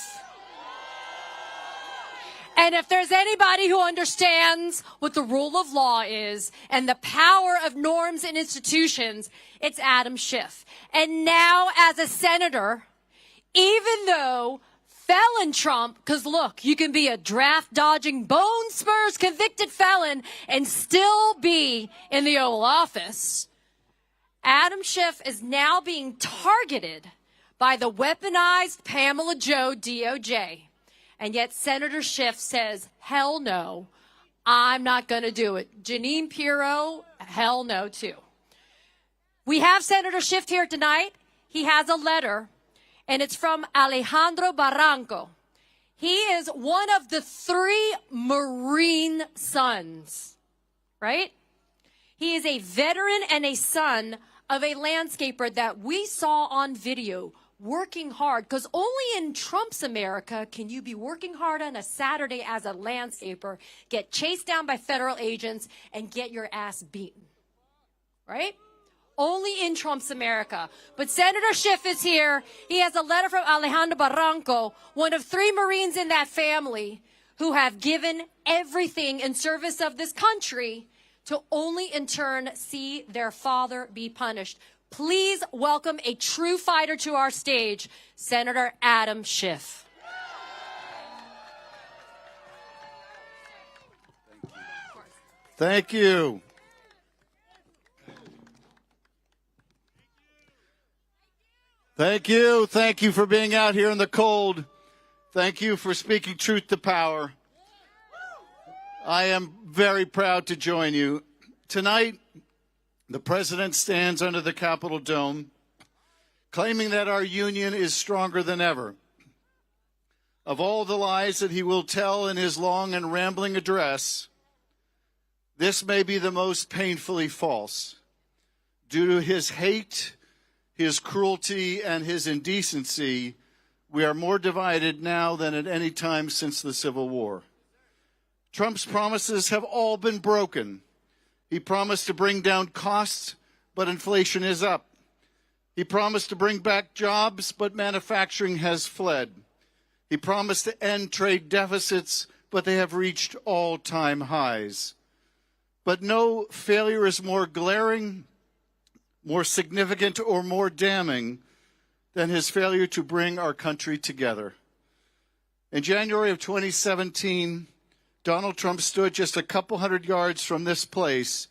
And if there's anybody who understands what the rule of law is and the power of norms and institutions, it's Adam Schiff. And now as a senator, even though felon Trump, because look, you can be a draft-dodging, bone spurs convicted felon and still be in the Oval Office. Adam Schiff is now being targeted by the weaponized Pamela Joe DOJ. And yet Senator Schiff says, hell no, I'm not going to do it. Jeanine Pirro, hell no too. We have Senator Schiff here tonight. He has a letter. And it's from Alejandro Barranco. He is one of the 3 Marine sons, right? He is a veteran and a son of a landscaper that we saw on video working hard, because only in Trump's America can you be working hard on a Saturday as a landscaper, get chased down by federal agents, and get your ass beaten, right? Only in Trump's America. But Senator Schiff is here. He has a letter from Alejandro Barranco, one of 3 Marines in that family who have given everything in service of this country to only in turn see their father be punished. Please welcome a true fighter to our stage, Senator Adam Schiff. Thank you. Thank you. Thank you for being out here in the cold. Thank you for speaking truth to power. I am very proud to join you. Tonight, the president stands under the Capitol dome, claiming that our union is stronger than ever. Of all the lies that he will tell in his long and rambling address, this may be the most painfully false. Due to his hate, his cruelty, and his indecency, we are more divided now than at any time since the Civil War. Trump's promises have all been broken. He promised to bring down costs, but inflation is up. He promised to bring back jobs, but manufacturing has fled. He promised to end trade deficits, but they have reached all-time highs. But no failure is more glaring, more significant, or more damning than his failure to bring our country together. In January of 2017, Donald Trump stood just a couple hundred yards from this place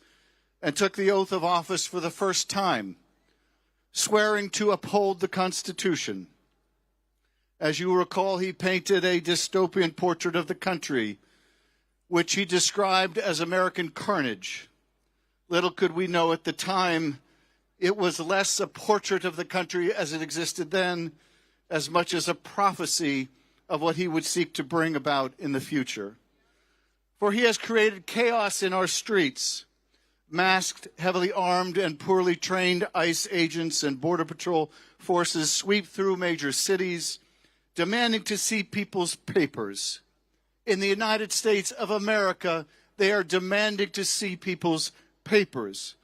and took the oath of office for the first time, swearing to uphold the Constitution. As you recall, he painted a dystopian portrait of the country, which he described as American carnage. Little could we know at the time it was less a portrait of the country as it existed then, as much as a prophecy of what he would seek to bring about in the future. For he has created chaos in our streets. Masked, heavily armed, and poorly trained ICE agents and Border Patrol forces sweep through major cities, demanding to see people's papers. In the United States of America, they are demanding to see people's papers.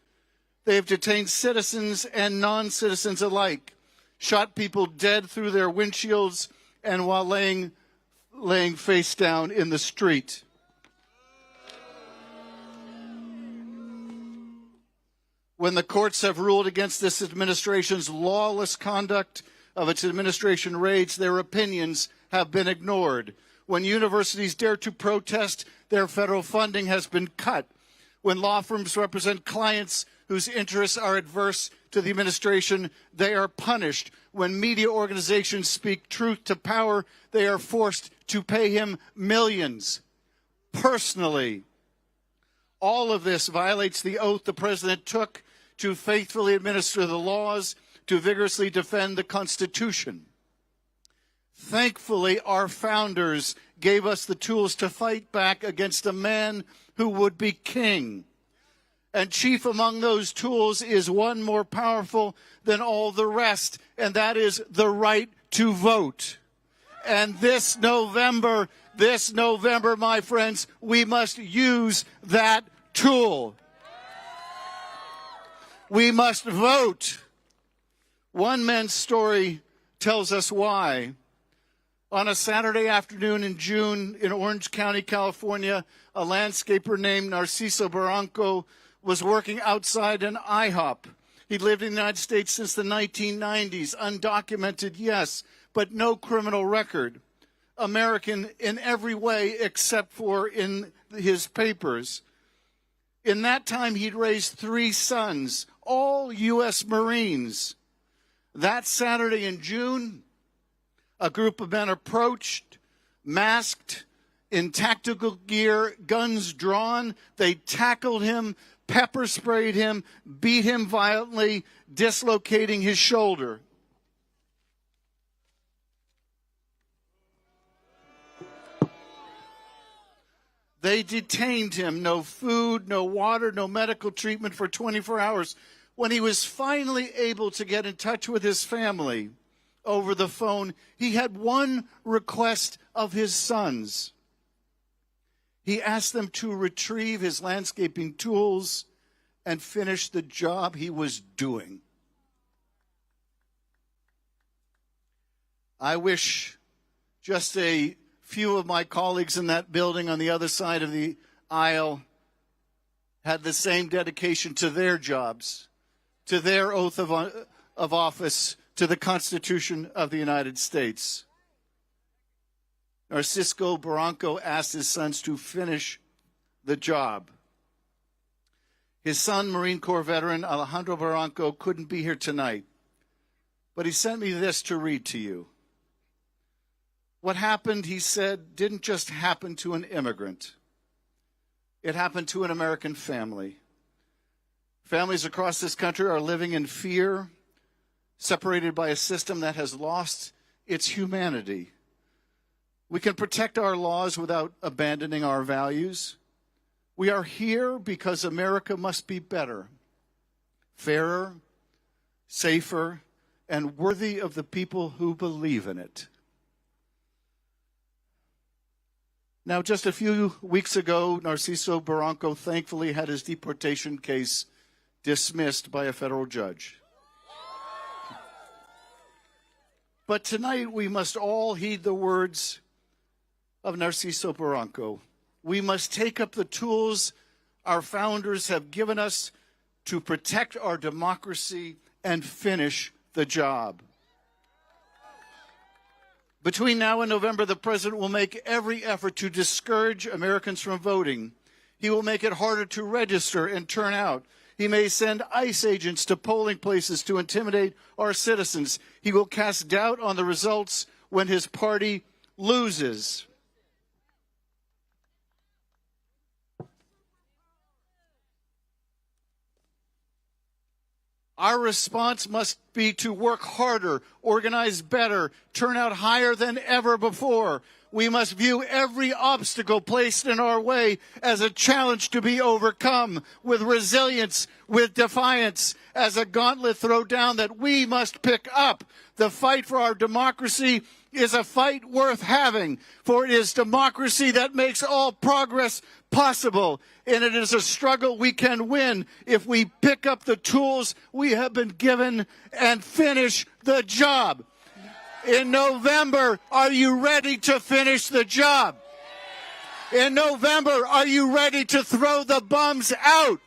They have detained citizens and non-citizens alike, shot people dead through their windshields and while laying face down in the street. When the courts have ruled against this administration's lawless conduct of its administration raids, their opinions have been ignored. When universities dare to protest, their federal funding has been cut. When law firms represent clients whose interests are adverse to the administration, they are punished. When media organizations speak truth to power, they are forced to pay him millions personally. All of this violates the oath the president took to faithfully administer the laws, to vigorously defend the Constitution. Thankfully, our founders gave us the tools to fight back against a man who would be king. And chief among those tools is one more powerful than all the rest, and that is the right to vote. And this November, my friends, we must use that tool. We must vote. One man's story tells us why. On a Saturday afternoon in June in Orange County, California, a landscaper named Narciso Barranco was working outside an IHOP. He lived in the United States since the 1990s, undocumented, yes, but no criminal record. American in every way except for in his papers. In that time, he'd raised 3 sons, all U.S. Marines. That Saturday in June, a group of men approached, masked, in tactical gear, guns drawn. They tackled him, pepper sprayed him, beat him violently, dislocating his shoulder. They detained him, no food, no water, no medical treatment for 24 hours. When he was finally able to get in touch with his family over the phone, he had one request of his sons. He asked them to retrieve his landscaping tools and finish the job he was doing. I wish just a few of my colleagues in that building on the other side of the aisle had the same dedication to their jobs, to their oath of office, to the Constitution of the United States. Narciso Barranco asked his sons to finish the job. His son, Marine Corps veteran Alejandro Barranco, couldn't be here tonight. but he sent me this to read to you. What happened, he said, didn't just happen to an immigrant. It happened to an American family. Families across this country are living in fear, separated by a system that has lost its humanity. We can protect our laws without abandoning our values. We are here because America must be better, fairer, safer, and worthy of the people who believe in it. Now, just a few weeks ago, Narciso Barranco thankfully had his deportation case dismissed by a federal judge. But tonight we must all heed the words of Narciso Barranco. We must take up the tools our founders have given us to protect our democracy and finish the job. Between now and November, the president will make every effort to discourage Americans from voting. He will make it harder to register and turn out. He may send ICE agents to polling places to intimidate our citizens. He will cast doubt on the results when his party loses. Our response must be to work harder, organize better, turn out higher than ever before. We must view every obstacle placed in our way as a challenge to be overcome with resilience, with defiance, as a gauntlet throw down that we must pick up. The fight for our democracy is a fight worth having, for it is democracy that makes all progress possible, and it is a struggle we can win if we pick up the tools we have been given and finish the job. In November, are you ready to finish the job? In November, are you ready to throw the bums out?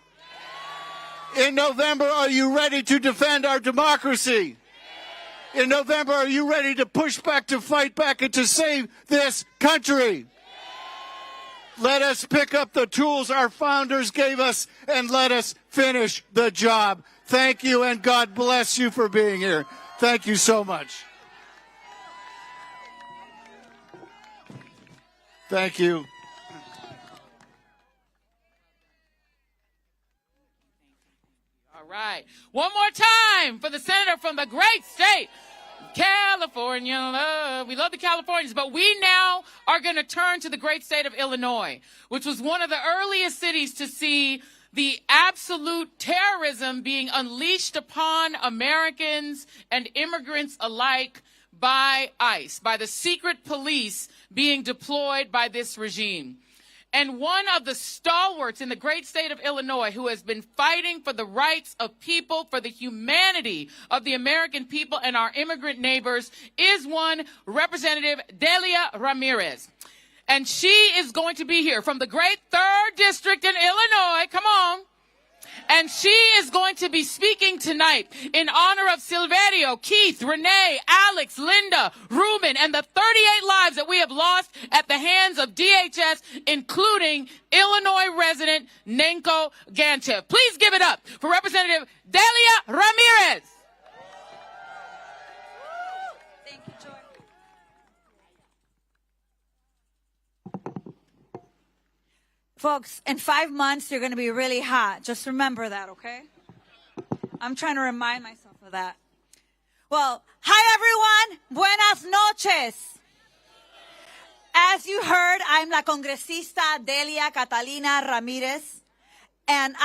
In November, are you ready to defend our democracy? In November, are you ready to push back, to fight back, and to save this country? Let us pick up the tools our founders gave us and let us finish the job. Thank you, and God bless you for being here. Thank you so much. Thank you. All right. One more time for the senator from the great state, California. We love the Californians, but we now are going to turn to the great state of Illinois, which was one of the earliest cities to see the absolute terrorism being unleashed upon Americans and immigrants alike by ICE, by the secret police being deployed by this regime. And one of the stalwarts in the great state of Illinois who has been fighting for the rights of people, for the humanity of the American people and our immigrant neighbors is one Representative Delia Ramirez. And she is going to be here from the great 3rd District in Illinois. Come on. And she is going to be speaking tonight in honor of Silverio, Keith, Renee, Alex, Linda, Ruben, and the 38 lives that we have lost at the hands of DHS, including Illinois resident Nenko Ganchev. Please give it up for Representative Delia Ramirez. Thank you, Joy. Folks, in 5 months, you're going to be really hot. Just remember that, okay? I'm trying to remind myself of that. Well, hi, everyone. Buenas noches. As you heard, I'm la congresista Delia Catalina Ramirez, and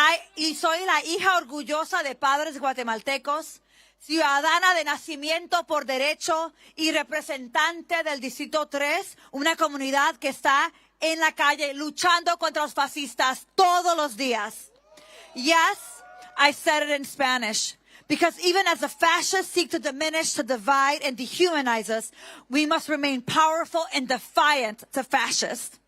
soy la hija orgullosa de padres guatemaltecos, ciudadana de nacimiento por derecho y representante del Distrito 3, una comunidad que está en la calle luchando contra los fascistas todos los días. Yes, I said it in Spanish. Because even as the fascists seek to diminish, to divide, and dehumanize us, we must remain powerful and defiant to fascists.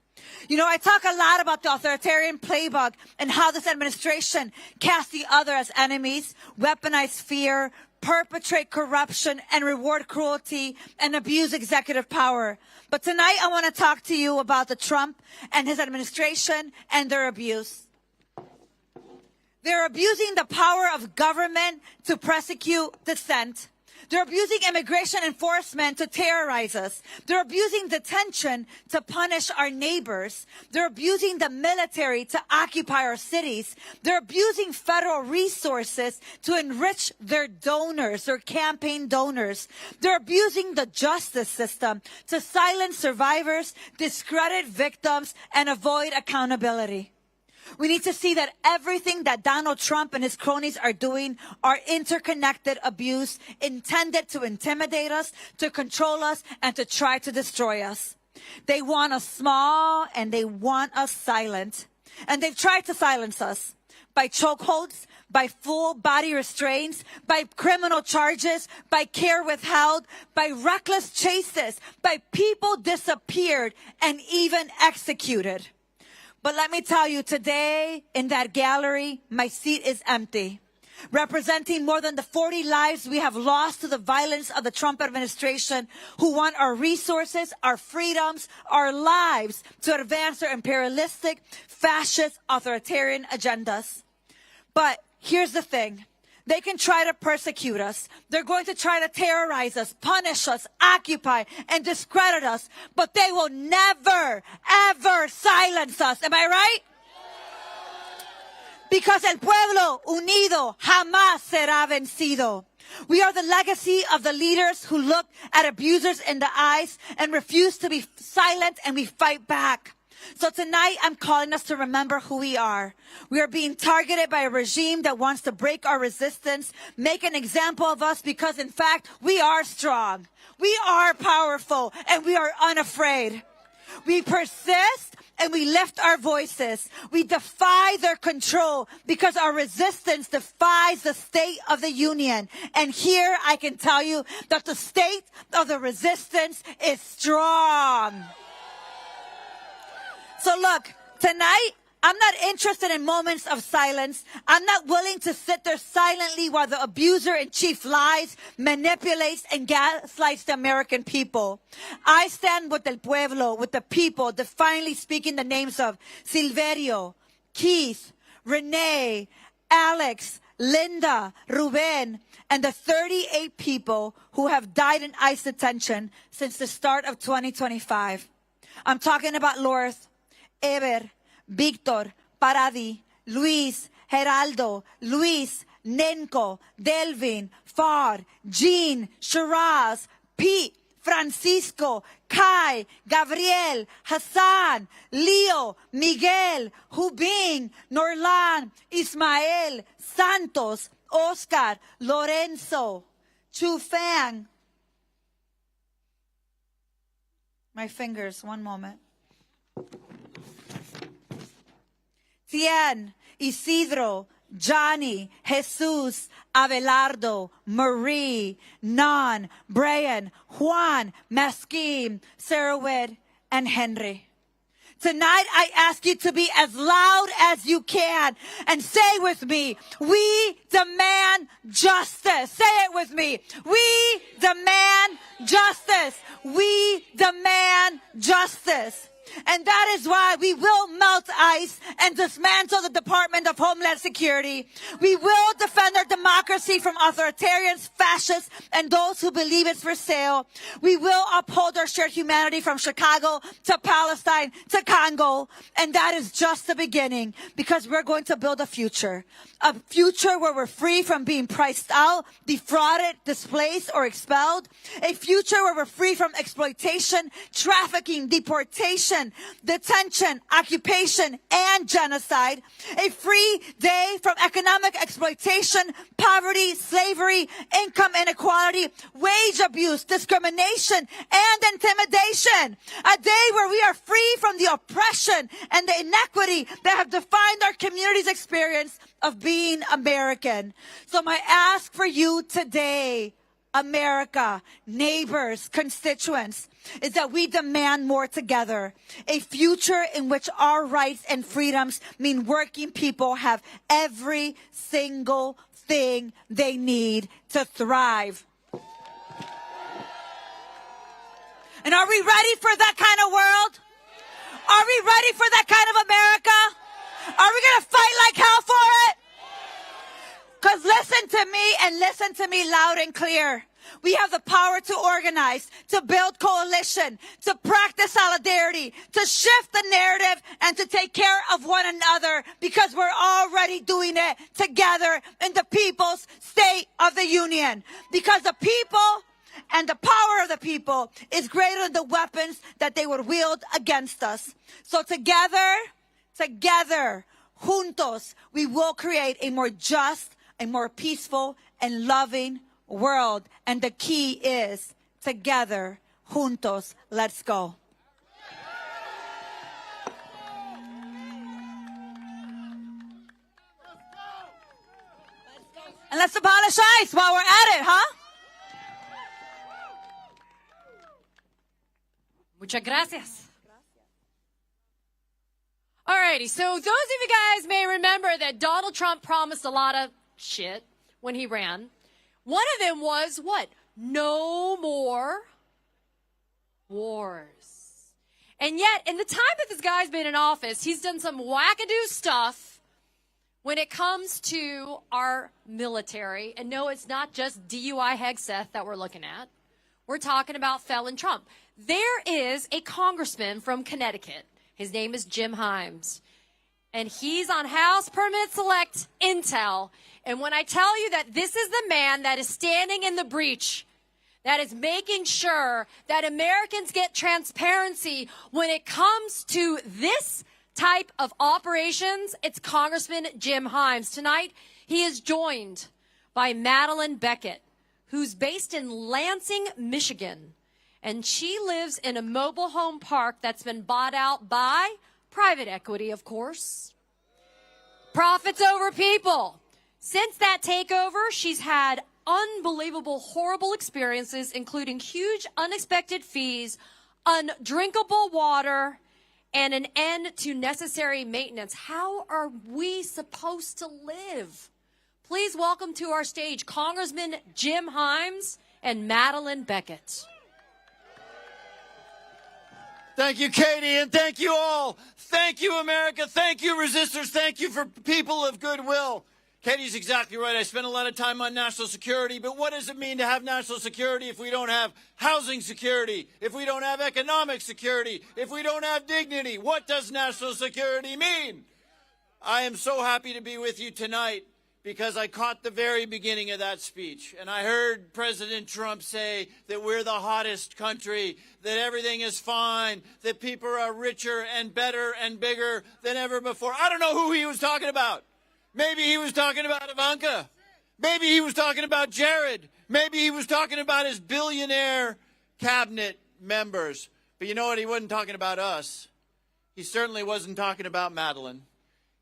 You know, I talk a lot about the authoritarian playbook and how this administration casts the other as enemies, weaponize fear, perpetrate corruption, and reward cruelty and abuse executive power. But tonight I want to talk to you about the Trump and his administration and their abuse. They're abusing the power of government to persecute dissent. They're abusing immigration enforcement to terrorize us. They're abusing detention to punish our neighbors. They're abusing the military to occupy our cities. They're abusing federal resources to enrich their donors, their campaign donors. They're abusing the justice system to silence survivors, discredit victims, and avoid accountability. We need to see that everything that Donald Trump and his cronies are doing are interconnected abuse intended to intimidate us, to control us, and to try to destroy us. They want us small and they want us silent. And they've tried to silence us by chokeholds, by full body restraints, by criminal charges, by care withheld, by reckless chases, by people disappeared and even executed. But let me tell you, today in that gallery, my seat is empty, representing more than the 40 lives we have lost to the violence of the Trump administration, who want our resources, our freedoms, our lives to advance their imperialistic, fascist, authoritarian agendas. But here's the thing. They can try to persecute us. They're going to try to terrorize us, punish us, occupy, and discredit us. But they will never, ever silence us. Am I right? Because el pueblo unido jamás será vencido. We are the legacy of the leaders who look at abusers in the eyes and refuse to be silent, and we fight back. So tonight, I'm calling us to remember who we are. We are being targeted by a regime that wants to break our resistance, make an example of us, because in fact, we are strong. We are powerful, and we are unafraid. We persist and we lift our voices. We defy their control because our resistance defies the state of the union. And here I can tell you that the state of the resistance is strong. So look, tonight, I'm not interested in moments of silence. I'm not willing to sit there silently while the abuser-in-chief lies, manipulates, and gaslights the American people. I stand with el pueblo, with the people, defiantly speaking the names of Silverio, Keith, Renee, Alex, Linda, Ruben, and the 38 people who have died in ICE detention since the start of 2025. I'm talking about Lorth, Eber, Victor, Paradi, Luis, Geraldo, Luis, Nenko, Delvin, Far, Jean, Shiraz, Pete, Francisco, Kai, Gabriel, Hassan, Leo, Miguel, Hubing, Norlan, Ismael, Santos, Oscar, Lorenzo, Chufang. My fingers, one moment. Tien, Isidro, Johnny, Jesus, Abelardo, Marie, Nan, Brian, Juan, Mesquim, Sarahwed, and Henry. Tonight, I ask you to be as loud as you can and say with me, we demand justice. Say it with me. We demand justice. We demand justice. And that is why we will melt ICE and dismantle the Department of Homeland Security. We will defend our democracy from authoritarians, fascists, and those who believe it's for sale. We will uphold our shared humanity from Chicago to Palestine to Congo. And that is just the beginning, because we're going to build a future where we're free from being priced out, defrauded, displaced, or expelled. A future where we're free from exploitation, trafficking, deportation, detention, occupation, and genocide. A free day from economic exploitation, poverty, slavery, income inequality, wage abuse, discrimination, and intimidation. A day where we are free from the oppression and the inequity that have defined our community's experience of being American. So my ask for you today, America, neighbors, constituents, is that we demand more together. A future in which our rights and freedoms mean working people have every single thing they need to thrive. And are we ready for that kind of world? Are we ready for that kind of America? Are we going to fight like hell for it? Because listen to me, and listen to me loud and clear. We have the power to organize, to build coalition, to practice solidarity, to shift the narrative, and to take care of one another, because we're already doing it together in the people's State of the Union. Because the people and the power of the people is greater than the weapons that they would wield against us. So together, juntos, we will create a more just, a more peaceful and loving world. And the key is together, juntos, let's go. And let's abolish ICE while we're at it, huh? Muchas gracias. Alrighty, so those of you guys may remember that Donald Trump promised a lot of shit when he ran. One of them was what? No more wars. And yet, in the time that this guy's been in office, he's done some wackadoo stuff when it comes to our military. And no, it's not just DUI Hegseth that we're looking at. We're talking about felon Trump. There is a congressman from Connecticut. His name is Jim Himes. And he's on House Permit Select Intel. And when I tell you that this is the man that is standing in the breach, that is making sure that Americans get transparency when it comes to this type of operations, it's Congressman Jim Himes. Tonight, he is joined by Madeleine Beckett, who's based in Lansing, Michigan. And she lives in a mobile home park that's been bought out by private equity, of course. Profits over people. Since that takeover, she's had unbelievable, horrible experiences, including huge unexpected fees, undrinkable water, and an end to necessary maintenance. How are we supposed to live? Please welcome to our stage Congressman Jim Himes and Madeleine Beckett. Thank you, Katie, and thank you all. Thank you, America. Thank you, resistors. Thank you for people of goodwill. Katie's exactly right. I spent a lot of time on national security, but what does it mean to have national security if we don't have housing security, if we don't have economic security, if we don't have dignity? What does national security mean? I am so happy to be with you tonight because I caught the very beginning of that speech, and I heard President Trump say that we're the hottest country, that everything is fine, that people are richer and better and bigger than ever before. I don't know who he was talking about. Maybe he was talking about Ivanka. Maybe he was talking about Jared. Maybe he was talking about his billionaire cabinet members. But you know what? He wasn't talking about us. He certainly wasn't talking about Madeleine.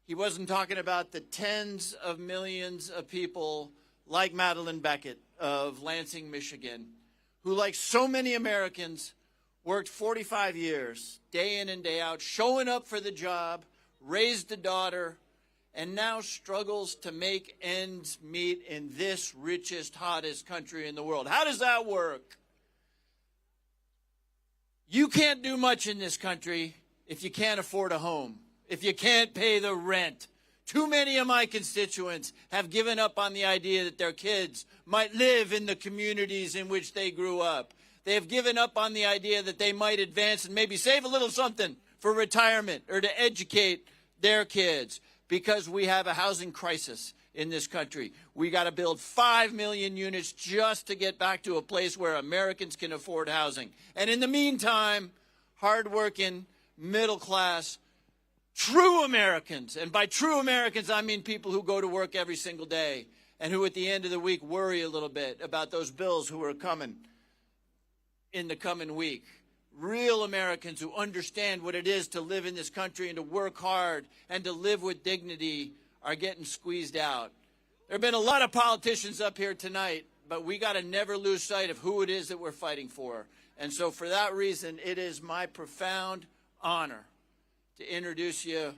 He wasn't talking about the tens of millions of people like Madeleine Beckett of Lansing, Michigan, who, like so many Americans, worked 45 years, day in and day out, showing up for the job, raised a daughter, and now struggles to make ends meet in this richest, hottest country in the world. How does that work? You can't do much in this country if you can't afford a home, if you can't pay the rent. Too many of my constituents have given up on the idea that their kids might live in the communities in which they grew up. They have given up on the idea that they might advance and maybe save a little something for retirement or to educate their kids, because we have a housing crisis in this country. We got to build 5 million units just to get back to a place where Americans can afford housing. And in the meantime, hardworking, middle-class, true Americans, and by true Americans, I mean people who go to work every single day and who at the end of the week worry a little bit about those bills who are coming in the coming week. Real Americans who understand what it is to live in this country and to work hard and to live with dignity are getting squeezed out. There have been a lot of politicians up here tonight, but we got to never lose sight of who it is that we're fighting for. And so for that reason, it is my profound honor to introduce you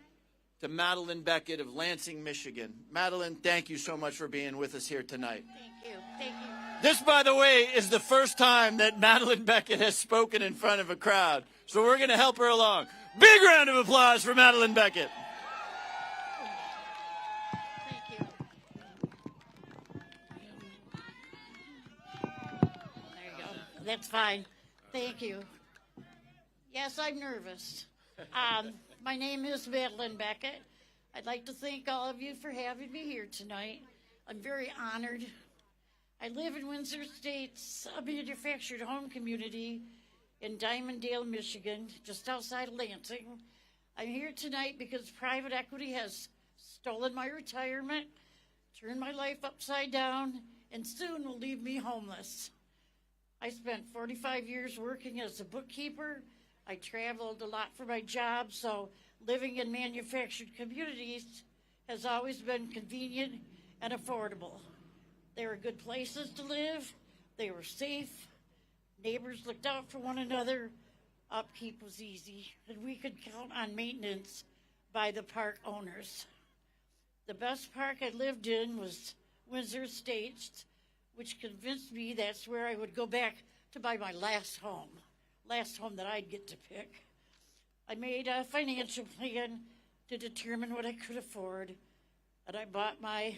to Madeleine Beckett of Lansing, Michigan. Madeleine, thank you so much for being with us here tonight. Thank you. Thank you. This, by the way, is the first time that Madeleine Beckett has spoken in front of a crowd. So we're going to help her along. Big round of applause for Madeleine Beckett. Thank you. that's fine. Thank you. Yes, I'm nervous. My name is Madeline Beckett. I'd like to thank all of you for having me here tonight. I'm very honored. I live in Windsor Estates, a manufactured home community in Diamonddale, Michigan, just outside of Lansing. I'm here tonight because private equity has stolen my retirement, turned my life upside down, and soon will leave me homeless. I spent 45 years working as a bookkeeper. I traveled a lot for my job, so living in manufactured communities has always been convenient and affordable. They were good places to live. They were safe. Neighbors looked out for one another. Upkeep was easy, and we could count on maintenance by the park owners. The best park I lived in was Windsor Estates, which convinced me that's where I would go back to buy my last home that I'd get to pick. I made a financial plan to determine what I could afford, and I bought my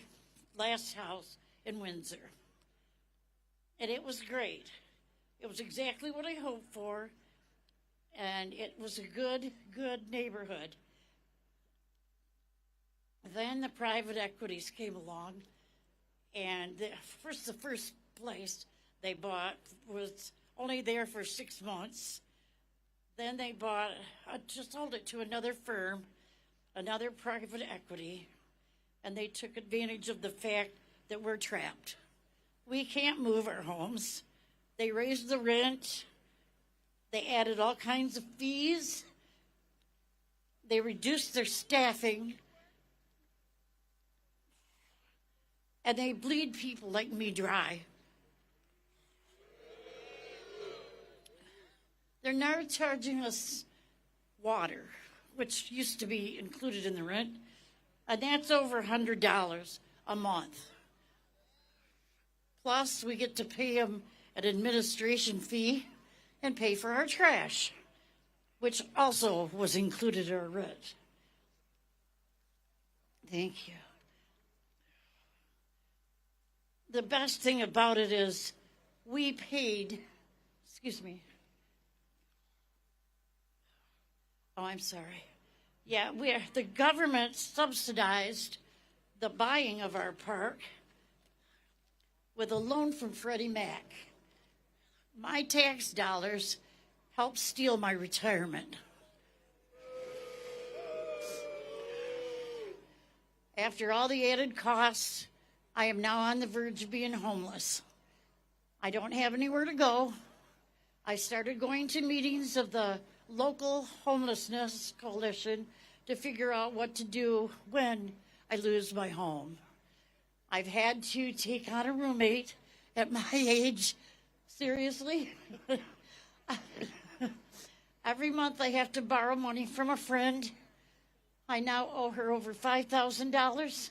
last house in Windsor. And it was great. It was exactly what I hoped for, and it was a good neighborhood. Then the private equities came along, and the first place they bought was only there for 6 months. Then they just sold it to another firm, another private equity, and they took advantage of the fact that we're trapped. We can't move our homes. They raised the rent. They added all kinds of fees. They reduced their staffing. And they bleed people like me dry. They're now charging us water, which used to be included in the rent, and that's over $100 a month. Plus, we get to pay them an administration fee and pay for our trash, which also was included in our rent. Thank you. The best thing about it is we paid, Oh, I'm sorry. Yeah, the government subsidized the buying of our park with a loan from Freddie Mac. My tax dollars helped steal my retirement. After all the added costs, I am now on the verge of being homeless. I don't have anywhere to go. I started going to meetings of the local homelessness coalition to figure out what to do when I lose my home. I've had to take on a roommate at my age. Seriously? Every month I have to borrow money from a friend. I now owe her over $5,000,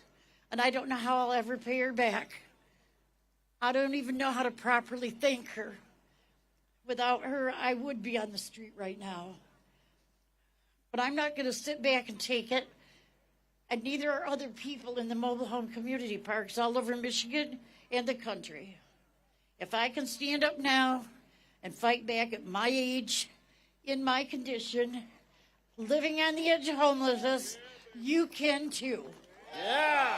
and I don't know how I'll ever pay her back. I don't even know how to properly thank her. Without her, I would be on the street right now. But I'm not going to sit back and take it, and neither are other people in the mobile home community parks all over Michigan and the country. If I can stand up now and fight back at my age, in my condition, living on the edge of homelessness, you can too. Yeah.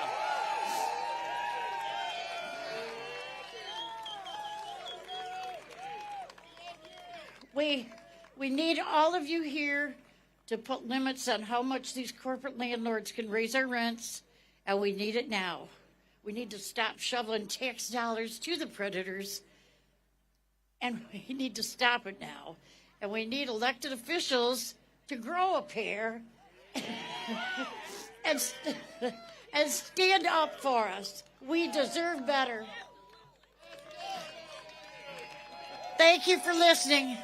We need all of you here to put limits on how much these corporate landlords can raise our rents, and we need it now. We need to stop shoveling tax dollars to the predators, and we need to stop it now. And we need elected officials to grow a pair and stand up for us. We deserve better. Thank you for listening.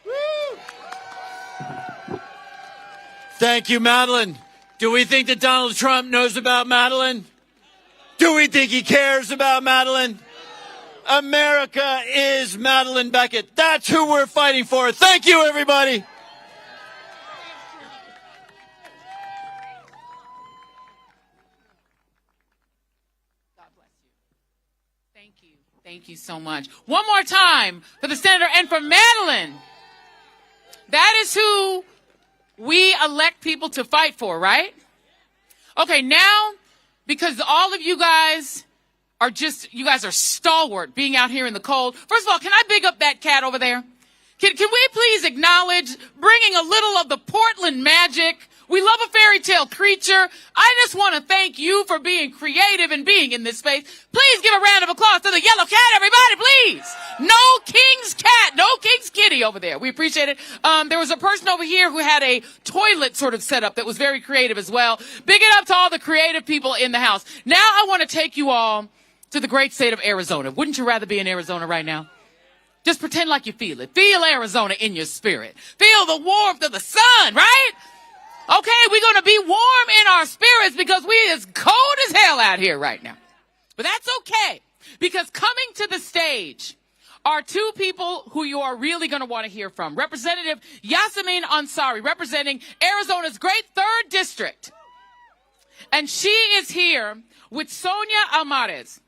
Woo! Thank you, Madeline. Do we think that Donald Trump knows about Madeline? Do we think he cares about Madeline? America is Madeline Beckett. That's who we're fighting for. Thank you, everybody. God bless you. Thank you so much. One more time for the senator and for Madeline. That is who we elect people to fight for, right? Okay, now, because all of you guys are stalwart being out here in the cold. First of all, can I big up that cat over there? Can we please acknowledge bringing a little of the Portland magic? We love a fairy tale creature. I just want to thank you for being creative and being in this space. Please give a round of applause to the yellow cat, everybody, please. No king's cat, no king's kitty over there. We appreciate it. There was a person over here who had a toilet sort of set up that was very creative as well. Big it up to all the creative people in the house. Now I want to take you all to the great state of Arizona. Wouldn't you rather be in Arizona right now? Just pretend like you feel it. Feel Arizona in your spirit. Feel the warmth of the sun, right? Okay, we're going to be warm in our spirits because we're as cold as hell out here right now. But that's okay, because coming to the stage are two people who you are really going to want to hear from. Representative Yasamin Ansari, representing Arizona's great 3rd District. And she is here with Sonia Almaraz.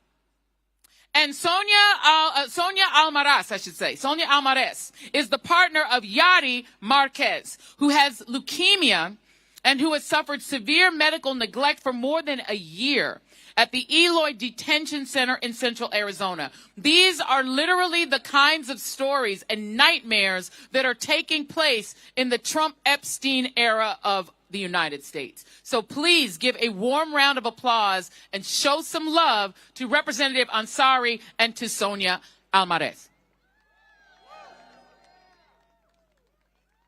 And Sonia Almaraz, I should say. Sonia Almaraz is the partner of Yari Marquez, who has leukemia and who has suffered severe medical neglect for more than a year at the Eloy Detention Center in Central Arizona. These are literally the kinds of stories and nightmares that are taking place in the Trump-Epstein era of the United States. So please give a warm round of applause and show some love to Representative Ansari and to Sonia Almaraz.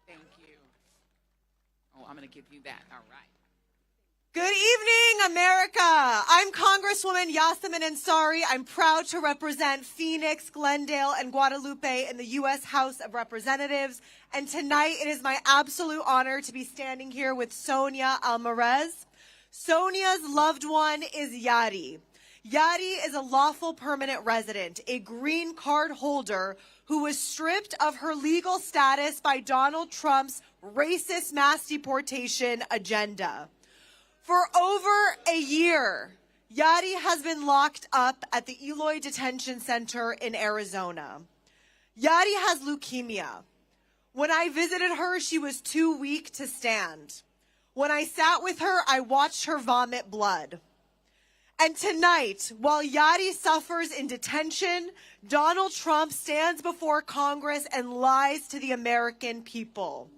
Thank you. Oh, I'm going to give you that. All right. Good evening, America. I'm Congresswoman Yasamin Ansari. I'm proud to represent Phoenix, Glendale, and Guadalupe in the U.S. House of Representatives. And tonight, it is my absolute honor to be standing here with Sonia Almaraz. Sonia's loved one is Yari. Yari is a lawful permanent resident, a green card holder who was stripped of her legal status by Donald Trump's racist mass deportation agenda. For over a year, Yari has been locked up at the Eloy Detention Center in Arizona. Yari has leukemia. When I visited her, she was too weak to stand. When I sat with her, I watched her vomit blood. And tonight, while Yari suffers in detention, Donald Trump stands before Congress and lies to the American people.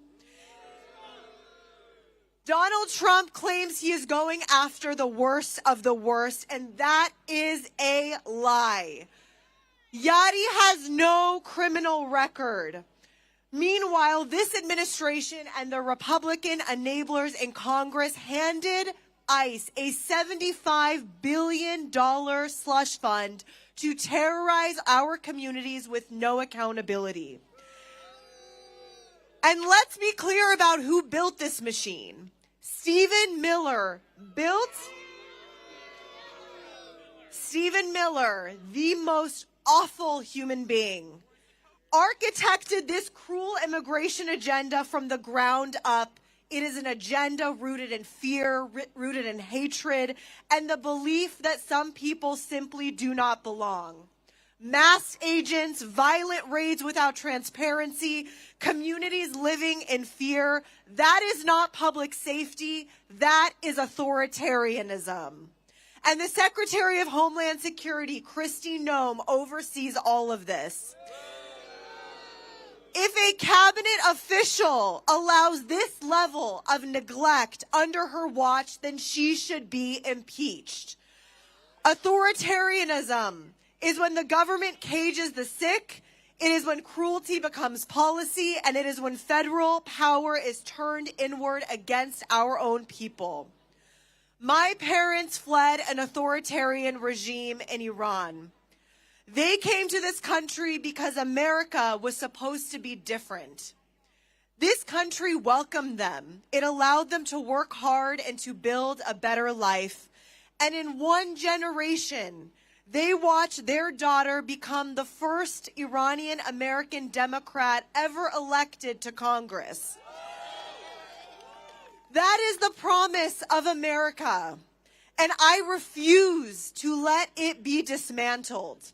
Donald Trump claims he is going after the worst of the worst, and that is a lie. Yari has no criminal record. Meanwhile, this administration and the Republican enablers in Congress handed ICE a $75 billion slush fund to terrorize our communities with no accountability. And let's be clear about who built this machine. Stephen Miller, the most awful human being, architected this cruel immigration agenda from the ground up. It is an agenda rooted in fear, rooted in hatred, and the belief that some people simply do not belong. Masked agents, violent raids without transparency, communities living in fear. That is not public safety. That is authoritarianism. And the Secretary of Homeland Security, Kristi Noem, oversees all of this. If a cabinet official allows this level of neglect under her watch, then she should be impeached. Authoritarianism is when the government cages the sick, it is when cruelty becomes policy, and it is when federal power is turned inward against our own people. My parents fled an authoritarian regime in Iran. They came to this country because America was supposed to be different. This country welcomed them. It allowed them to work hard and to build a better life. And in one generation, they watched their daughter become the first Iranian American Democrat ever elected to Congress. That is the promise of America, and I refuse to let it be dismantled.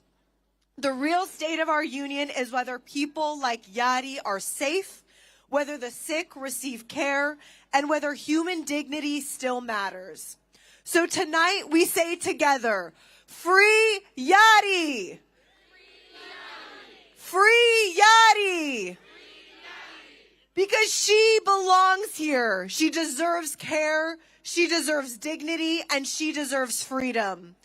The real state of our union is whether people like Yadi are safe, whether the sick receive care, and whether human dignity still matters. So tonight we say together, free Yadi! Free Yadi! Because she belongs here. She deserves care, she deserves dignity, and she deserves freedom.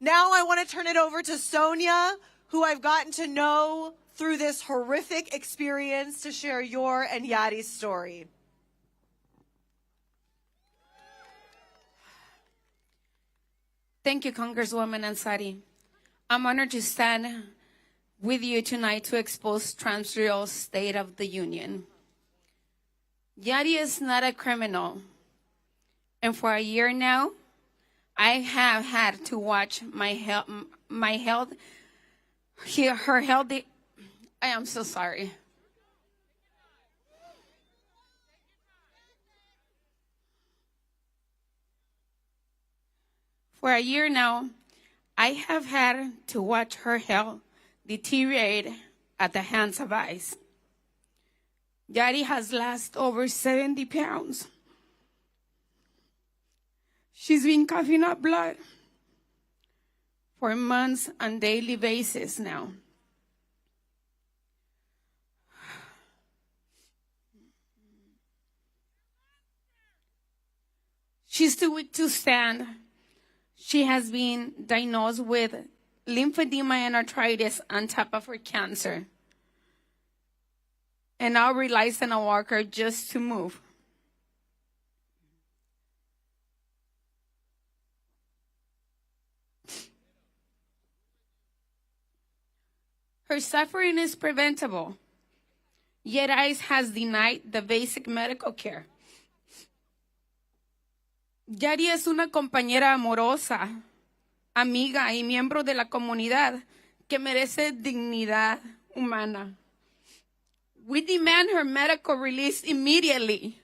Now I want to turn it over to Sonia, who I've gotten to know through this horrific experience, to share your and Yadi's story. Thank you, Congresswoman Ansari. I'm honored to stand with you tonight to expose Transreal's State of the Union. Yadi is not a criminal, and for a year now, I have had to watch her healthy. I am so sorry. For a year now, I have had to watch her health deteriorate at the hands of ICE. Yadi has lost over 70 pounds. She's been coughing up blood for months on a daily basis now. She's too weak to stand. She has been diagnosed with lymphedema and arthritis on top of her cancer, and now relies on a walker just to move. Her suffering is preventable, yet ICE has denied the basic medical care. Yadi es una compañera amorosa, amiga y miembro de la comunidad que merece dignidad humana. We demand her medical release immediately.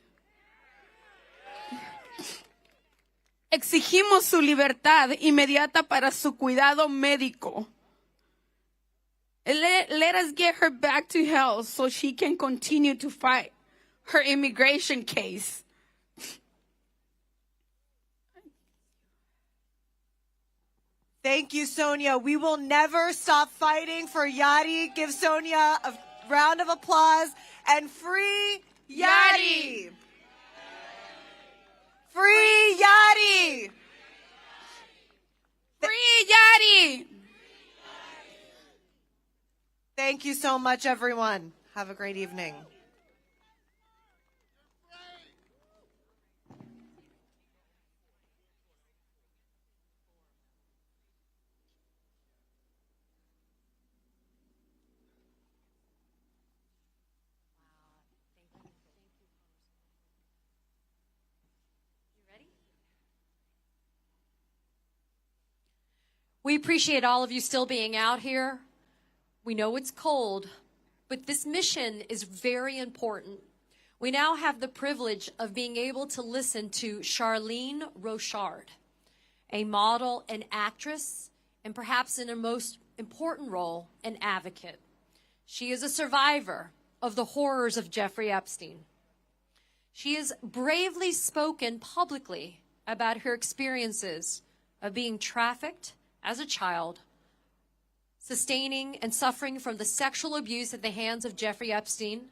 Exigimos su libertad inmediata para su cuidado médico. Let us get her back to health so she can continue to fight her immigration case. Thank you, Sonia. We will never stop fighting for Yadi. Give Sonia a round of applause. And free Yadi! Free Yadi! Free Yadi! Thank you so much, everyone. Have a great evening. We appreciate all of you still being out here. We know it's cold, but this mission is very important. We now have the privilege of being able to listen to Charlene Rochard, a model and actress, and perhaps in her most important role, an advocate. She is a survivor of the horrors of Jeffrey Epstein. She has bravely spoken publicly about her experiences of being trafficked as a child, sustaining and suffering from the sexual abuse at the hands of Jeffrey Epstein,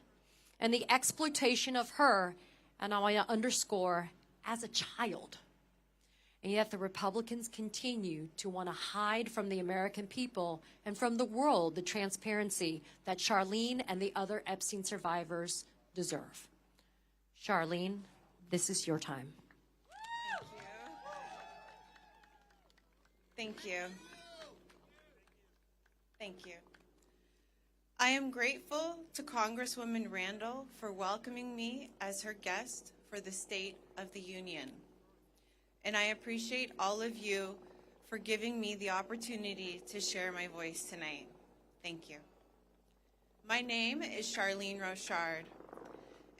and the exploitation of her, and I want to underscore, as a child. And yet the Republicans continue to want to hide from the American people and from the world the transparency that Charlene and the other Epstein survivors deserve. Charlene, this is your time. Thank you. Thank you. I am grateful to Congresswoman Randall for welcoming me as her guest for the State of the Union. And I appreciate all of you for giving me the opportunity to share my voice tonight. Thank you. My name is Charlene Rochard,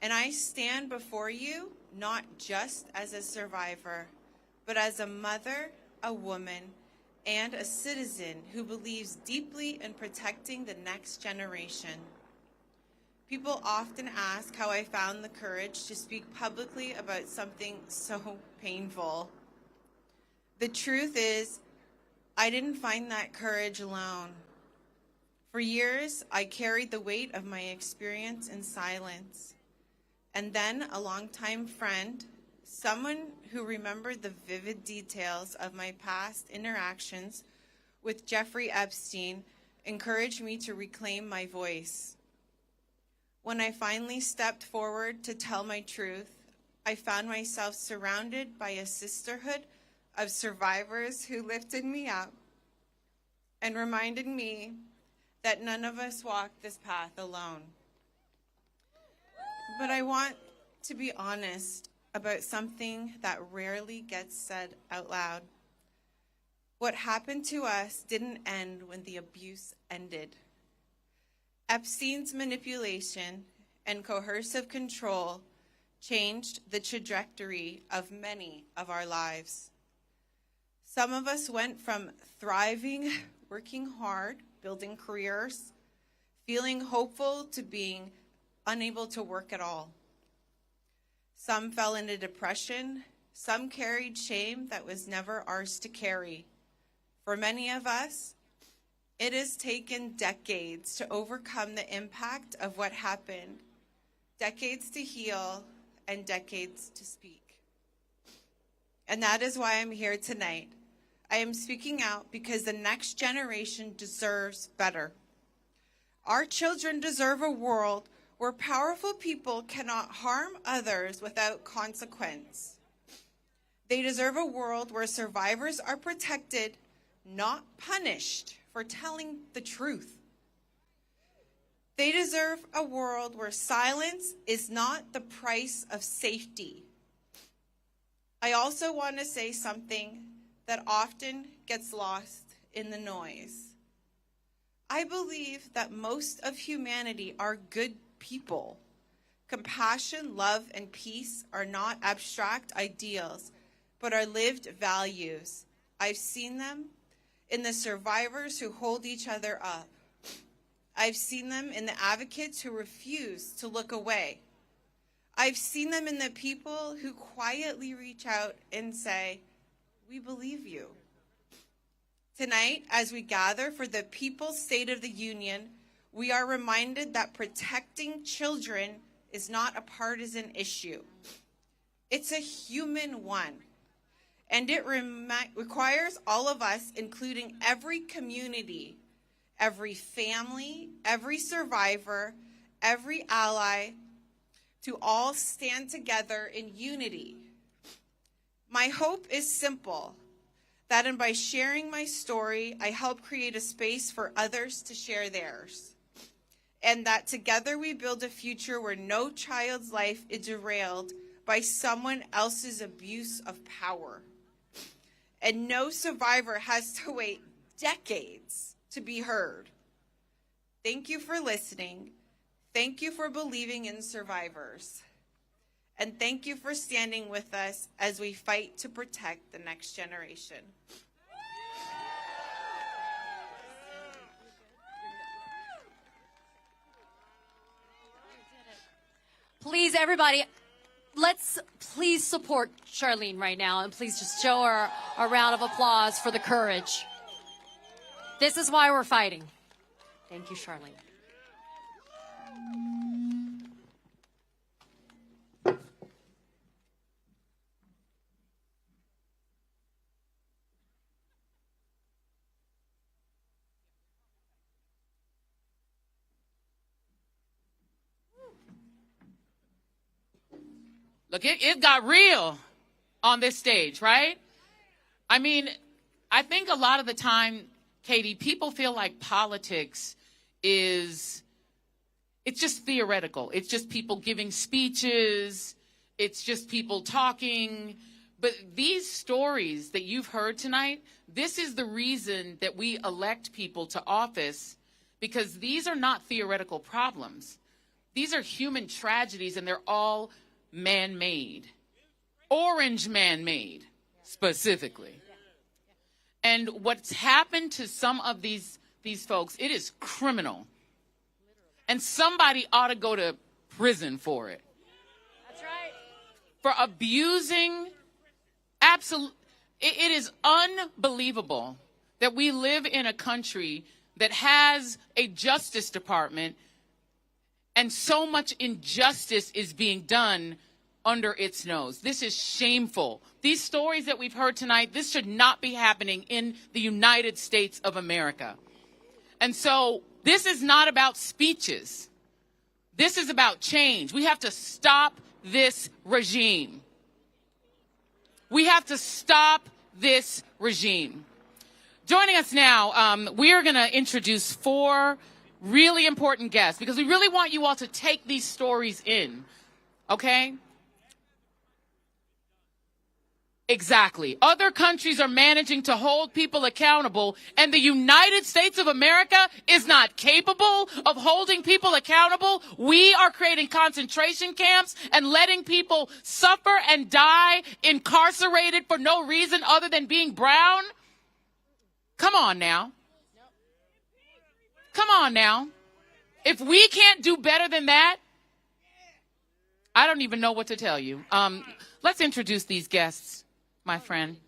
and I stand before you not just as a survivor, but as a mother, a woman, and a citizen who believes deeply in protecting the next generation. People often ask how I found the courage to speak publicly about something so painful. The truth is, I didn't find that courage alone. For years, I carried the weight of my experience in silence. And then a longtime friend, someone who remembered the vivid details of my past interactions with Jeffrey Epstein, encouraged me to reclaim my voice. When I finally stepped forward to tell my truth, I found myself surrounded by a sisterhood of survivors who lifted me up and reminded me that none of us walk this path alone. But I want to be honest about something that rarely gets said out loud. What happened to us didn't end when the abuse ended. Epstein's manipulation and coercive control changed the trajectory of many of our lives. Some of us went from thriving, working hard, building careers, feeling hopeful, to being unable to work at all. Some fell into depression. Some carried shame that was never ours to carry. For many of us, it has taken decades to overcome the impact of what happened, decades to heal, and decades to speak. And that is why I'm here tonight. I am speaking out because the next generation deserves better. Our children deserve a world where powerful people cannot harm others without consequence. They deserve a world where survivors are protected, not punished, for telling the truth. They deserve a world where silence is not the price of safety. I also want to say something that often gets lost in the noise. I believe that most of humanity are good people. Compassion, love, and peace are not abstract ideals, but are lived values. I've seen them in the survivors who hold each other up. I've seen them in the advocates who refuse to look away. I've seen them in the people who quietly reach out and say, "We believe you." Tonight, as we gather for the People's State of the Union, we are reminded that protecting children is not a partisan issue. It's a human one. And it requires all of us, including every community, every family, every survivor, every ally, to all stand together in unity. My hope is simple, that by sharing my story, I help create a space for others to share theirs. And that together we build a future where no child's life is derailed by someone else's abuse of power. And no survivor has to wait decades to be heard. Thank you for listening. Thank you for believing in survivors. And thank you for standing with us as we fight to protect the next generation. Please, everybody, let's please support Charlene right now, and please just show her a round of applause for the courage. This is why we're fighting. Thank you, Charlene. Look, it got real on this stage, right? I mean, I think a lot of the time, Katie, people feel like politics it's just theoretical. It's just people giving speeches. It's just people talking. But these stories that you've heard tonight, this is the reason that we elect people to office, because these are not theoretical problems. These are human tragedies, and they're all man-made. Orange man-made, specifically. And And what's happened to some of these folks, it is criminal. And somebody ought to go to prison for it. That's right. For abusing, it is unbelievable that we live in a country that has a Justice Department and so much injustice is being done under its nose. This is shameful. These stories that we've heard tonight, this should not be happening in the United States of America. And so this is not about speeches. This is about change. We have to stop this regime. We have to stop this regime. Joining us now, we are going to introduce 4 really important guests because we really want you all to take these stories in, okay? Exactly. Other countries are managing to hold people accountable, and the United States of America is not capable of holding people accountable. We are creating concentration camps and letting people suffer and die incarcerated for no reason other than being brown. Come on now. Come on now. If we can't do better than that, I don't even know what to tell you. Let's introduce these guests, my friend.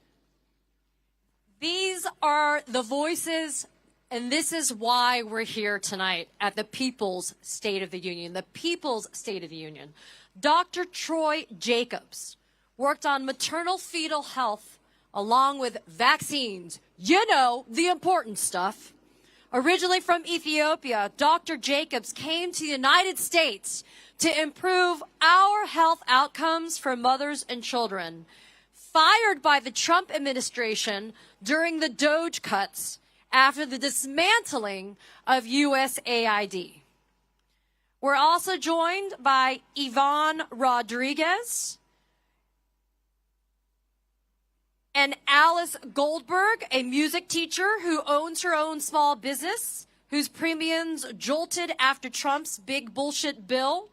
These are the voices, and this is why we're here tonight at the People's State of the Union, the People's State of the Union. Dr. Troy Jacobs worked on maternal fetal health along with vaccines. You know, the important stuff. Originally from Ethiopia, Dr. Jacobs came to the United States to improve our health outcomes for mothers and children. Fired by the Trump administration during the DOGE cuts after the dismantling of USAID. We're also joined by Yvonne Rodriguez and Alice Goldberg, a music teacher who owns her own small business, whose premiums jolted after Trump's big bullshit bill,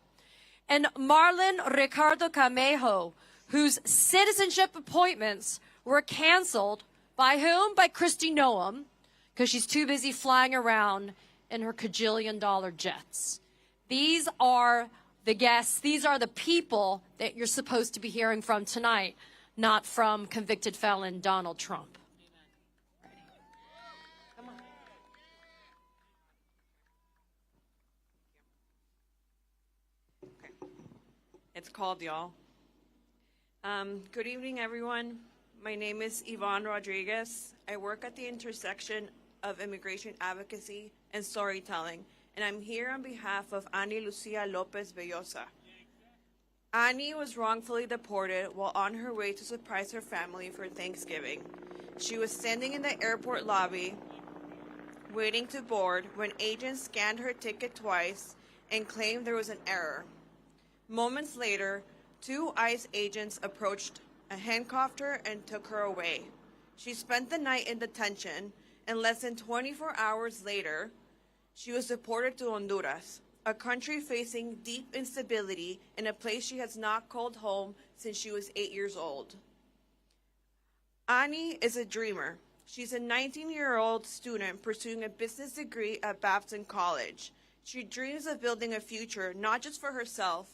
and Marlon Ricardo Camejo, whose citizenship appointments were canceled by whom? By Kristi Noem, because she's too busy flying around in her $cajillion jets. These are the guests, these are the people that you're supposed to be hearing from tonight, not from convicted felon Donald Trump. Come on. Okay. It's called, y'all. Good evening, everyone. My name is Yvonne Rodriguez. I work at the intersection of immigration advocacy and storytelling, and I'm here on behalf of Annie Lucia Lopez Bellosa. Annie was wrongfully deported while on her way to surprise her family for Thanksgiving. She was standing in the airport lobby waiting to board when agents scanned her ticket twice and claimed there was an error. Moments later, 2 ICE agents approached, handcuffed her, and took her away. She spent the night in detention, and less than 24 hours later, she was deported to Honduras, a country facing deep instability in a place she has not called home since she was 8 years old. Annie is a dreamer. She's a 19-year-old student pursuing a business degree at Babson College. She dreams of building a future not just for herself,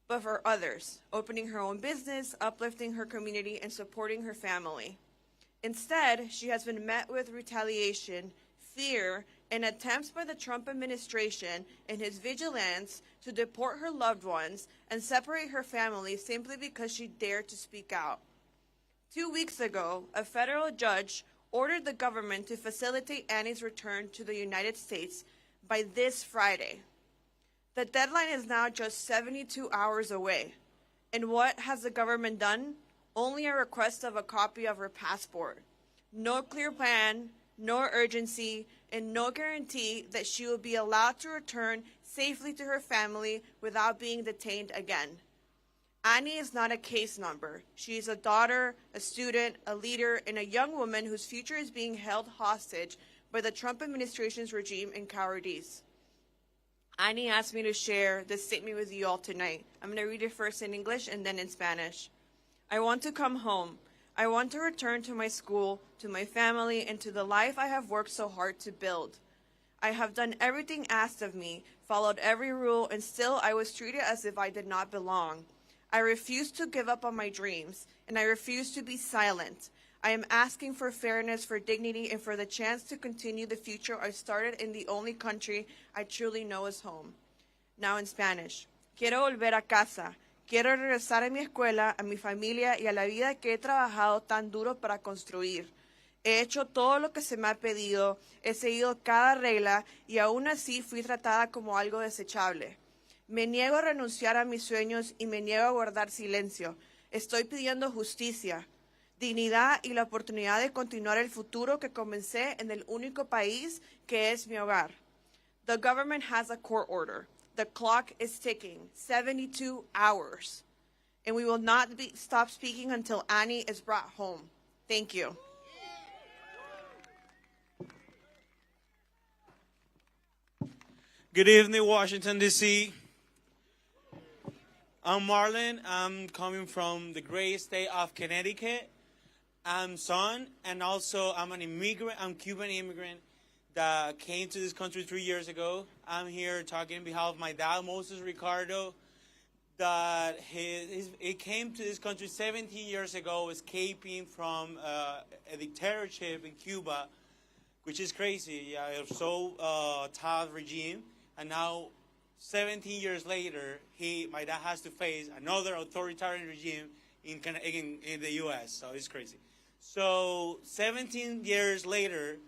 but for others, opening her own business, uplifting her community, and supporting her family. Instead, she has been met with retaliation, fear, and attempts by the Trump administration and his vigilantes to deport her loved ones and separate her family simply because she dared to speak out. 2 weeks ago, a federal judge ordered the government to facilitate Annie's return to the United States by this Friday. The deadline is now just 72 hours away. And what has the government done? Only a request of a copy of her passport. No clear plan, no urgency, and no guarantee that she will be allowed to return safely to her family without being detained again. Annie is not a case number. She is a daughter, a student, a leader, and a young woman whose future is being held hostage by the Trump administration's regime and cowardice. Annie asked me to share this statement with you all tonight. I'm going to read it first in English and then in Spanish. I want to come home. I want to return to my school, to my family, and to the life I have worked so hard to build. I have done everything asked of me, followed every rule, and still I was treated as if I did not belong. I refuse to give up on my dreams, and I refuse to be silent. I am asking for fairness, for dignity, and for the chance to continue the future I started in the only country I truly know as home. Now in Spanish. Quiero volver a casa. Quiero regresar a mi escuela, a mi familia y a la vida que he trabajado tan duro para construir. He hecho todo lo que se me ha pedido, he seguido cada regla y aún así fui tratada como algo desechable. Me niego a renunciar a mis sueños y me niego a guardar silencio. Estoy pidiendo justicia, dignidad y la oportunidad de continuar el futuro que comencé en el único país que es mi hogar. The government has a court order. The clock is ticking, 72 hours. And we will not stop speaking until Annie is brought home. Thank you. Good evening, Washington, D.C. I'm Marlon. I'm coming from the great state of Connecticut. I'm son, and also I'm an immigrant. I'm Cuban immigrant that came to this country 3 years ago. I'm here talking on behalf of my dad, Moses Ricardo, that he came to this country 17 years ago, escaping from a dictatorship in Cuba, which is crazy. Yeah, it was so tough regime. And now, 17 years later, my dad has to face another authoritarian regime in the U.S., so it's crazy. So 17 years later,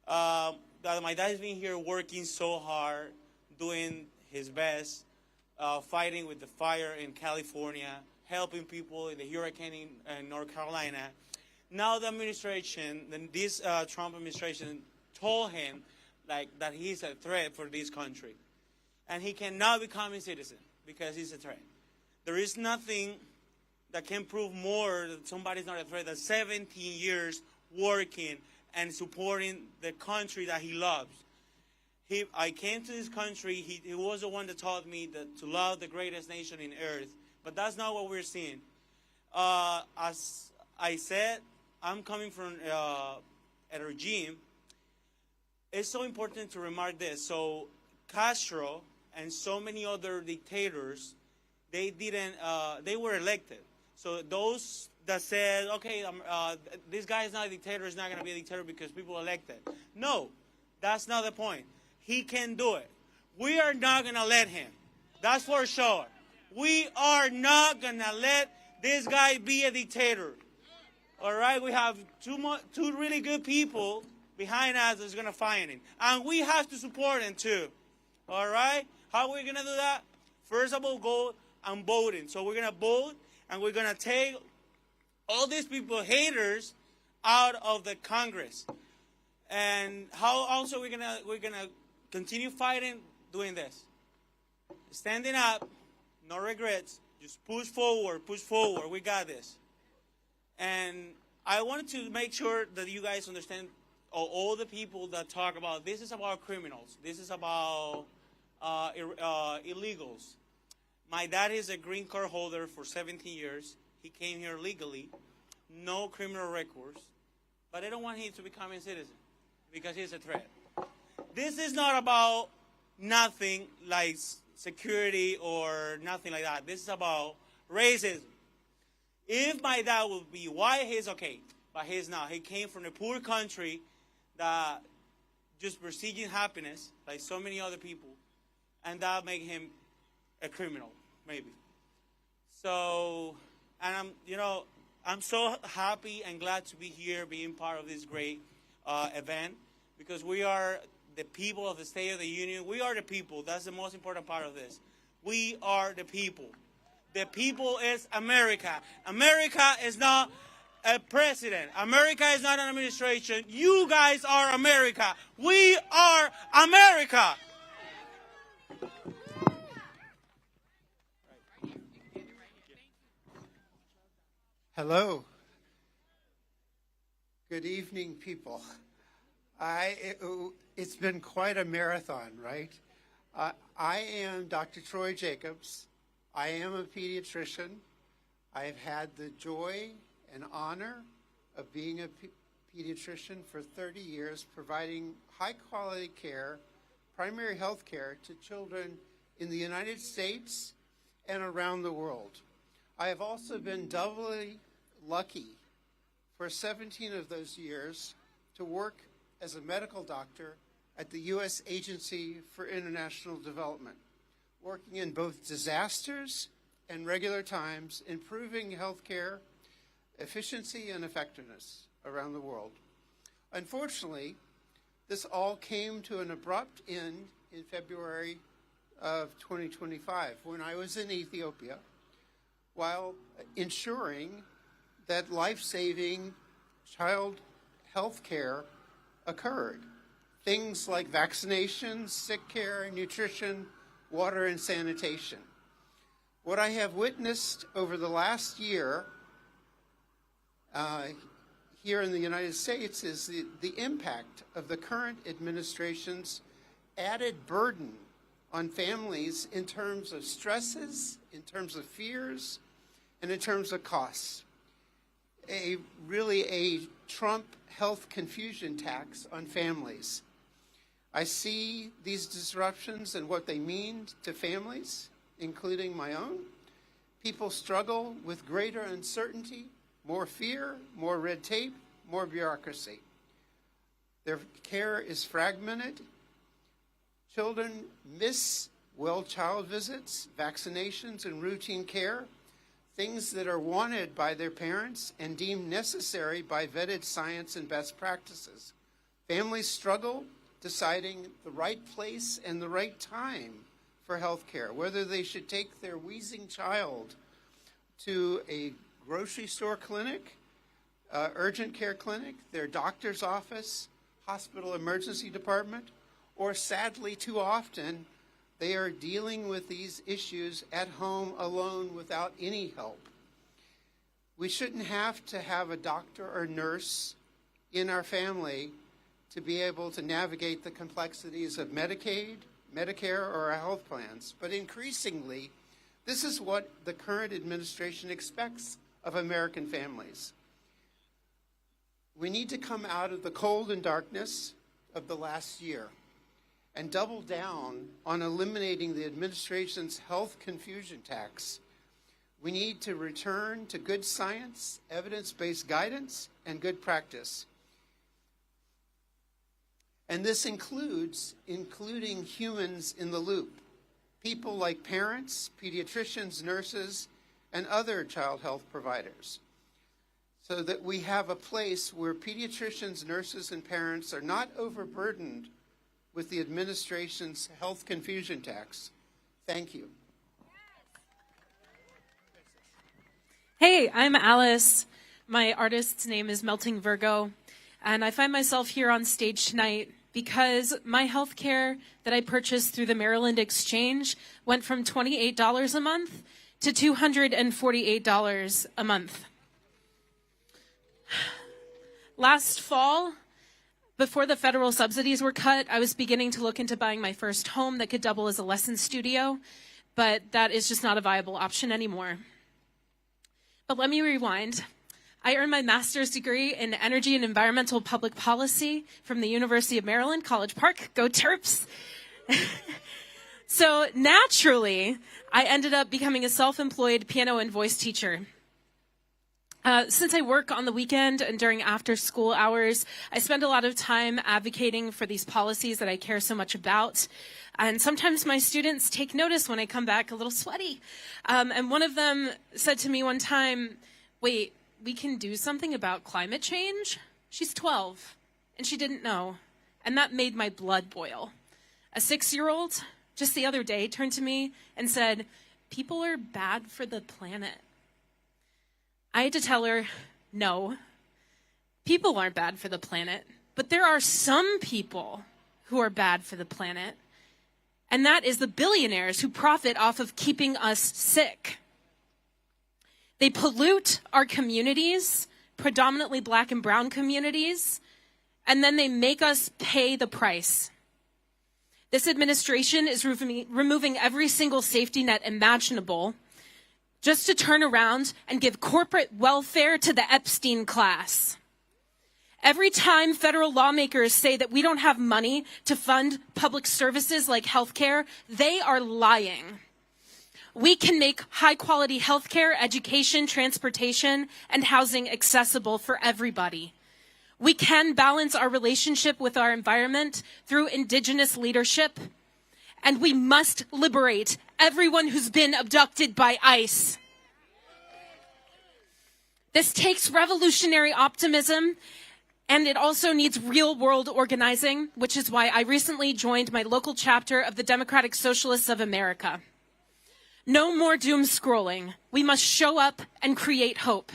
my dad has been here working so hard, doing his best, fighting with the fire in California, helping people in the hurricane in North Carolina. Now the administration, this Trump administration, told him that he's a threat for this country. And he cannot become a citizen because he's a threat. There is nothing that can prove more that somebody's not a threat than 17 years working and supporting the country that he loves. I came to this country, he was the one that taught me to love the greatest nation in earth. But that's not what we're seeing. As I said, I'm coming from a regime. It's so important to remark this. So Castro and so many other dictators, they were elected. So those that said, okay, this guy is not a dictator, is not going to be a dictator because people elected. No, that's not the point. He can do it. We are not going to let him. That's for sure. We are not going to let this guy be a dictator. All right? We have two really good people behind us that's going to fight him. And we have to support him too. All right? How are we going to do that? First of all, go and voting. So we're going to vote, and we're going to take all these people, haters, out of the Congress. And how also we're gonna continue fighting, doing this. Standing up, no regrets, just push forward, we got this. And I wanted to make sure that you guys understand, all the people that talk about, this is about criminals, this is about illegals. My dad is a green card holder for 17 years. He came here legally, no criminal records, but I don't want him to become a citizen because he's a threat. This is not about nothing like security or nothing like that. This is about racism. If my dad would be white, he's okay, but he's not. He came from a poor country that just pursuing happiness, like so many other people, and that make him a criminal, maybe. So, and I'm so happy and glad to be here, being part of this great event, because we are the people of the State of the Union. We are the people. That's the most important part of this. We are the people. The people is America. America is not a president. America is not an administration. You guys are America. We are America. Hello. Good evening, people. It's been quite a marathon, right? I am Dr. Troy Jacobs. I am a pediatrician. I've had the joy and honor of being a pediatrician for 30 years, providing high-quality care, primary health care to children in the United States and around the world. I have also been doubly lucky for 17 of those years to work as a medical doctor at the U.S. Agency for International Development, working in both disasters and regular times, improving healthcare efficiency and effectiveness around the world. Unfortunately, this all came to an abrupt end in February of 2025 when I was in Ethiopia while ensuring that life-saving child health care occurred. Things like vaccinations, sick care, nutrition, water, and sanitation. What I have witnessed over the last year here in the United States is the impact of the current administration's added burden on families in terms of stresses, in terms of fears, and in terms of costs. Really a Trump health confusion tax on families. I see these disruptions and what they mean to families, including my own. People struggle with greater uncertainty, more fear, more red tape, more bureaucracy. Their care is fragmented. Children miss well-child visits, vaccinations, and routine care, things that are wanted by their parents and deemed necessary by vetted science and best practices. Families struggle deciding the right place and the right time for health care, whether they should take their wheezing child to a grocery store clinic, urgent care clinic, their doctor's office, hospital emergency department, or sadly too often they are dealing with these issues at home alone without any help. We shouldn't have to have a doctor or nurse in our family to be able to navigate the complexities of Medicaid, Medicare, or our health plans. But increasingly, this is what the current administration expects of American families. We need to come out of the cold and darkness of the last year and double down on eliminating the administration's health confusion tax. We need to return to good science, evidence-based guidance, and good practice. And this includes including humans in the loop, people like parents, pediatricians, nurses, and other child health providers, so that we have a place where pediatricians, nurses, and parents are not overburdened with the administration's health confusion tax. Thank you. Hey, I'm Alice. My artist's name is Melting Virgo, and I find myself here on stage tonight because my health care that I purchased through the Maryland Exchange went from $28 a month to $248 a month. Last fall, before the federal subsidies were cut, I was beginning to look into buying my first home that could double as a lesson studio, but that is just not a viable option anymore. But let me rewind. I earned my master's degree in energy and environmental public policy from the University of Maryland, College Park. Go Terps! So naturally, I ended up becoming a self-employed piano and voice teacher. Since I work on the weekend and during after-school hours, I spend a lot of time advocating for these policies that I care so much about. And sometimes my students take notice when I come back a little sweaty. And one of them said to me one time, wait, we can do something about climate change? She's 12, and she didn't know. And that made my blood boil. A 6-year-old, just the other day, turned to me and said, people are bad for the planet. I had to tell her, no, people aren't bad for the planet, but there are some people who are bad for the planet, and that is the billionaires who profit off of keeping us sick. They pollute our communities, predominantly black and brown communities, and then they make us pay the price. This administration is removing every single safety net imaginable just to turn around and give corporate welfare to the Epstein class. Every time federal lawmakers say that we don't have money to fund public services like healthcare, they are lying. We can make high-quality healthcare, education, transportation, and housing accessible for everybody. We can balance our relationship with our environment through indigenous leadership, and we must liberate everyone who's been abducted by ICE. This takes revolutionary optimism, and it also needs real-world organizing, which is why I recently joined my local chapter of the Democratic Socialists of America. No more doom scrolling. We must show up and create hope.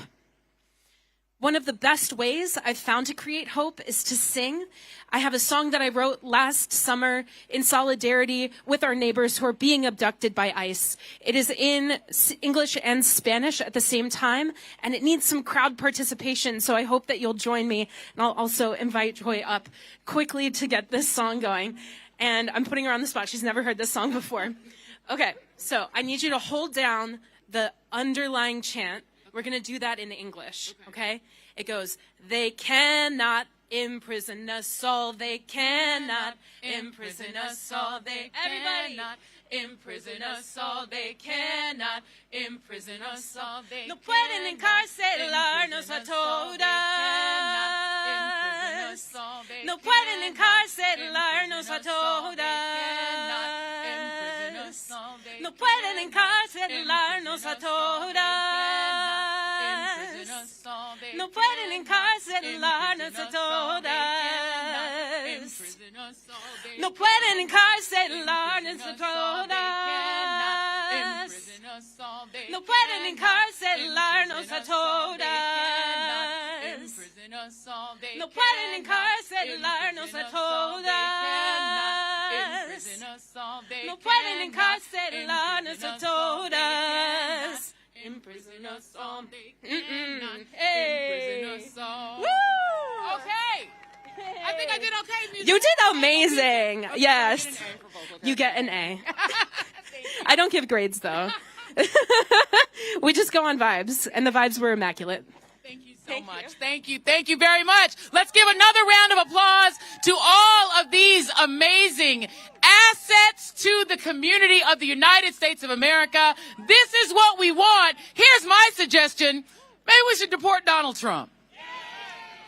One of the best ways I've found to create hope is to sing. I have a song that I wrote last summer in solidarity with our neighbors who are being abducted by ICE. It is in English and Spanish at the same time, and it needs some crowd participation, so I hope that you'll join me. And I'll also invite Joy up quickly to get this song going. And I'm putting her on the spot. She's never heard this song before. Okay, so I need you to hold down the underlying chant. We're going to do that in English, okay? It goes, they cannot imprison us all. They cannot imprison us all. They cannot imprison us all. They cannot imprison us all. No pueden encarcelarnos a todas. No pueden encarcelarnos a todas. No pueden encarcelarnos a todas. No pueden encarcelarnos a todas. No pueden encarcelarnos a todas. No pueden encarcelarnos a todas. No pueden encarcelarnos a todas. No pueden encarcelarnos a todas. Imprison us all. Hey. Woo! Okay. I think I did okay. You did amazing. Yes. You get an A. I don't give grades, though. We just go on vibes, and the vibes were immaculate. Thank you so much. Thank you. Thank you very much. Let's give another round of applause to all of these amazing assets to the community of the United States of America. This is what we want. Here's my suggestion. Maybe we should deport Donald Trump.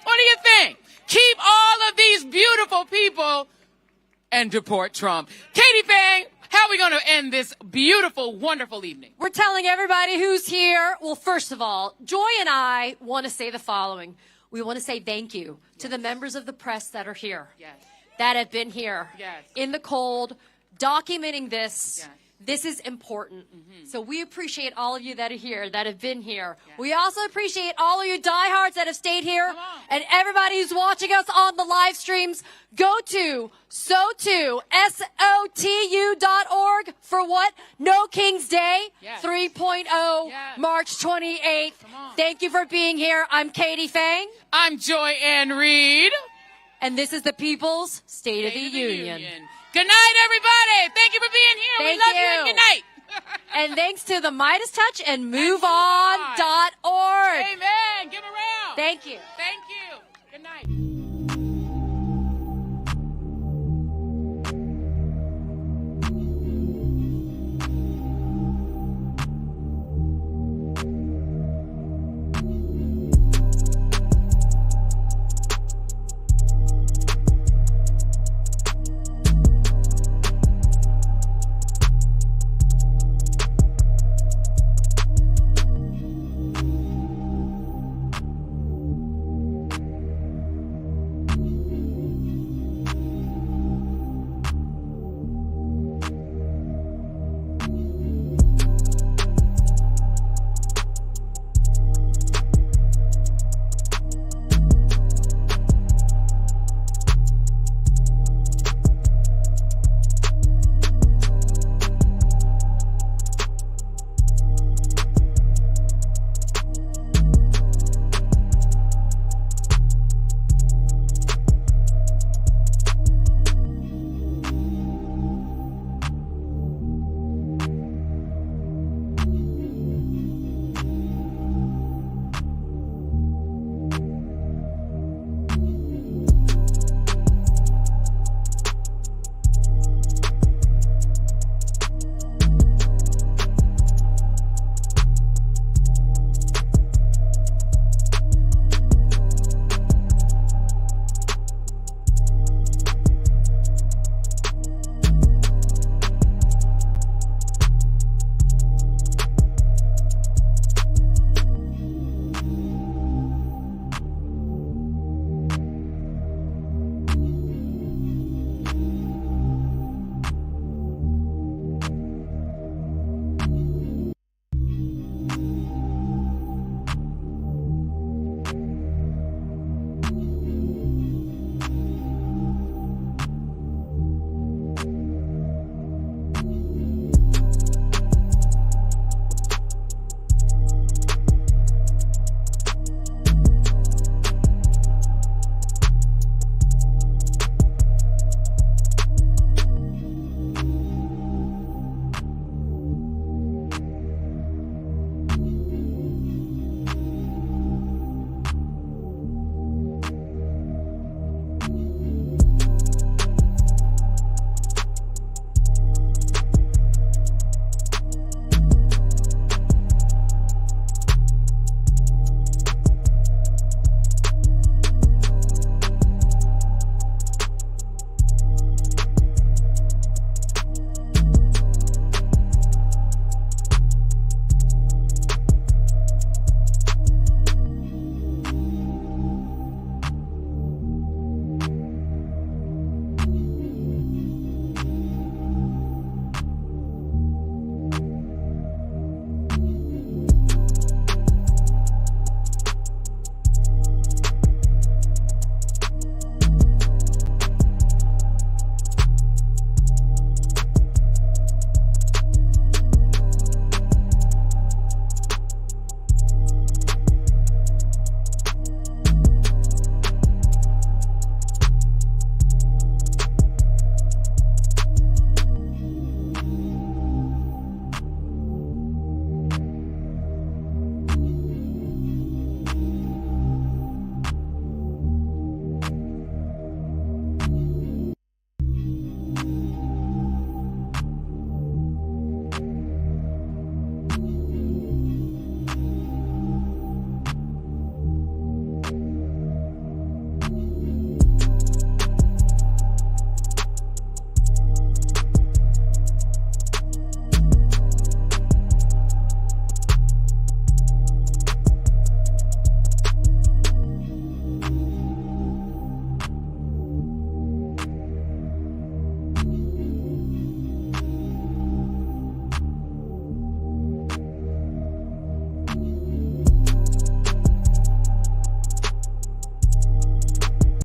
What do you think? Keep all of these beautiful people and deport Trump. Katie Fang, how are we going to end this beautiful, wonderful evening? We're telling everybody who's here. Well, first of all, Joy and I want to say the following. We want to say thank you to the members of the press that are here, that have been here in the cold, documenting this. This is important. So we appreciate all of you that are here, that have been here. We also appreciate all of you diehards that have stayed here. And everybody who's watching us on the live streams, go to SOTU.org for what? No King's Day 3.0, March 28th. Thank you for being here. I'm Katie Fang. I'm Joy Ann Reid. And this is the People's State of the Union. Good night, everybody. Thank you for being here. Thank we love you. And good night. And thanks to the Midas Touch and MoveOn.org. Amen. Give a round. Thank you. Thank you. Good night.